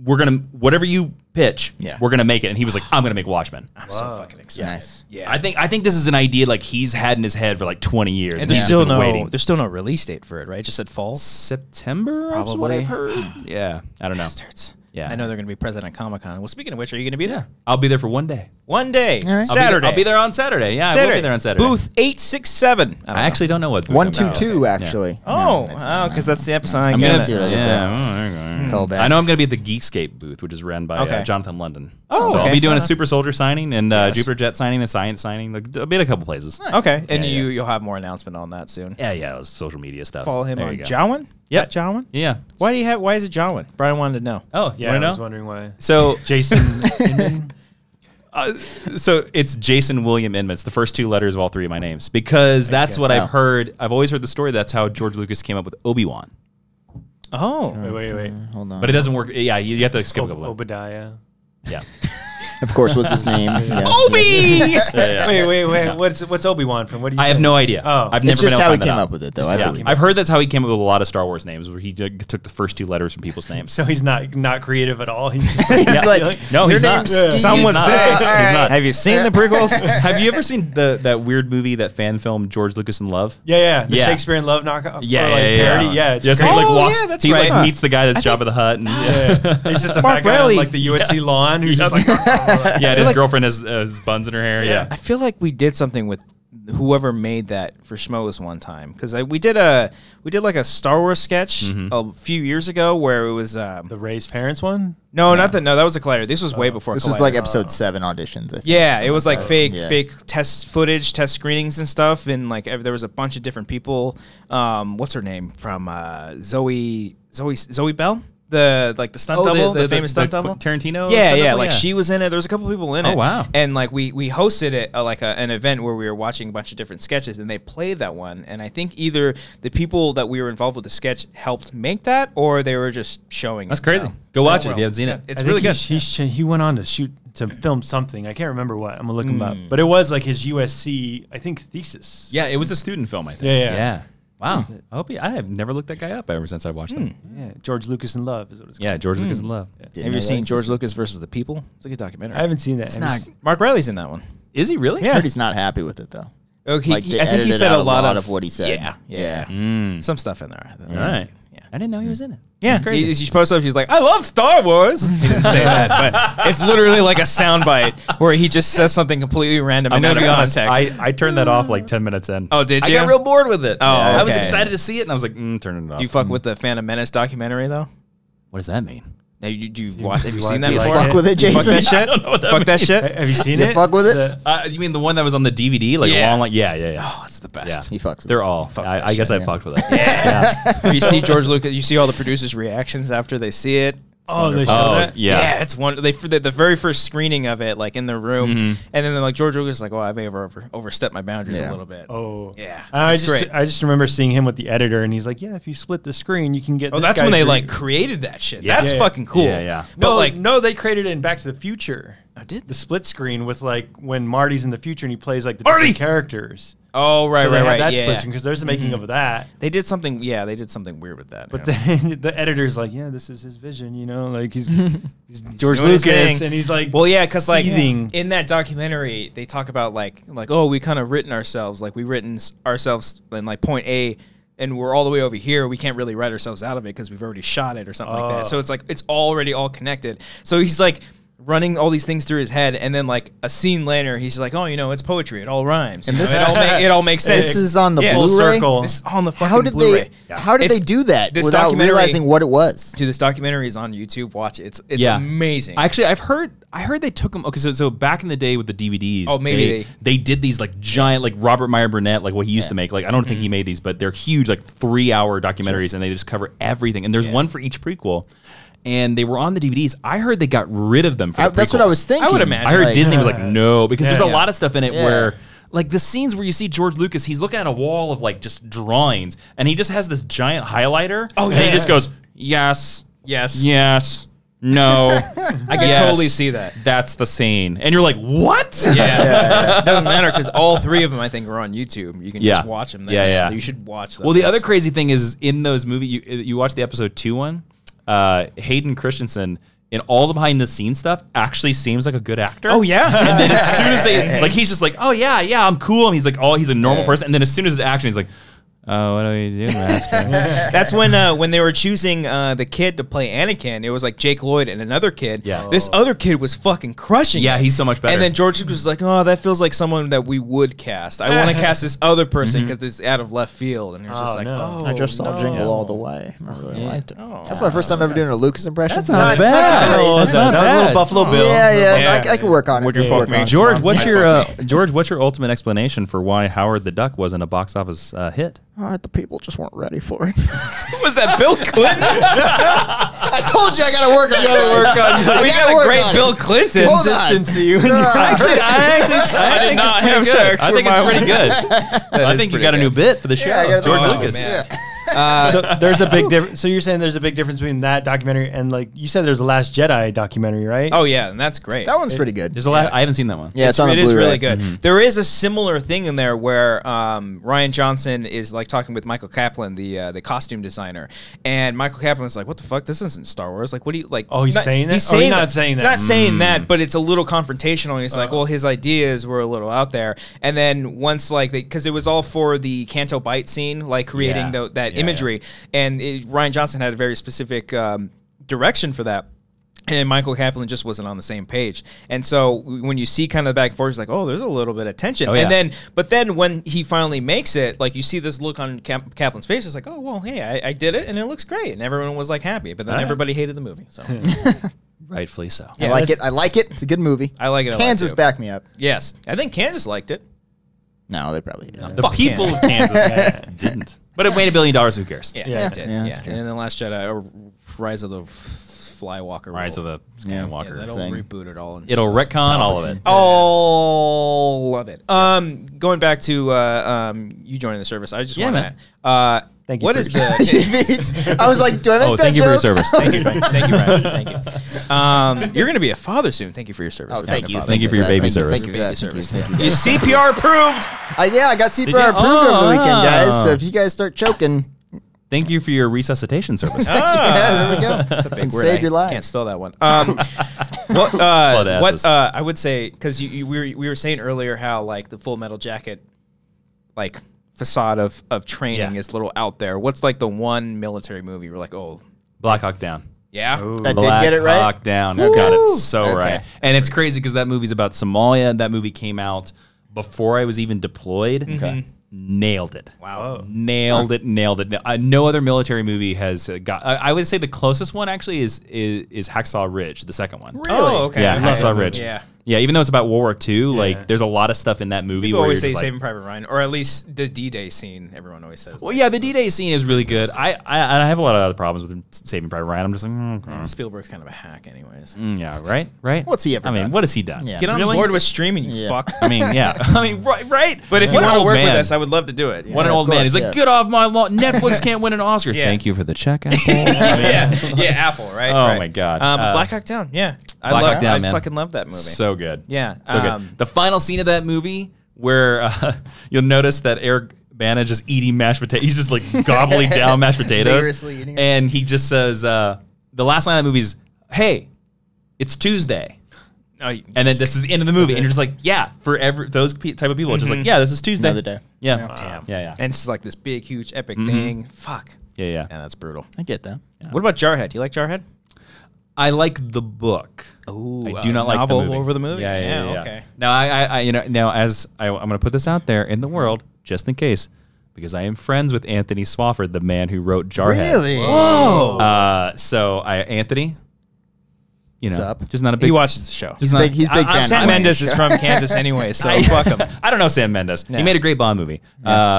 "We're gonna whatever you pitch, Yeah. we're gonna make it." And he was like, "I'm gonna make Watchmen." I'm so fucking excited. Nice. Yeah. I think this is an idea like he's had in his head for like 20 years. and there's he's still been no waiting. there's still no release date for it, right? Just said fall. September, that's what Probably. I've heard. Yeah, I don't know. Bastards. Yeah. I know they're going to be present at Comic-Con. Well, speaking of which, are you going to be there? I'll be there for one day. One day. All right. Saturday. I'll be there on Saturday. Yeah, I will be there on Saturday. Booth 867. I actually don't know what booth I'm at. 122 actually. Oh, No, because that's the episode I I'm get gonna it. see what I get there. yeah, Call back. I know I'm going to be at the Geekscape booth, which is run by Okay. Jonathan London. Oh, so I'll okay. be doing a Super Soldier signing and Yes. Jupiter Jet signing, a Science signing. Like, I'll be at a couple places. Okay, and Yeah, yeah. you'll have more announcement on that soon. Yeah, it was social media stuff. Follow him There on you go. Jowan? Yep. At Jowan? Yeah. Why is it Jowan? Brian wanted to know. Oh, Yeah, you I was know? wondering why. So, Jason Inman? so it's Jason William Inman. It's the first two letters of all three of my names because that's what Oh. I've heard. I've always heard the story. That's how George Lucas came up with Obi-Wan. Oh. Wait. Hold on. But it doesn't work. Yeah, you have to skip a couple. Obadiah. Yeah. Of course, what's his name? Yeah. Obi! Wait. What's Obi-Wan from? What do you I have think? no idea. Oh. I've never It's been just able to how he find that came out. up with it, though. I Yeah. believe. I've heard that's how he came up with a lot of Star Wars names, where he took the first two letters from people's names. So he's not creative at all. He's just He's like, No, your he's not. name's Yeah. Steve. Some would not. say. He's not. Have you seen the prequels? Have you ever seen that weird movie, that fan film, George Lucas in Love? Yeah. The Yeah. Shakespeare in Love knockoff. Yeah, or like parody. Yeah, it's Just great. he like Oh, walks. yeah, that's he right. like meets the guy that's Jabba the Hutt, and Yeah. He's just a Mark fat guy on Rayleigh. like the USC lawn who's just like. yeah, and his like- girlfriend has buns in her hair. Yeah. I feel like we did something with whoever made that for Schmoes one time, because we did like a Star Wars sketch a few years ago where it was The Ray's parents one? no, not that. No, that was a Collider. This was way before. This Collider. was like episode 7 auditions. I think, Yeah, it was like fake Yeah. test footage, test screenings and stuff, and like there was a bunch of different people. What's her name from Zoe Bell? The stunt double, the famous stunt double, Tarantino. Yeah, stunt yeah, double? like she was in it. There was a couple people in it. Oh, wow. And like we hosted it an event where we were watching a bunch of different sketches, and they played that one. And I think either the people that we were involved with the sketch helped make that, or they were just showing. That's it. crazy. So, Go it's watch done it if you haven't seen it. It's I really think good. He went on to film something. I can't remember what. I'm gonna look him up. But it was like his USC, I think, thesis. Yeah, it was a student film, I think. Yeah. Wow. I have never looked that guy up ever since I watched them. Yeah, George Lucas in Love is what it's called. Yeah, George Lucas in Love. Didn't Have know you that seen George existed. Lucas versus the People? It's a good documentary. I haven't seen that. not- Mark Riley's in that one. Is he really? Yeah. I heard he's not happy with it though. Oh, Like, they I think he edited said out a lot of what he said. Yeah. Mm. Some stuff in there. All right. Yeah. I didn't know he was in it. Yeah, That's crazy. He posted up. He's like, "I love Star Wars." He didn't say that, but it's literally like a soundbite where he just says something completely random I'm and gonna out be of honest. context. I turned that off like 10 minutes in. Oh, did I you? got real bored with it. Oh, I was okay. excited to see it, and I was like, turn it off. Do you fuck with the Phantom Menace documentary though? What does that mean? Now, do you watch? Have you watch seen that it? You before? fuck with it, You fuck Jason? that shit? don't know what that Fuck that means. shit. Have you seen You it? fuck with it? You mean the one that was on the DVD? Like Yeah. long, like yeah. Oh, it's the best. He fucks with They're it. all. Fuck I that guess shit, I yeah. fucked with it. Yeah. You see George Lucas. You see all the producers' reactions after they see it. Oh, they wonderful. show Oh, that? yeah. It's one. They for the very first screening of it, like in the room, Mm-hmm. and then they're like George Lucas, is like, "Well, I may have overstepped my boundaries Yeah. a little bit." Oh. Yeah, I it's just great. I just remember seeing him with the editor, and he's like, "Yeah, if you split the screen, you can get." Oh, this that's when guy's they re-" like created that shit. Yeah. That's Yeah. fucking cool. Yeah. But No, like, no, they created it in Back to the Future. I did. The split screen with like when Marty's in the future and he plays like the Marty! different characters. Oh, right, so they right, had right. that Yeah, split screen because there's a making of that. they did something. Yeah, they did something weird with that. But yeah. then the editor's like, "Yeah, this is his vision, you know, like he's George doing his Lucas, thing. and he's like, Well, yeah, because like seething. in that documentary, they talk about like oh, we kind of written ourselves, like we written ourselves in like point A, and we're all the way over here. We can't really write ourselves out of it because we've already shot it or something like that. So it's like it's already all connected. So he's like running all these things through his head, and then like a scene later, he's like, oh, you know, it's poetry. It all rhymes. And this- it all makes sense. This is on the Yeah. full Blu-ray. circle. This is on the fucking How did Blu-ray. they do that this without documentary- realizing what it was? Dude, this documentary is on YouTube. Watch it. It's Yeah. amazing. Actually, I heard they took them. Okay, so back in the day with the DVDs, Oh, maybe they did these like giant, like Robert Meyer Burnett, like what he used to make. Like I don't think he made these, but they're huge, like 3-hour documentaries, and they just cover everything. And there's one for each prequel, and they were on the DVDs. I heard they got rid of them for the That's what I prequels. was thinking. I would imagine. I heard Like, Disney was like, no, because there's a Yeah. lot of stuff in it Yeah. where, like the scenes where you see George Lucas, he's looking at a wall of like just drawings, and he just has this giant highlighter. Oh, and he yeah. just goes, yes, yes. no. I can totally see that. That's the scene, and you're like, what? Yeah, it doesn't matter because all three of them I think are on YouTube. You can Yeah. just watch them. There. Yeah. You should watch them. Well, the other That's- crazy thing is in those movies, you watch the episode 2 one. Hayden Christensen in all the behind the scenes stuff actually seems like a good actor. Oh yeah, And then as soon as they like, he's just like, oh yeah, I'm cool. And he's like, he's a normal person. And then as soon as his action, he's like, oh, what do we do, master? that's when they were choosing the kid to play Anakin. It was like Jake Lloyd and another kid. Yeah. This other kid was fucking crushing. Yeah, it. he's so much better. And then George Lucas was like, "Oh, that feels like someone that we would cast. I want to cast this other person because it's out of left field." And it was just Oh, like, no. "Oh, I just saw no. Jingle All the Way. I really liked it. Oh. That's my first time ever doing a Lucas impression. That's not it's bad. great. That's not that was a little bad. Buffalo Bill. Yeah, Yeah. I can work on it. Would you I can fuck work me? on it. George, Come what's on. your ultimate explanation for why Howard the Duck wasn't a box office hit? The people just weren't ready for it. Was that Bill Clinton? I told you I gotta work on it. We got a great Bill Clinton. Hold on. Consistency. I think not it's have pretty good. I think it's pretty good. I is think you pretty got a good. new bit for the show. Yeah, I gotta George think about Lucas. this. man. Yeah. So there's a big difference. So you're saying there's a big difference between that documentary and like you said there's a Last Jedi documentary, right? Oh yeah, and that's great. That one's pretty good. There's a lot. I haven't seen that one. Yeah, it's on the It is Blu-ray. really good. There is a similar thing in there where Ryan Johnson is like talking with Michael Kaplan, the costume designer, and Michael Kaplan's like, "What the fuck? This isn't Star Wars. Like, what do you like?" Oh, he's saying that? He's Oh, he's saying not saying that. Not saying that, but it's a little confrontational. He's like, "Well, his ideas were a little out there," and then once like because it was all for the Canto Bight scene, like creating that Yeah, imagery, and Ryan Johnson had a very specific direction for that. And Michael Kaplan just wasn't on the same page. And so when you see kind of the back and forth, it's like, oh, there's a little bit of tension. Oh, yeah. But then when he finally makes it, like you see this look on Kaplan's face, it's like, oh, well, hey, I did it and it looks great. And everyone was like happy. But then everybody hated the movie. So Rightfully so. Yeah. I like it. It's a good movie. I like it a lot, Kansas too. backed me up. Yes. I think Kansas liked it. No, they probably didn't. The Fuck people of Kansas didn't. But it made $1 billion. Who cares? Yeah, Yeah. it did. Yeah, Yeah. that's true. And then The Last Jedi, or Rise of the Flywalker. Rise of the Skywalker. Yeah, that'll thing. reboot it all. And It'll stuff. retcon all of it. Oh, love it. Going back to you joining the service, I just Yeah, want man. to. Thank you What for is the? I was like, do I make that Thank you for your joke? service. Thank you, thank you, Ryan. Thank you. You're going to be a father soon. Thank you for your service. Oh, thank you. Thank you for your that. baby Thank you, service. Thank you for that. Thank you. service. Thank you. You CPR approved. Yeah, I got CPR you? approved over the weekend, guys. Oh. So if you guys start choking, Thank you for your resuscitation service. yeah, there we go. That's a big Can word. save your life. Can't spell that one. Blood asses. I would say, because we were saying earlier how like the Full Metal Jacket like facade of training Yeah. is a little out there. What's like the one military movie we're like, oh Black Hawk Down. yeah, That did Black get it right. Hawk Down. You got it so Okay. right. And it's crazy because that movie's about Somalia. That movie came out before I was even deployed. Okay. Nailed it. wow. Nailed it. No other military movie has got. I would say the closest one actually is Hacksaw Ridge, the second one. Really? Oh, okay. Yeah, Okay. Hacksaw Ridge. Yeah. Yeah, even though it's about World War II, like there's a lot of stuff in that movie People where always you're say just like, Saving Private Ryan, or at least the D-Day scene. Everyone always says. well, yeah, the D-Day scene is really good. I have a lot of other problems with Saving Private Ryan. I'm just like, okay. Spielberg's kind of a hack, anyways. Yeah, right. What's he ever I mean, done? what has he done? Yeah. Get on Really? board with streaming, you Yeah. fuck. I mean, yeah. I mean, right. But if you What an want to old work man. with us, I would love to do it. What an of old man. course, He's like, yeah. get off my lawn. Netflix can't win an Oscar. Yeah. Thank you for the check, Apple. yeah, Apple, right? Oh, right. my God. Black Hawk Down, yeah. Black Hawk Down, I man. fucking love that movie. So good. Yeah, So good. The final scene of that movie where you'll notice that Eric Bana just eating mashed potatoes. He's just like gobbling down mashed potatoes. Vigorously eating it. And he just says, the last line of the movie is, hey, it's Tuesday. And then this is the end of the movie. And you're just like, yeah, for those type of people, it's just like, yeah, this is Tuesday. Another day. Yeah. Damn. Yeah. And it's like this big, huge, epic thing. Fuck. Yeah. Yeah, that's brutal. I get that. What about Jarhead? You like Jarhead? I like the book. Ooh, I do not like novel the movie. over the movie? Yeah. Yeah, okay. Now, now as I'm going to put this out there in the world, just in case, because I am friends with Anthony Swafford, the man who wrote Jarhead. Really? Whoa. So Anthony, What's up? just not a big. He watches the show. just not- He's big fan. Sam Mendes is from Kansas anyway, so fuck him. I don't know Sam Mendes. Yeah. He made a great Bond movie.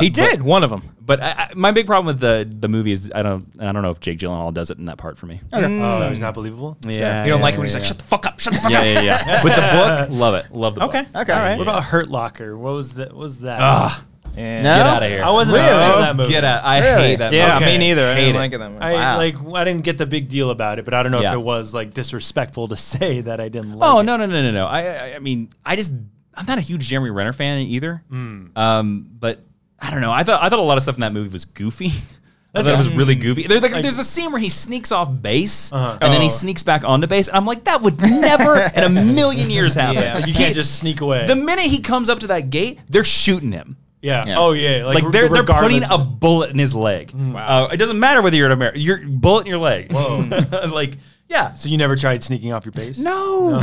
He did, one of them. But my big problem with the movie is I don't know if Jake Gyllenhaal does it in that part for me. Oh, he's not believable. Yeah, You don't like it when he's like, shut the fuck up, shut the fuck up. yeah. With the book, love it. Love the book. Okay, Okay. all right. What about Hurt Locker? What was that? What was that? Yeah. No? Get out of here. I wasn't a Really? fan of that movie. Get out. I Really? hate that Yeah, movie. me neither. I Hate didn't it. like it that much. I didn't get the big deal about it, but I don't know Yeah. if it was like disrespectful to say that I didn't like Oh it. no. I mean, I'm not a huge Jeremy Renner fan either. But I don't know. I thought a lot of stuff in that movie was goofy. I thought it was really goofy. There's a scene where he sneaks off base and then he sneaks back onto base. And I'm like, that would never in a million years happen. Yeah. Like, you can't just sneak away. The minute he comes up to that gate, they're shooting him. Yeah. Oh yeah. Like they're putting regardless- a bullet in his leg. Wow. It doesn't matter whether you're an American. You're bullet in your leg. Whoa. Like yeah. So you never tried sneaking off your base? No.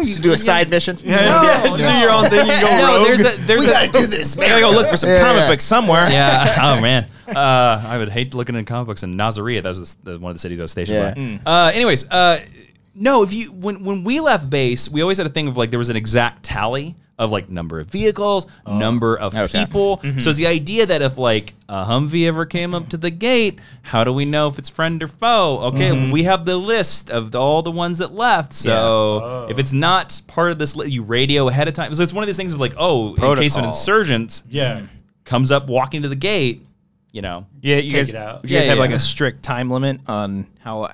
You Do a side mission. Yeah, to do your own thing. You go No, rogue. there's We gotta do this, I man. gotta go look for some comic books somewhere. Yeah. Oh man. I would hate looking in comic books in Nazareth. That was one of the cities I was stationed by. Anyways, no. If you when we left base, we always had a thing of like there was an exact tally of like number of vehicles, number of people. So it's the idea that if like a Humvee ever came up to the gate, how do we know if it's friend or foe? Okay, we have the list of all the ones that left. So if it's not part of this, you radio ahead of time. So it's one of these things of like, oh, in case of an Protocol. insurgent Yeah. comes up walking to the gate, you know. Yeah, you Take guys, it out. Would you guys Yeah, have like yeah. a strict time limit on how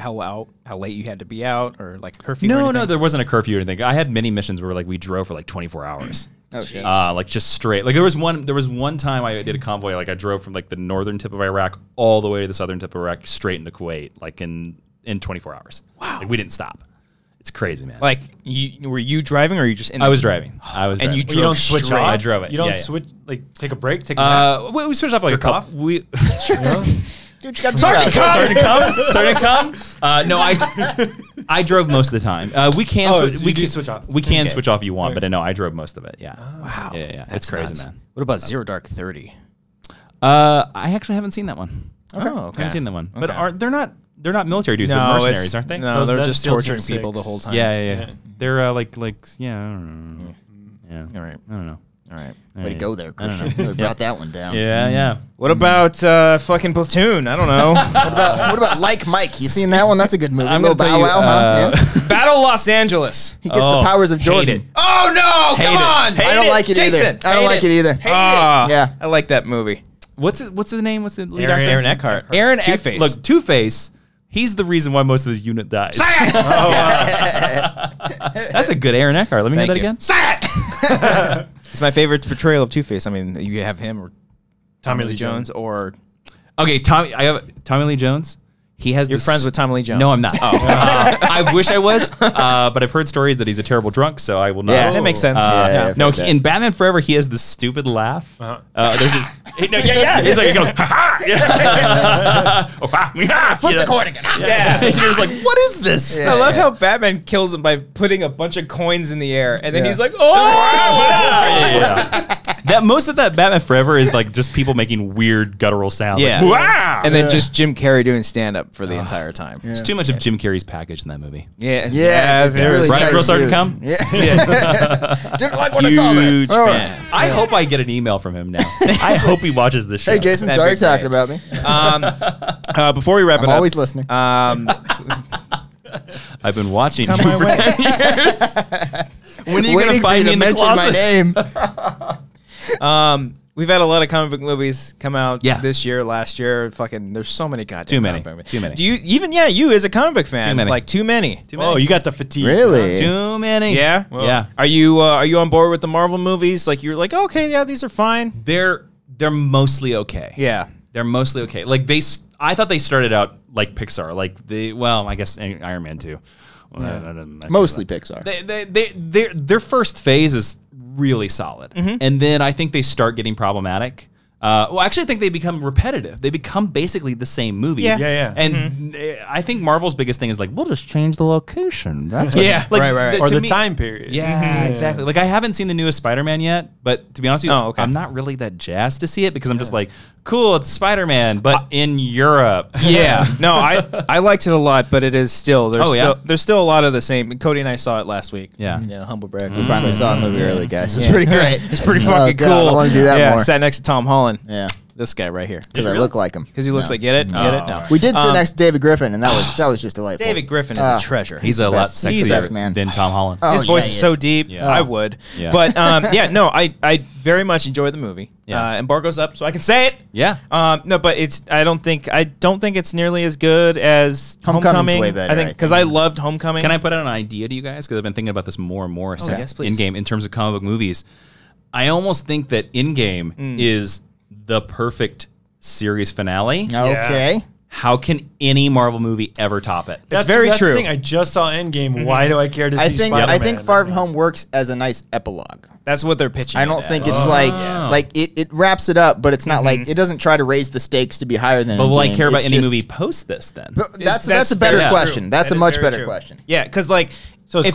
late you had to be out, or like curfew? or No, anything? there wasn't a curfew or anything. I had many missions where like we drove for like 24 hours. Oh shit. Like just straight. Like there was one time I did a convoy. Like I drove from like the northern tip of Iraq all the way to the southern tip of Iraq, straight into Kuwait, like in 24 hours. Wow. Like we didn't stop. It's crazy, man. Like, were you driving, or you just? In I was driving. And driving. you Well, you don't switch straight. off. I drove it. You don't Yeah, yeah. switch. Like take a break. Take a nap. We switched off like Jerk a couple. off? We Dude, you got Sergeant come. No, I drove most of the time. We can Oh, switch. so you do switch off. We can Okay. switch off if you want, but no, I drove most of it. Yeah. Wow. Yeah. That's It's crazy, nuts. man. What about Zero Dark 30? I actually haven't seen that one. Okay. Oh, I okay. haven't seen that one. But Okay. they're not military dudes. They're mercenaries, aren't they? No, they're That's just Filter torturing 6. people the whole time. Yeah. They're like I don't know. Yeah. All right. I don't know. All right. Way to go there, I don't Christian. You brought that one down. Yeah. What about fucking Platoon? I don't know. What about Like Mike? You seen that one? That's a good movie. I'm Little gonna tell Bow you, Wow, huh? Yeah. Battle Los Angeles. He gets the powers of hate Jordan. it. Oh no! Come Hate it. on! Hate I don't like it Jason, either. I don't like it either. Ah, Yeah. I like that movie. What's his name? What's the lead Aaron- actor? Aaron Eckhart. Aaron Two-Face. Look, Two-Face. He's the reason why most of his unit dies. That's a good Aaron Eckhart. Let me hear that again. It's my favorite portrayal of Two-Face. I mean, you have him or Tommy Lee Jones or Okay, I have Tommy Lee Jones. He has. you're friends with Tommy Lee Jones. No, I'm not. I wish I was, but I've heard stories that he's a terrible drunk, so I will not. Yeah. That makes sense. I've No, heard that. in Batman Forever, he has this stupid laugh. There's He's like, he goes, ha ha. Flip the coin again. Yeah. You're just like, what is this? Yeah. I love how Batman kills him by putting a bunch of coins in the air, and then Yeah. he's like, "Oh!" Yeah. That most of that Batman Forever is like just people making weird guttural sounds. Yeah. Like, wow. And then just Jim Carrey doing stand up for the entire time. There's too much of Jim Carrey's package in that movie. Yeah, Yeah, it's there really is. Right, tight, Girl Started too. to Come? Yeah. Didn't like what I saw there. Huge Oh. fan. I hope I get an email from him now. I hope he watches this show. Hey, Jason, That'd sorry be talking great. about me. Before we wrap I'm it up, always listening. I've been watching Come you my for way. 10 years. When are you going Waiting to for find you me to in the mention my closet? name. we've had a lot of comic book movies come out Yeah. this year, last year. Fucking, there's so many goddamn Too many. comic book movies. Too many. Do you even you as a comic book fan? Too many. Like too many. Oh, you got the fatigue. Really? Too many. Yeah. Yeah. Are you on board with the Marvel movies? Like you're like, okay, yeah, these are fine. They're mostly okay. Yeah. They're mostly okay. Like I thought they started out like Pixar. Like I guess Iron Man 2. Mostly Pixar. Their first phase is really solid, and then I think they start getting problematic. Actually, I think they become repetitive. They become basically the same movie. Yeah. Yeah. And I think Marvel's biggest thing is like, we'll just change the location. That's what, Yeah, right. Or to the me- time period. Yeah, exactly. Like I haven't seen the newest Spider-Man yet, but to be honest with you, Oh, okay. I'm not really that jazzed to see it because I'm just like, cool, it's Spider-Man, but in Europe. Yeah. No, I liked it a lot, but it is still there's still a lot of the same. Cody and I saw it last week. Yeah. Yeah, humble brag. We finally saw a movie early, guys. It's pretty great. It's pretty fucking God, cool. I want to do that yeah, more. sat next to Tom Holland. Yeah, This guy right here. because I look like him. Because he looks No. like, get it? Get it? No. We did sit next to David Griffin, and that was just delightful. David Griffin is a treasure. He's a the lot best. He's the sexier best man. than Tom Holland. Oh, His voice yeah, is he so is. deep. Yeah. I would. Yeah. But no, I very much enjoyed the movie. Yeah. Embargo's up, so I can say it. Yeah. No, but I don't think it's nearly as good as Homecoming's Homecoming. way better, I think I because think. I loved Homecoming. Can I put out an idea to you guys? Because I've been thinking about this more and more since yes, please. Endgame in terms of comic book movies. I almost think that Endgame is the perfect series finale. Okay. How can any Marvel movie ever top it? That's very that's true. The thing. I just saw Endgame. Why do I care to see I think Spider-Man? Far From Home works as a nice epilogue. That's what they're pitching. I don't it think as. it's like it wraps it up, but it's not like it doesn't try to raise the stakes to be higher than. But will I Endgame. care about It's any just- movie post this then? But that's That's a better very question. true. That's That a is much very better true. question. Yeah, because like So his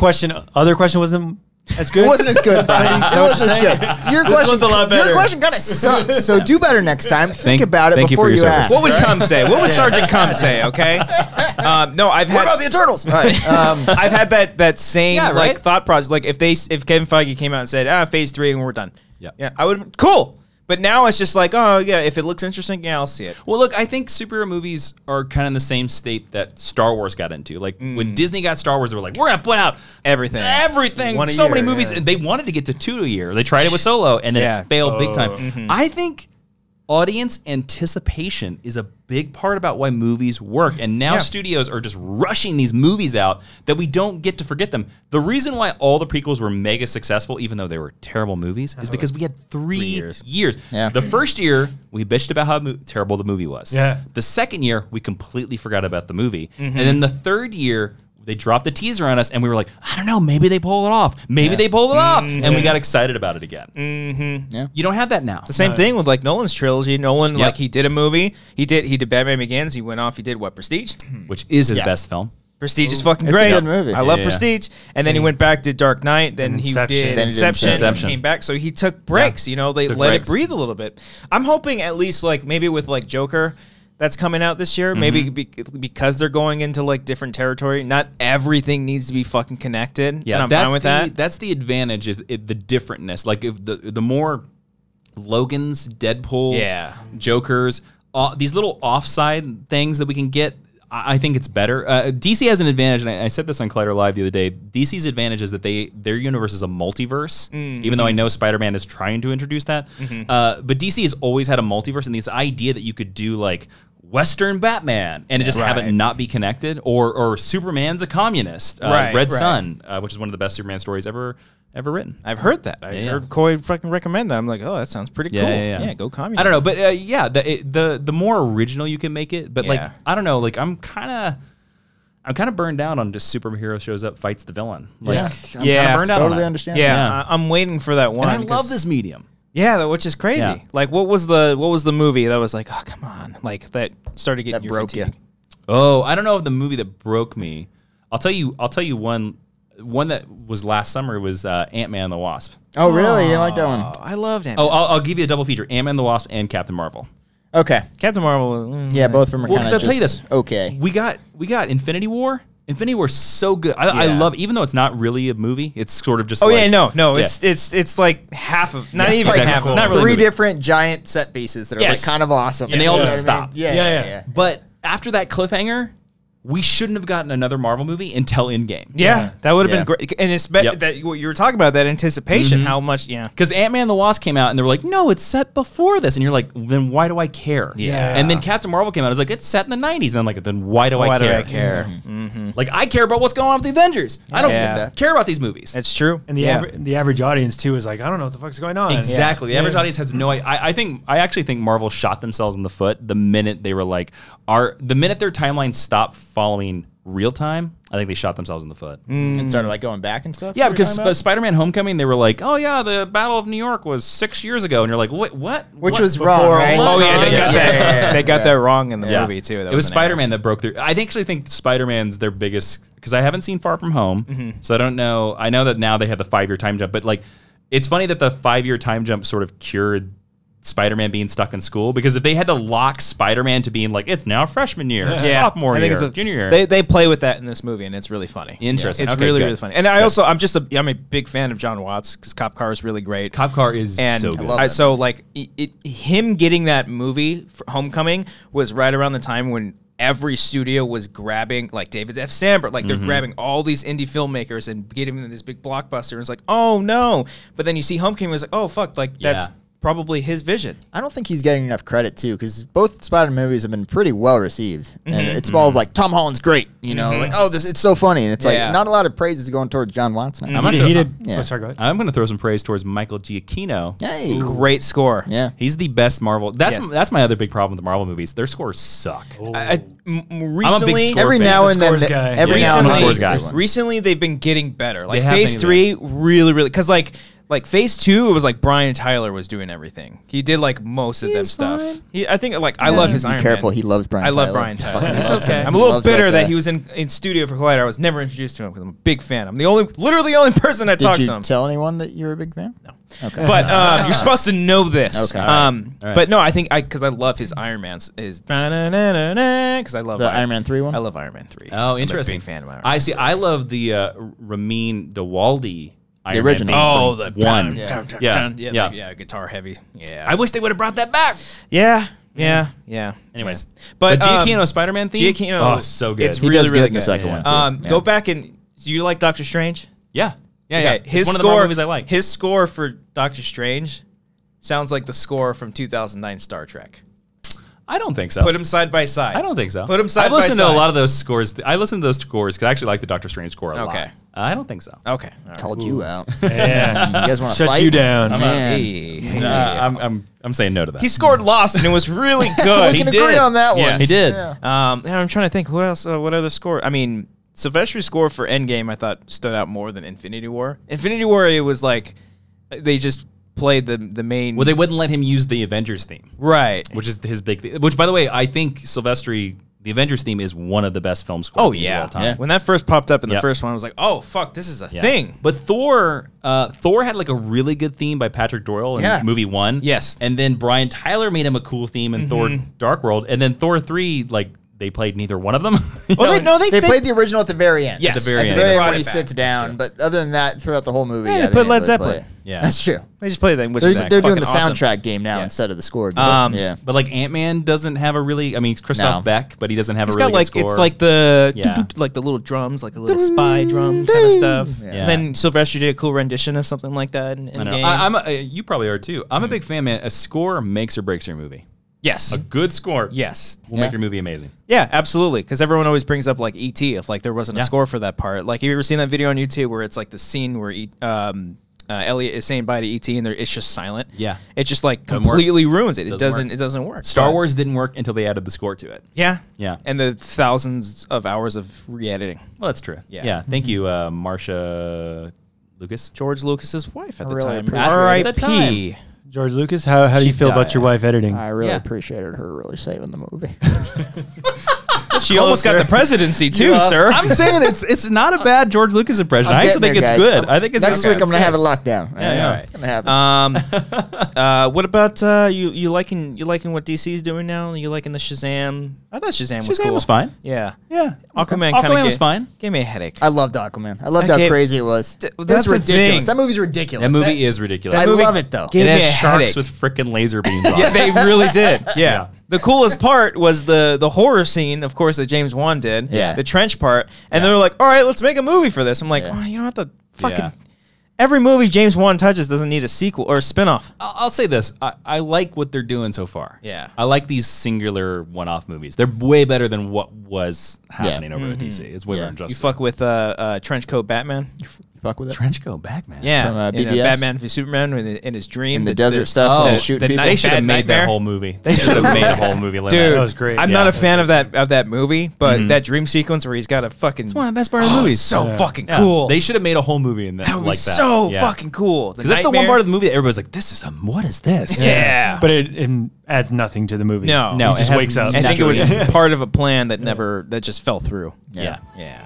other question wasn't as good. It wasn't as good, Brian. It wasn't as good. Your question, one's a lot better. Your question kind of sucks. So do better next time. Think about it thank you before for your you service. ask. what would right? Cum say? What would Sergeant Cum say? Okay. No, I've What about had the Eternals? All right. I've had that same Yeah, right? like thought process. Like if Kevin Feige came out and said, phase 3 and we're done. Yeah. Yeah, I would cool. But now it's just like, oh yeah, if it looks interesting, yeah, I'll see it. Well, look, I think superhero movies are kind of in the same state that Star Wars got into. Like when Disney got Star Wars, they were like, we're gonna put out Everything. One a so many year, movies, yeah. and they wanted to get to 2 a year. They tried it with Solo, and then Yeah. it failed big time. I think audience anticipation is a big part about why movies work, and now Yeah. studios are just rushing these movies out that we don't get to forget them. The reason why all the prequels were mega successful, even though they were terrible movies, is because we had 3 years. Yeah. The first year we bitched about how terrible the movie was. Yeah. The second year we completely forgot about the movie, and then the third year they dropped the teaser on us, and we were like, I don't know, maybe they pull it off. Maybe they pulled it off, and we got excited about it again. Yeah. You don't have that now. The same thing with like Nolan's trilogy. Nolan, Yep. like he did a movie. He did Batman Begins. He went off. He did what, Prestige? Which is his Yeah. best film. Prestige is fucking It's a great. good movie. I love Yeah. Prestige. And then he went back to Dark Knight. Then he Inception. did Then he did Inception. Inception. And came back. So he took breaks. You know, they Took let breaks. it breathe a little bit. I'm hoping at least like maybe with like Joker that's coming out this year. Maybe because they're going into like different territory. Not everything needs to be fucking connected. Yeah, and I'm that's fine with that. That's the advantage is the differentness. Like if the more Logans, Deadpools, Yeah. Jokers, these little offside things that we can get, I think it's better. DC has an advantage, and I said this on Collider Live the other day. DC's advantage is that their universe is a multiverse, even though I know Spider-Man is trying to introduce that. But DC has always had a multiverse, and this idea that you could do like Western Batman and just have it not be connected, or Superman's a communist, Red Sun, which is one of the best Superman stories ever written. I've heard that. I've heard Coy fucking recommend that. I'm like, oh, that sounds pretty cool. Yeah. Go communist. I don't know, but the more original you can make it, but like Yeah. I don't know, like I'm kind of burned out on just superhero shows up, fights the villain. Like, I'm kind of burned out. Totally on that. understand. Yeah, Yeah. I'm waiting for that one. And I love 'cause- this medium. Yeah, which is crazy. Yeah. Like, what was the movie that was like, oh, come on, like that started getting That your broke you. fatigue? Oh, I don't know if the movie that broke me. I'll tell you one that was last summer was Ant-Man and the Wasp. Oh, really? You didn't like that one? Oh, I loved him. Oh, I'll give you a double feature: Ant-Man and the Wasp and Captain Marvel. Okay. Captain Marvel. Yeah, both of them are Well, kind 'cause of I'll tell you this. okay. We got Infinity War. Infinity War's so good. I Yeah. love, even though it's not really a movie. It's sort of just. Oh like, yeah, no, Yeah. it's like half of, not Yeah, even exactly. half. It's of not it. really Three movie. different giant set pieces that are Yes. like kind of awesome. And they all You know just what I mean? stop. Yeah. But after that cliffhanger, we shouldn't have gotten another Marvel movie until Endgame. Yeah, that would have Yeah. been great. And it's that what you were talking about, that anticipation, how much. Yeah. Because Ant-Man and the Wasp came out and they were like, no, it's set before this. And you're like, then why do I care? Yeah. And then Captain Marvel came out. I was like, it's set in the 90s. And I'm like, then why do I Why do care? I care? Like, I care about what's going on with the Avengers. I don't Yeah. care about these movies. That's true. And the average audience too is like, I don't know what the fuck's going on. Exactly. The average audience has no idea. I actually think Marvel shot themselves in the foot the minute they were like, the minute their timeline stopped following real time, I think they shot themselves in the foot. And started like going back and stuff. Yeah, you were because talking about? Spider-Man Homecoming, they were like, oh yeah, the Battle of New York was 6 years ago. And you're like, what? Which What? was wrong, right? Oh yeah, they got that. Yeah. They got that wrong in the Yeah. movie too. That It was an error. Spider-Man that broke through. I actually think Spider-Man's their biggest, because I haven't seen Far From Home, so I don't know. I know that now they have the 5-year time jump, but like, it's funny that the 5-year time jump sort of cured Spider-Man being stuck in school, because if they had to lock Spider-Man to being like, it's now freshman year, sophomore I think year, it's junior year. They play with that in this movie, and it's really funny. Interesting. It's Okay, really good. really funny. And I'm a big fan of John Watts because Cop Car is really great. Cop Car is And so good. love that so like him getting that movie for Homecoming was right around the time when every studio was grabbing like David F. Sandberg, like they're grabbing all these indie filmmakers and getting them this big blockbuster. And it's like, oh no! But then you see Homecoming, it's like, oh fuck, like that's probably his vision. I don't think he's getting enough credit too, because both Spider-Man movies have been pretty well received, and it's all like Tom Holland's great, you know, like it's so funny, and it's Yeah. like not a lot of praise is going towards John Watson. He did. Yeah. Oh, sorry, go ahead. I'm going to throw some praise towards Michael Giacchino. Hey, Great score. yeah, He's the best Marvel. Yes. That's my other big problem with the Marvel movies. Their scores suck. Recently, score every fan. now He's a and then, scores guy. every Yeah, now and he's a then, scores he's a guy. good one. recently they've been getting better. Like They have Phase been 3, really, because like Phase 2, it was like Brian Tyler was doing everything. He did like most of them stuff. I think like I love his Be Iron careful, Man. he loves Brian. I love Tyler. Brian Tyler. Fucking It's loves okay. him. I'm He a little loves bitter that guy. he was in studio for Collider. I was never introduced to him because I'm a big fan. I'm literally the only person that talks Did to you him. tell anyone that you're a big fan? No. Okay. But you're supposed to know this. Okay. All right. But no, I think because I love his Iron Man's because I love The Iron Man 3 one? I love Iron Man 3. Oh, I'm interesting. a big fan of Iron Man. I see. I love the Ramin Djawadi Iron original. Man theme Oh, from the one. yeah, guitar heavy. Yeah, I wish they would have brought that back. yeah. Anyways, But, Giacchino Spider-Man theme. Giacchino, oh, so good. it's He really, does good really in the good. second one, too. Yeah. Go back and do you like Doctor Strange? yeah. Okay, It's his one of the score, Marvel movies I like. His score for Doctor Strange sounds like the score from 2009 Star Trek. I don't think so. Put them side by side. I don't think so. Put them side I've by listened to a side. lot of those scores. I listened to those scores because I actually like the Doctor Strange score a lot. Okay. I don't think so. Okay. All right. Called you out. Yeah. You guys want to Shut fight? you down. Man. Hey. I'm saying no to that. He scored Lost and it was really good. We He can did. agree on that one. Yes. He did. Yeah. I'm trying to think what else. What other score? I mean, Sylvester's score for Endgame I thought stood out more than Infinity War. Infinity War, it was like they just played the main. Well, they wouldn't let him use the Avengers theme, right. which is his big thing. Which, by the way, I think Silvestri the Avengers theme is one of the best film score themes of all time. When that first popped up in the Yep. first one, I was like, oh fuck, this is a Yeah. thing. But Thor had like a really good theme by Patrick Doyle in Yeah. movie 1. Yes. And then Brian Tyler made him a cool theme in Thor Dark World. And then Thor 3, like, they played neither one of them. Well, They played the original at the very end. Yes. At the very At the end. very end Brought when it he back. sits down. But other than that, throughout the whole movie, Yeah, yeah, they put Led didn't really play Zeppelin. it. Yeah. That's true. They just played that, which They're, is they're doing the fucking awesome. soundtrack game now Yeah. instead of the score. Game. Um, But like Ant-Man doesn't have a really, I mean, Christoph No. Beck, but he doesn't have It's a really got like good score. it's like the Yeah. like the little drums, like a little spy drum kind of stuff. Yeah. And then Sylvester did a cool rendition of something like that in I know. game. I'm you probably are too. I'm a big fan, man. A score makes or breaks your movie. yes, A good score yes, will make your movie amazing. yeah, absolutely. Because everyone always brings up like ET if like there wasn't a Yeah. score for that part. Like, have you ever seen that video on YouTube where it's like the scene where Elliot is saying bye to ET and it's just silent? Yeah. It just like Doesn't work. completely ruins it. It Doesn't doesn't. work. It doesn't work. Star But- Wars didn't work until they added the score to it. Yeah. Yeah. And the thousands of hours of re-editing. Well, that's true. Yeah. Yeah. Thank you, Marsha Lucas. George Lucas's wife at the Really time. appreciate it. At the R.I.P. time. George Lucas, how do She you feel about your died. wife editing? I really Yeah. appreciated her really saving the movie. She almost got the presidency too, Yes. sir. I'm saying it's not a bad George Lucas impression. I I'm actually think getting it's there, guys. good. I think it's Next good. week I'm gonna have it locked down. yeah. It's gonna happen. What about you liking what DC's doing now? You liking the Shazam? I thought Shazam was Shazam cool. was fine. Yeah. Yeah. Aquaman kind Aquaman of was fine. Gave me a headache. I loved Aquaman. I loved I how gave- crazy it was. That's That's the ridiculous. thing. That movie's ridiculous. That movie is ridiculous. I movie love it though. gave it me has a sharks headache. with freaking laser beams on Yeah, it. they really did. Yeah. Yeah. The coolest part was the horror scene, of course, that James Wan did. Yeah. The trench part. And they were like, all right, let's make a movie for this. I'm like, Yeah. oh, you don't have to fucking... Yeah. Every movie James Wan touches doesn't need a sequel or a spinoff. I'll say this. I like what they're doing so far. Yeah. I like these singular one-off movies. They're way better than what was happening over at DC. It's way Yeah. better than You Justice fuck with Trench Coat Batman? Fuck with it. Trench Coat Batman. Yeah. From, In, BBS? Batman v Superman in his dream. In the desert stuff. Oh, when they're shooting the people. night- They should have Bad made Nightmare? that whole movie. They should have made a whole movie like Dude, that. That was great. I'm Yeah. not a fan of that movie, but that dream sequence where he's got a fucking... It's one of the best part of the movies. So fucking Yeah. cool. They should have made a whole movie in that, that was like that. so Yeah. fucking cool. Because that's the one part of the movie that everybody's like, "This is what is this?" Yeah. But it adds nothing to the movie. No. No, He just it has wakes up. I think it was Naturally. part of a plan that that just fell through. Yeah. Yeah.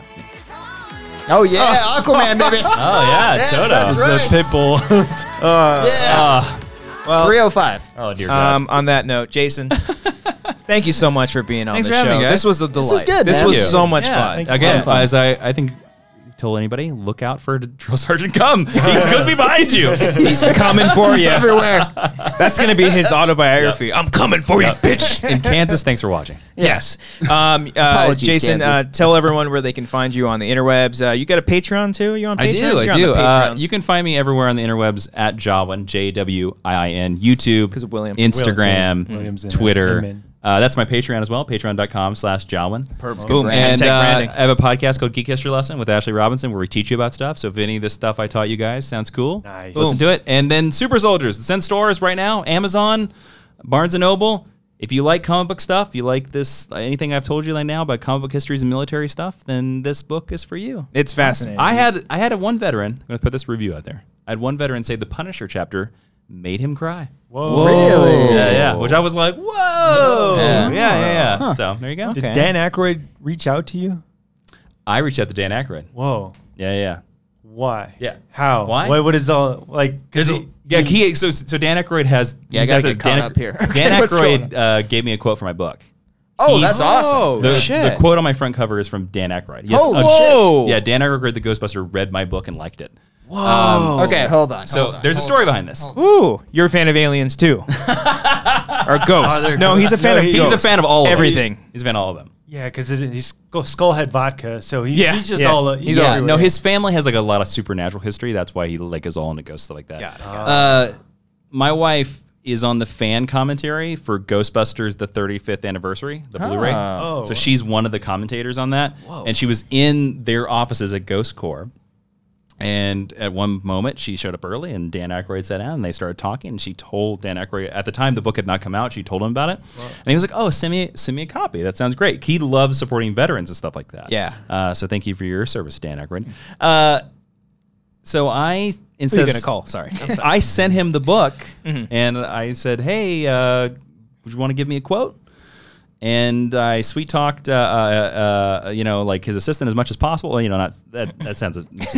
Oh yeah, Aquaman, baby. Oh yeah, Yes, Toto. that's The right. pit bull. Yeah. Well, 305. Oh dear God. on that note, Jason, thank you so much for being on Thanks the for having show. me, guys. This was a delight. was good, This man. was Thank you. so much Yeah. fun. Again, fun. as I think told anybody, look out for Drill Sergeant Cum. He could be behind you. He's coming for He's you. everywhere. That's gonna be his autobiography. I'm coming for you, bitch. In Kansas, thanks for watching. Yes. Apologies, Jason, Kansas. tell everyone where they can find you on the interwebs. You got a Patreon too? You on Patreon? I You're do. on the Patreons. You can find me everywhere on the interwebs at Jawin, JWIIN, YouTube, 'Cause of William. Instagram, Williams and Twitter. Inman. That's my Patreon as well, patreon.com/Jawin. Boom. And Hashtag branding. I have a podcast called Geek History Lesson with Ashley Robinson where we teach you about stuff. So if any of this stuff I taught you guys sounds cool, Nice. listen to it. And then Super Soldiers. It's in stores right now. Amazon, Barnes & Noble. If you like comic book stuff, you like this, anything I've told you right now about comic book histories and military stuff, then this book is for you. It's fascinating. I had one veteran. I'm going to put this review out there. I had one veteran say the Punisher chapter made him cry. Whoa. Really? Yeah. Which I was like, whoa. Yeah. Yeah. So there you go. Okay. Did Dan Aykroyd reach out to you? I reached out to Dan Aykroyd. Whoa. Yeah. Why? Yeah. How? Why? What is all like? There's so Dan Aykroyd has. Yeah, I he's gotta got get caught up here. Dan What's going Aykroyd gave me a quote for my book. Oh, He's- that's awesome. Oh, The shit. quote on my front cover is from Dan Aykroyd. Yes, Holy Whoa. Yeah, Dan Aykroyd, the Ghostbuster, read my book and liked it. Whoa. Okay, hold on. So hold on, there's a hold story on. behind this. Ooh, you're a fan of aliens too, or ghosts? they're No, he's a fan No, of. he's He's a ghosts. fan of all of Everything. them. He's a fan of all of them. Yeah, because he's Skullhead vodka, so Yeah, he's just yeah. all. He's Yeah, everywhere. no, his family has like a lot of supernatural history. That's why he like is all into ghosts stuff like that. Got it. My wife is on the fan commentary for Ghostbusters the 35th anniversary, the Blu-ray. Oh. So she's one of the commentators on that. Whoa. And she was in their offices at Ghost Corps. And at one moment, she showed up early, and Dan Aykroyd sat down, and they started talking. And she told Dan Aykroyd, at the time the book had not come out, she told him about it, and he was like, "Oh, send me a copy. That sounds great." He loves supporting veterans and stuff like that. Yeah. So thank you for your service, Dan Aykroyd. So I Who instead are you of gonna call? Sorry. I sent him the book, and I said, "Hey, would you want to give me a quote?" and I sweet talked, like his assistant as much as possible. Well, not that sounds true. It's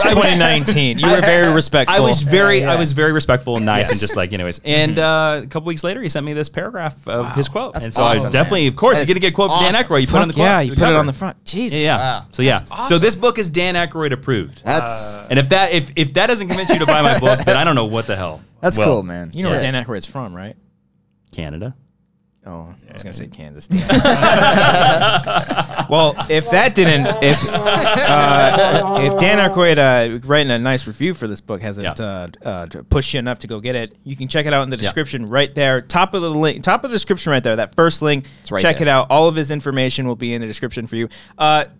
2019. You were very respectful. I was very respectful and nice, and just like, anyways. And a couple weeks later, he sent me this paragraph of his quote. That's and so awesome, I definitely, of course, you're gonna get a quote from Dan Aykroyd. You put it on the quote. Yeah, you put it on the front. Jesus. Yeah. Wow. So yeah. awesome. So this book is Dan Aykroyd approved. That's And if that doesn't convince you to buy my book, then I don't know what the hell. that's cool, man. You know where Dan Aykroyd's from, right? Canada. Oh, I was gonna say Kansas. Well, if Dan Aykroyd writing a nice review for this book hasn't pushed you enough to go get it, you can check it out in the description right there. Top of the description right there. That first link. right check there. it out. All of his information will be in the description for you.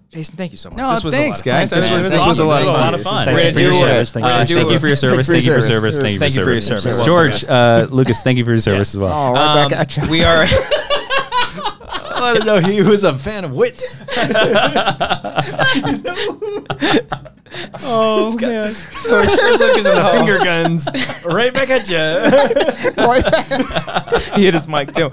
Jason, thank you so much. No, this was thanks, a lot of guys. fun. This This was a lot of fun. Thank We're you gonna for your do service. Thank Thank you for your service. Thank you for your service. Thank you Thank you for for your your service. service. George, Lucas, thank you for your service as well. Oh, right back at you. We are. I don't know. He was a fan of wit. Oh man. Finger guns. Right back at you. Right back. He hit his mic too.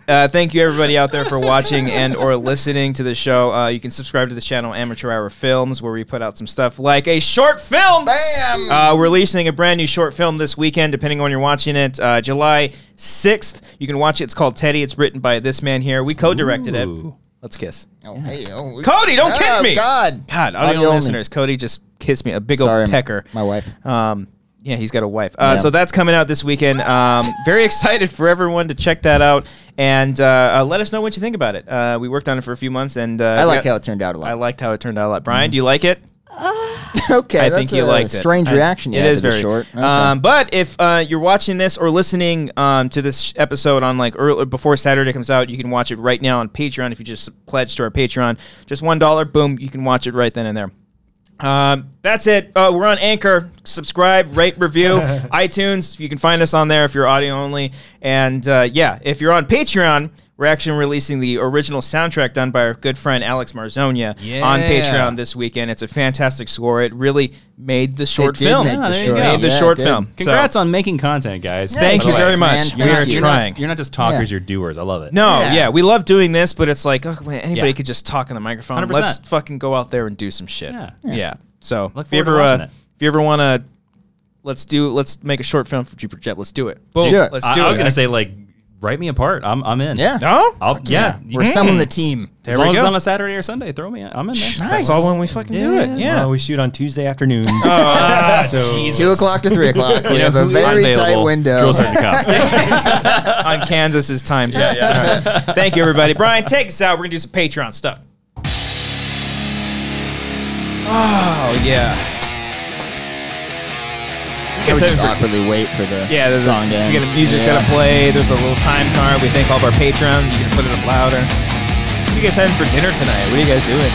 Thank you everybody out there for watching and or listening to the show. You can subscribe to the channel Amateur Hour Films, where we put out some stuff like a short film. Bam! We're releasing a brand new short film this weekend, depending on when you're watching it. July 6th. You can watch it. It's called Teddy. It's written by this man here. We co-directed it. Ooh. Let's kiss. Oh, hey, oh, Cody, don't kiss me! God. God, Audio audio only. listeners. Cody just kissed me. A big Sorry, old pecker. my wife. Yeah, he's got a wife. Yeah. So that's coming out this weekend. Very excited for everyone to check that out and let us know what you think about it. We worked on it for a few months, and I like how it turned out a lot. I liked how it turned out a lot. Brian, do you like it? Okay, I that's think you a liked it. strange reaction. It is very short. Okay. But if you're watching this or listening to this episode on like early, before Saturday comes out, you can watch it right now on Patreon. If you just pledge to our Patreon, just $1, boom, you can watch it right then and there. That's it. We're on Anchor. Subscribe, rate, review, iTunes. You can find us on there if you're audio only. And if you're on Patreon, we're actually releasing the original soundtrack done by our good friend Alex Marzonia on Patreon this weekend. It's a fantastic score. It really made the short did film. make the there you short go. Made the Yeah, short it did. film. Congrats on making content, guys. Yeah, Thank you thanks, very much. man. We are Thank you. trying. You're not just talkers, Yeah. you're doers. I love it. No, Yeah. yeah, we love doing this, but it's like, oh, man, anybody Yeah. could just talk in the microphone. 100%. Let's fucking go out there and do some shit. Yeah. So Look if you forward to watching it. if you ever want to, let's make a short film for Jupiter Jet. Let's do it. Boom. do it. Let's I do it. was gonna say, like, write me apart. I'm in. Yeah. No? Yeah. We're selling the team. As There long we as it's go. on a Saturday or Sunday, throw me. I'm in there. That's all when we fucking do it. Yeah. Well, we shoot on Tuesday afternoon. So 2 o'clock to 3 o'clock. We have a very tight window. Drill sergeant cop. on Kansas's time. Yeah. Thank you, everybody. Brian, take us out. We're gonna do some Patreon stuff. Oh yeah. I would just awkwardly wait for the Yeah, there's song to end. you got a music's gotta play. There's a little time card. We thank all of our patrons. You can put it up louder. What are you guys having for dinner tonight? What are you guys doing?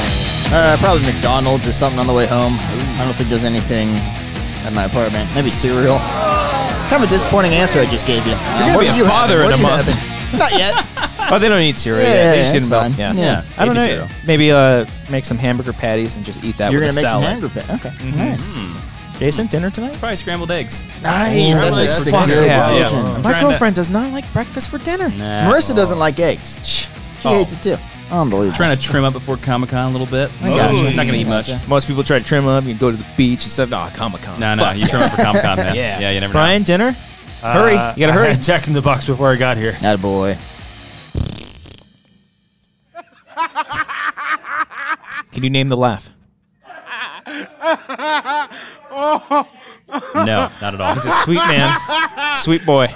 Probably McDonald's or something on the way home. I don't think there's anything at my apartment. Maybe cereal. Kind of a disappointing answer I just gave you. gonna be a father in a month. Not yet. Oh, they don't eat cereal. Yeah, yet. They just it's get milk. fine. Yeah. Yeah. I don't know. Baby cereal. Maybe make some hamburger patties and just eat that You're with gonna a make salad. some hamburger patty. Okay, nice. Jason, dinner tonight? Probably scrambled eggs. Nice. That's a Fuck good yeah. decision. I'm My trying to- girlfriend does not like breakfast for dinner. Nah. Marissa doesn't like eggs. She hates it too. Unbelievable. Trying to trim up before Comic-Con a little bit. I got you. Not gonna eat much. Gotcha. Most people try to trim up. You can go to the beach and stuff. No, Comic-Con. No, Fuck. you trim up for Comic-Con, man. Yeah. Yeah, you never Brian, dinner? Hurry. You gotta I hurry. had Jack in the Box before I got here. Attaboy. Can you name the laugh? know. No, not at all. He's a sweet man. Sweet boy.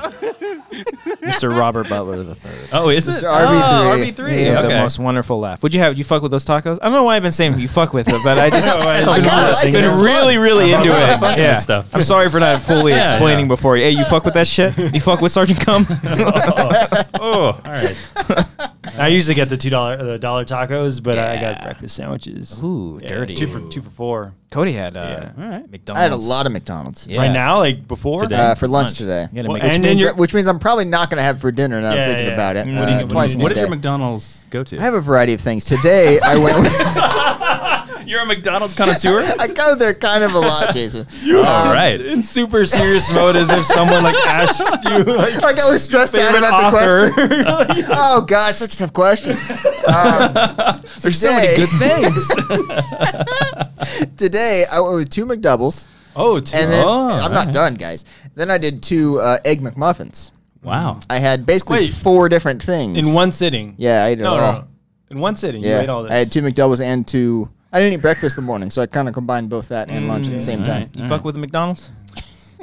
Mr. Robert Butler III. Oh, is it? Mr. RB3. Oh, RB3. Yeah, The Okay. most wonderful laugh. Would you have? Did you fuck with those tacos? I don't know why I've been saying you fuck with it, but I just I kinda like it. been It's really, fun. really into it. fucking Yeah. with stuff. I'm sorry for not fully Yeah, explaining yeah. before. Hey, you fuck with that shit? You fuck with Sergeant Cum? Oh, all right. I usually get the $2 tacos, but I got breakfast sandwiches. Ooh, Yeah, dirty. two for $4. Cody had Yeah. All right. McDonald's. I had a lot of McDonald's Yeah. Right now, like before. Today. for lunch today. You gotta Well, make and it. then you're- Which means I'm probably not going to have for dinner now Yeah, I'm thinking yeah. about it. What do you- Twice what a What did day. your McDonald's go to? I have a variety of things. Today I went with You're a McDonald's connoisseur? I go there kind of a lot, Jason. All right. In super serious mode, as if someone like asked you Like I was stressed out about the question. Oh God, such a tough question. There's so many good things. Today I went with 2 McDoubles, Oh, and then I'm not right. done, guys. Then I did 2 egg McMuffins. Wow. I had basically Wait. 4 different things in one sitting. Yeah, I ate it all. No. In one sitting, you ate all this. I had 2 McDoubles and 2. I didn't eat breakfast in the morning, so I kind of combined both that and lunch at the same time. You fuck with the McDonald's?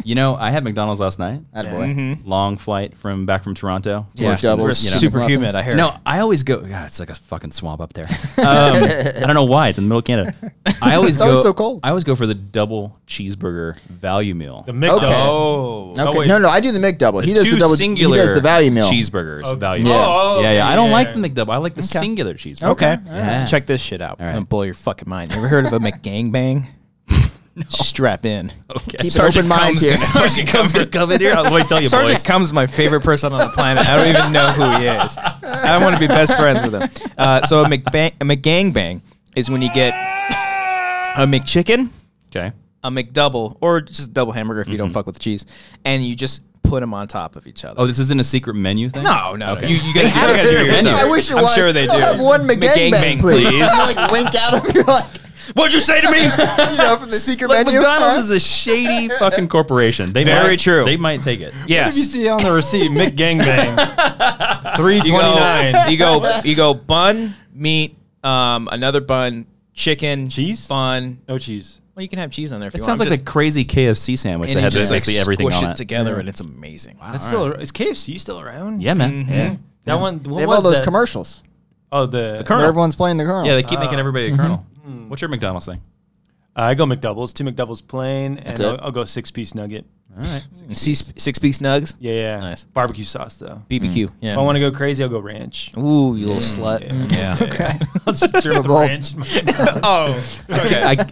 You know, I had McDonald's last night. Attaboy. Long flight from Toronto. Yeah, McDoubles, we're you know, super McMuffins. humid. I hear. No, I always go. God, it's like a fucking swamp up there. I don't know why. It's in the middle of Canada. I always It's go. always so cold. I always go for the double cheeseburger value meal. The McDouble. Okay. Oh, Okay. wait. No, I do the McDouble. He does Two the double. He singular does the value meal. cheeseburgers. Okay. Value Yeah. meal. Oh, yeah. I don't yeah. like the McDouble. I like the singular cheeseburger. okay. Yeah. Check this shit out. All I'm right. gonna blow your fucking mind. You ever heard of a McGangbang? Strap in. Okay. Keep an open mind here. Sergeant Combs gonna come in here. I'll wait tell you, Sergeant boys. Combs is my favorite person on the planet. I don't even know who he is. I want to be best friends with him. So a McGangbang is when you get a McChicken, Okay. a McDouble, or just a double hamburger if you don't fuck with the cheese, and you just put them on top of each other. Oh, this isn't a secret menu thing. No. Okay. You gotta have do a it secret yourself. menu. I wish it I'm was. sure they do. I'll have one McGangbang, please. You like wink at him. You're like, What'd you say to me? you know, from the secret Like menu. McDonald's Huh? is a shady fucking corporation. They Very might, true. They might take it. What if you Yes. see on the receipt, McGangbang, $3.29. You go bun, meat, another bun, chicken, Cheese? bun. No cheese. Well, you can have cheese on there if It you sounds want. like the crazy KFC sandwich that had basically everything squish on it it. together, and it's amazing. That's still is KFC still around? Yeah, man. Yeah. That one. What They have was all those that? commercials Oh, the where everyone's playing the Colonel. Yeah, they keep making everybody a colonel. What's your McDonald's thing? I go McDoubles, 2 McDoubles plain, and That's it? I'll go 6-piece nugget. All right. 6-piece nugs, Yeah. Nice. Barbecue sauce though. BBQ. Yeah. If I want to go crazy, I'll go ranch. Ooh, you little slut. Yeah. Okay. I'll just drip the Well, ranch. Does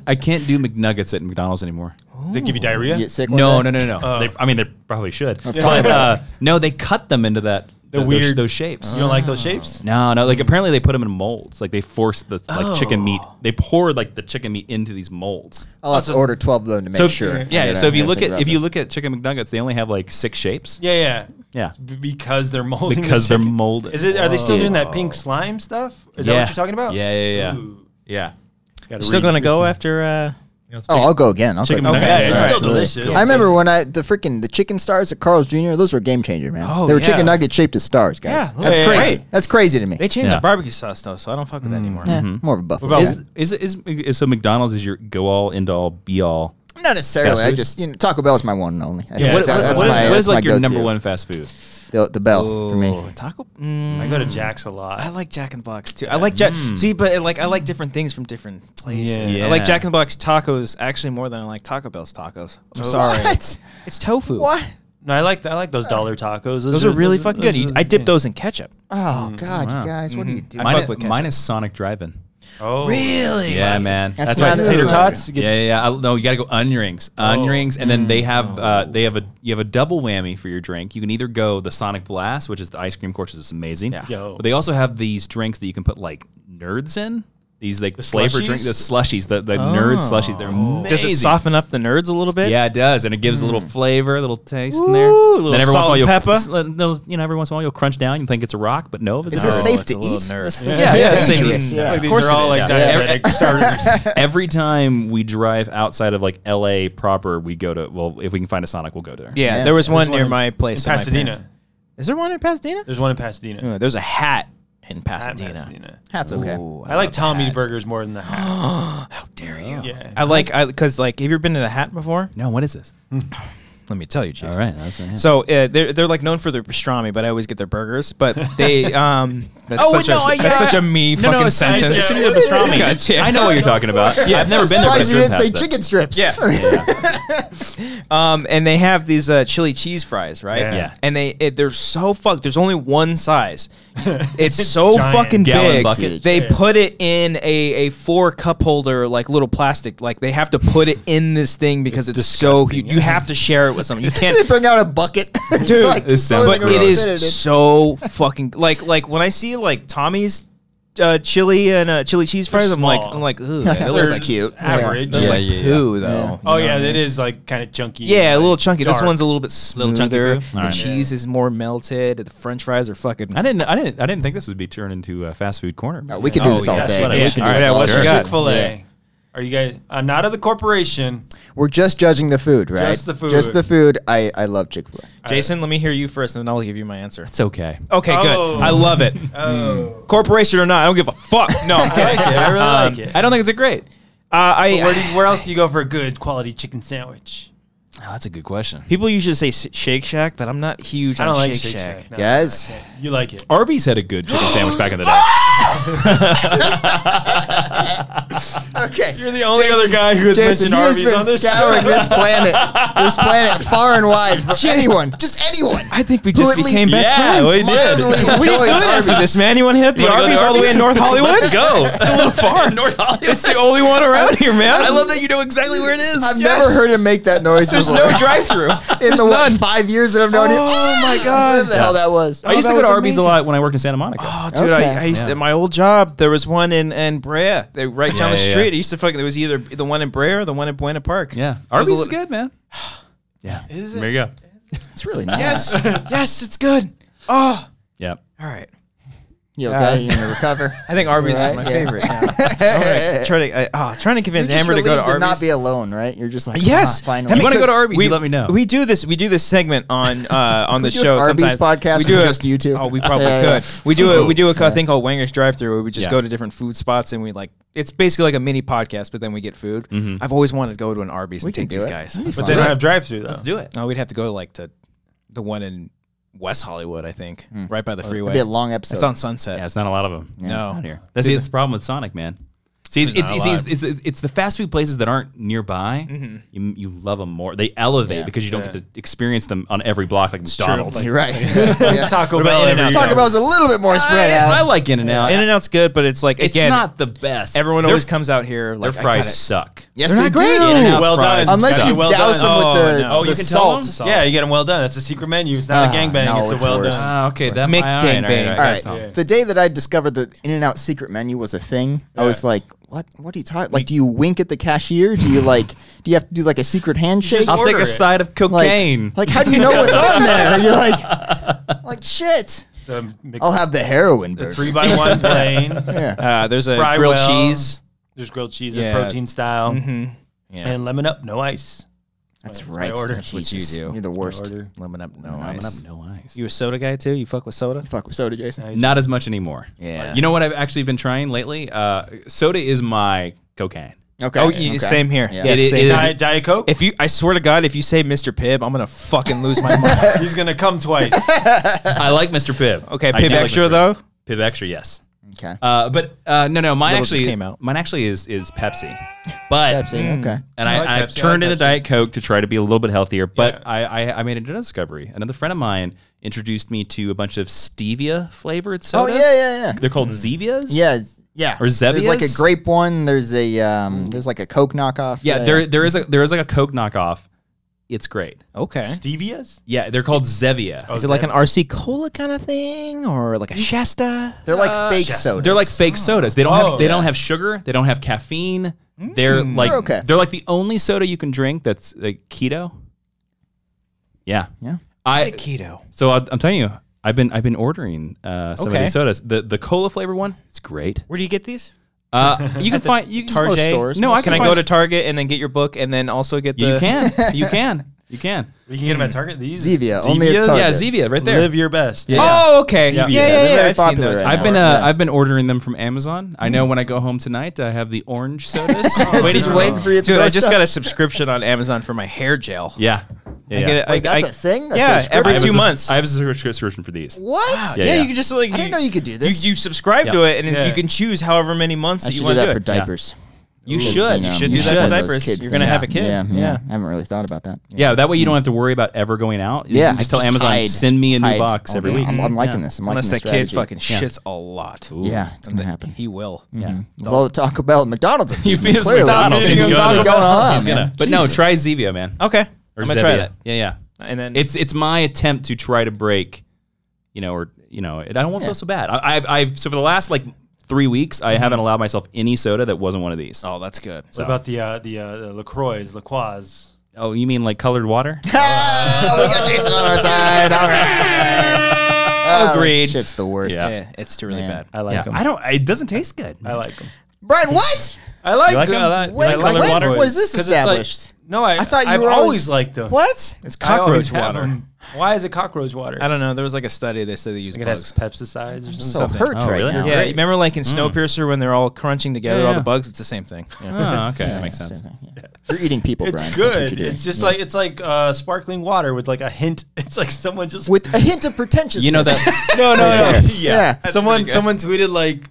I can't do McNuggets at McDonald's anymore. it give you diarrhea? You get sick. No. one day? I mean, they probably should. That's But no, they cut them into that. The those- weird- those shapes. You don't like those shapes? No. Like apparently they put them in molds. Like they force the chicken meat. They pour like the chicken meat into these molds. I'll have to order 12 of them to make So sure. yeah. I So if you gotta look think at about this. look at chicken McNuggets, they only have like 6 shapes. Yeah. Yeah. Because they're molding. Because the they're chicken. molded. Is it? Are they still Whoa. doing that pink slime stuff? Is that what you're talking about? Yeah. Ooh. Yeah. Gotta Still read- gonna go read- after. Oh, I'll go again. I'll Chicken go McNugget. again. Yeah, it's All still absolutely. delicious. I remember when the chicken stars at Carl's Jr. Those were a game changer, man. Oh, they were yeah. chicken nuggets shaped as stars, guys. Yeah, That's yeah, crazy. yeah. That's crazy to me. They changed Yeah. the barbecue sauce though, so I don't fuck with that anymore. Yeah, more of a buffalo. What Yeah. about- Is so McDonald's is your go all end all be all? Not necessarily. Fast I food? just Taco Bell is my one and only. I Yeah. think What that's what my is that's like my your go-to. number one fast food? The Bell for me. Oh, Taco. I go to Jack's a lot. I like Jack in the Box too. I like Jack. See, but like I like different things from different places. Yeah. I like Yeah. Jack in the Box tacos actually more than I like Taco Bell's tacos. I'm sorry. What? It's tofu. What? No, I like those dollar tacos. Those are really fucking good. I dip those in ketchup. Oh God, wow. you guys, what do you do? I Mine, fuck with ketchup. mine is Sonic Drive-In. Oh, Really? Yeah, man. That's right. not Tater Tater tots. Yeah. No, you got to go onion rings. Onion rings, and then they have you have a double whammy for your drink. You can either go the Sonic Blast, which is the ice cream course, is amazing. Yeah. Yo. But they also have these drinks that you can put like nerds in. These like flavor slushies? drinks, the slushies, the nerd slushies. They're amazing. Does it soften up the nerds a little bit? Yeah, it does, and it gives a little flavor, a little taste in there. Ooh, a little then every salt once in a and while pepper. you know, every once in a while you'll crunch down. You think it's a rock, but no, it's Is not. this Oh, safe it's to a little eat? nerd. This Yeah, yeah, is same dangerous. thing. Yeah. Like, these course are all it like is. diabetic starters. Every time we drive outside of like LA proper, we go to if we can find a Sonic, we'll go there. Yeah, Yeah. there was one one near in- my place. in at my Pasadena. parents'. Is there one in Pasadena? There's one in Pasadena. There's a hat in At Pasadena. Hat's okay. Ooh, I like love Tommy Hat. burgers more than the hat. How dare you? Yeah. I like because like have you ever been to the Hat before? No, what is this? Let me tell you, Jason. All right, that's it. So they're like known for their pastrami, but I always get their burgers. But they that's Oh, such no, a that's such a me fucking sentence. It's in the pastrami. God, yeah. I know what you're talking about. Yeah, I've never been there. But Surprised you Chris didn't say has that. chicken strips. Yeah. And they have these chili cheese fries, right? Yeah. And they're so fucked. There's only one size. It's so giant. fucking Gallon big. bucket. They Yeah. put it in a 4 cup holder, like little plastic. Like they have to put it in this thing because it's so disgusting. huge. You have to share it with someone. You They can't. bring out a bucket. It's Dude, like this sounds throwing But a it roast in is so fucking like when I see like Tommy's chili and chili cheese fries. I'm small. like, ooh, Those those are cute. Average. Those Yeah, like yeah, yeah. poo though. Yeah. You Oh know yeah, what I it mean? is like kind of chunky. Yeah, a like, little chunky. This dark. one's a little bit smoother. Little chunky poo? The Alright. cheese is more melted. The French fries are fucking. I didn't think this would be turned into a fast food corner. We could do Oh, this all yeah, day. that's what I We wish. could do All right, this all what's day. you got? Chick-fil-A. Yeah. Are you guys not of the corporation? We're just judging the food, right? Just the food. Just the food. I love Chick-fil-A. Jason, let me hear you first, and then I'll give you my answer. It's okay. Okay, Oh. good. I love it. Oh, Corporation or not, I don't give a fuck. No, I'm I kidding. like it. I really like it. I don't think it's a great. Where else do you go for a good quality chicken sandwich? Oh, that's a good question. People usually say Shake Shack, but I'm not huge I on don't like Shake Shake Shack. Shack. No, Guys. okay. You like it. Arby's had a good chicken sandwich back in the day. Okay. You're the only other guy who has Jason, mentioned he has Arby's been on this scouring show. this planet far and wide for anyone, just anyone. I think we Who just at became least best Yeah, friends. we did. mildly What are you enjoys doing after Arby's. this, man? You want to hit the wanna go to Arby's all the way in North Hollywood? Let's go. It's a little far. North Hollywood. It's the only one around here, man. I love that you know exactly where it is. I've never heard him make that noise There's before. no drive-through. in the none. 5 years that I've known him. Oh, my God. Whatever the hell that was. I used to that go to was Arby's amazing. a lot when I worked in Santa Monica. Oh, dude, Okay. I used to, Yeah. at my old job, there was one in Brea. They right down the Yeah, yeah, street. yeah. It used to fucking, there was either the one in Brea or the one in Buena Park. Yeah, It was a Arby's is little- good, man. Yeah, Is it? there you go. It's really nice. Yes. Yes, it's good. Oh, Yeah, all right. You okay? You gonna recover? I think Arby's is Right, my yeah. favorite. Yeah. trying to convince You just Amber to go to relieved Arby's. not be alone, right? You're just like, Yes. finally. If you wanna Because go to Arby's, you let me know. We do this segment on the we do show. an Arby's sometimes. podcast We do with a- just you two? Oh, we probably Yeah, could. We do a thing called Wanger's Drive Thru where we just Yeah. go to different food spots and we like it's basically like a mini podcast, but then we get food. I've always wanted to go to an Arby's We and can take do these it. guys. That'd be But fun. they don't have drive-through though. let's do it. No, we'd have to go to the one in West Hollywood, I think, right by the freeway. It'd be a long episode. It's on Sunset. Yeah, it's not a lot of them. No. out here. That's the problem with Sonic, man. See, There's not a lot. it's the fast food places that aren't nearby. You love them more. They elevate Yeah. because you don't get to experience them on every block like McDonald's. You're right. Yeah. Taco What about Bell. In-N-Out? every Taco day. Bell's a little bit more spread I out. like In-N-Out. In-N-Out's good, but it's like It's again, not the best. everyone Their- always comes out here like Their I fries gotta- suck. Yes, They're they not great. do. In-N-Out's Well fries done. Unless suck. you Well douse them done. with the, Oh, the you can tell salt. them? Yeah, you get them well done. That's a secret menu. It's not a gangbang. no, it's a it's well worse. done. Ah, okay, that Mick all right, gangbang. All right. Yeah. The day that I discovered the In-N-Out secret menu was a thing, I was like, "What? What are you talking? Like, do you wink at the cashier? Do you do you have to do like a secret handshake? just I'll take order a it. side of cocaine. Like, how do you know what's on there? You're like shit. The, Mc- I'll have the heroin the burger. 3x1 plain. Yeah. There's a Fry grilled well. cheese. There's grilled cheese Yeah. and protein style. Yeah. And lemon up, no ice. That's my right. order. That's what you Jesus. do. You're the worst. Order. Lemon up, no Lemon ice. no ice. You a soda guy too? You fuck with soda? Fuck with soda, Jason. Not as much anymore. Yeah. You know what I've actually been trying lately? Soda is my cocaine. Okay. Oh, okay. same here. Yeah. Yeah, It- same. it- Diet Coke. If you, I swear to God, if you say Mr. Pibb, I'm gonna fucking lose my mind. He's gonna come twice. I like Mr. Pibb. Okay, I Pibb do like Extra Mr. Pibb. though. Pibb Extra, yes. Okay. But no, mine Little just actually came out. Mine actually is Pepsi. But Pepsi. Okay. and I like I've Pepsi, I turned like into Pepsi. Diet Coke to try to be a little bit healthier. But Yeah. I made a discovery. Another friend of mine introduced me to a bunch of stevia flavored Oh sodas. yeah. They're called Zevias. Yeah. Yeah. Or There's like a Zevias? grape one. There's a there's like a Coke knockoff. Yeah, there is like a Coke knockoff. It's great. Okay. Stevia's? Yeah, they're called Zevia. Is it like an RC Cola kind of thing, or like a Shasta? They're like fake sodas. They're like fake sodas. They don't Oh, have they yeah. don't have sugar. They don't have caffeine. They're like They're okay. they're like the only soda you can drink that's like keto. Yeah. Yeah. Keto. So I'm telling you, I've been ordering some of Okay. these sodas. The cola flavor one, it's great. Where do you get these? You can find you can Target most stores. No, I Can I go to Target and then get your book and then also get the? You can. You can. We can get them at Target. These Zevia, only at Zevias? Target. Yeah, Zevia right there. Live your best. Yeah. Oh, okay. Yeah. Yeah, They're very I've seen popular those. right I've been Yeah. I've been ordering them from Amazon. I know when I go home tonight, I have the orange sodas. Just waiting for you to Dude, go I just stuff. got a subscription on Amazon for my hair gel. Yeah. Yeah. I get it. Wait, that's a thing? A yeah, subscription? every I have a 2 months. I have a subscription for these. What? Wow, Yeah, yeah, yeah. you can just like. I didn't know you could do this. You subscribe to Yeah. it and then Yeah. you can choose however many months I that you should do want to that do for it. diapers. You Because, should. You should do have that for one of those diapers. kids You're gonna things. have a kid. Yeah. I haven't really thought about that. Yeah, that way you don't have to worry about ever going out. You Yeah, can just I tell just Amazon, hide- send me a new hide box all every day. week. I'm liking Yeah. this. I'm liking Unless this that kid strategy. fucking Yeah. shits a lot. Yeah, it's gonna happen. He will. Yeah. With all the Taco Bell and McDonald's. He feeds Clearly, McDonald's. He's He's gonna gonna- be going on, He's gonna- man. But no, Jesus. try Zevia, man. Okay. Or I'm gonna try Zevia. that. Yeah. And then It's my attempt to try to break, I don't want to feel so bad. I've so for the last like 3 weeks, I haven't allowed myself any soda that wasn't one of these. Oh, that's good. What about the LaCroix, LaCroix? Oh, you mean like colored water? We got Jason on our side. All right. Agreed. Shit's the worst. Yeah. Yeah, it's really Man. bad. I like them. I don't. It doesn't taste good. I like them. Brian, what? I like, You like 'em? I When, like colored when water? was this 'Cause it's like- established? No, I thought you I've were always always- liked them. What? It's I always cockroach have water. 'em. Why is it cockroach water? I don't know. There was like a study they said they use Like it has bugs. pesticides or So something. hurt Oh, right really? now. Yeah, you remember like in Snowpiercer when they're all crunching together, all Yeah. the bugs? It's the same thing. Yeah. Oh, okay, that makes sense. Yeah. You're eating people, Brian. It's That's what good. you're doing. It's just like sparkling water with like a hint. It's like someone just with a hint of pretentiousness. You know that no. there. Yeah. Yeah. Someone tweeted like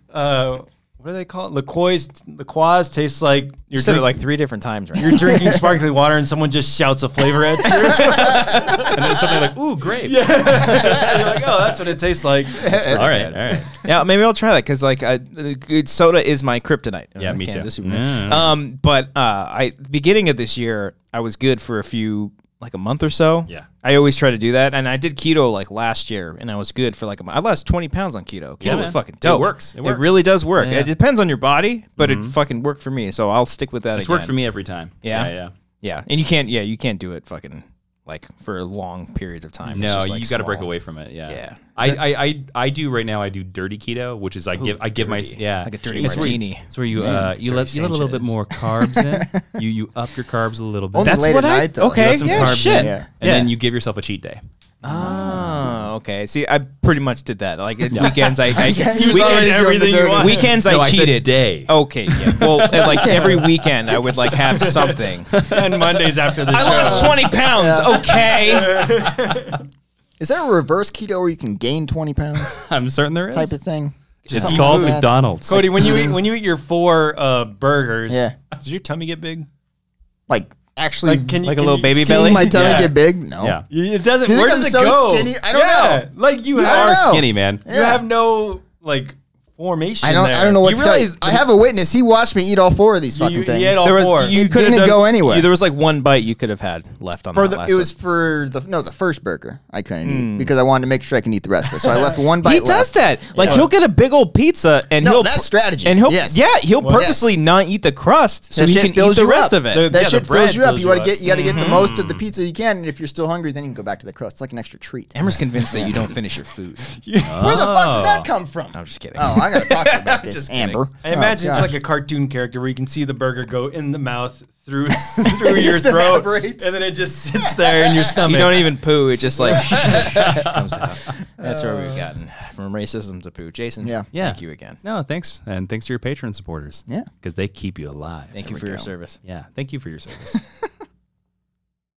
what do they call it? LaCroix tastes like You you're said it drink- like 3 different times, right? you're drinking sparkling water and someone just shouts a flavor at you. and then something like, ooh, grape. You're like, oh, that's what it tastes like. All right. Yeah, maybe I'll try that because like good soda is my kryptonite. Yeah, me too. Kansas Super. Yeah. But beginning of this year, I was good for a month or so. Yeah. I always try to do that, and I did keto like last year, and I was good for like a month. I lost 20 pounds on keto. Keto Yeah, was man. fucking It dope. works. It works. really does work. Yeah. It depends on your body, but it fucking worked for me. So I'll stick with that. It's worked for me every time. Yeah? Yeah, and you can't do it fucking like for long periods of time. It's No, just, like, you got to break small. away from it. Yeah. Yeah. I do right now. I do dirty keto, which is I give my Dirty. yeah like a dirty Jesus. martini. It's where you let a little bit Sanchez. more carbs in. You up your carbs a little bit. Only That's late what at I night, though. okay. let some Yeah, carbs shit. in, Yeah. and then you give yourself a cheat day. Oh, okay. See, I pretty much did that. Like at weekends, I He was already doing the everything you dirty. want. Weekends No, I I said cheated. day. Okay, yeah. Well, like every weekend, I would like have something. And Mondays after the I show. lost 20 pounds. Okay. Is there a reverse keto where you can gain 20 pounds I'm certain there is. type of thing? It's Some called food. McDonald's. Cody, when you eat your 4 burgers, Yeah. does your tummy get big? Like, actually, Like, can you Like a can little you baby see- seeing belly? my tummy Yeah. get big? No. Yeah. It doesn't. You think Where I'm does it so go? skinny? I don't Yeah. know. Like you I don't are know. Skinny man. You have no like formation. I don't. there. I don't know what You to tell you. realize I have a witness. He watched me eat all 4 of these fucking you things. ate all There was 4. you It could've didn't done- go anywhere. There was like one bite you could have had left on for that the, last it was one. for the first burger I couldn't eat because I wanted to make sure I can eat the rest of it. So I left one bite He does left. that. Like Yeah. he'll get a big old pizza and No, he'll that's strategy. And he'll Yes. he'll Well, purposely not eat the crust so That he shit can eat fills the you rest up. of it. The- That Yeah, shit the bread fills you up. fills You you gotta up. get the most of the pizza you can, and if you're still hungry, then you can go back to the crust. It's like an extra treat. Amber's convinced that you don't finish your food. Where the fuck did that come from? I'm just kidding. Oh, I gotta talk to you about this, Just kidding. Amber. I imagine Oh, it's gosh. like a cartoon character where you can see the burger go in the mouth through your throat, evaporates. and then it just sits there in your stomach. You don't even poo. It just like comes out. That's where we've gotten from racism to poo. Jason, Yeah. thank you again. No, thanks. And thanks to your Patreon supporters. Yeah. Because they keep you alive. Thank you we for your go. service. Yeah. Thank you for your service.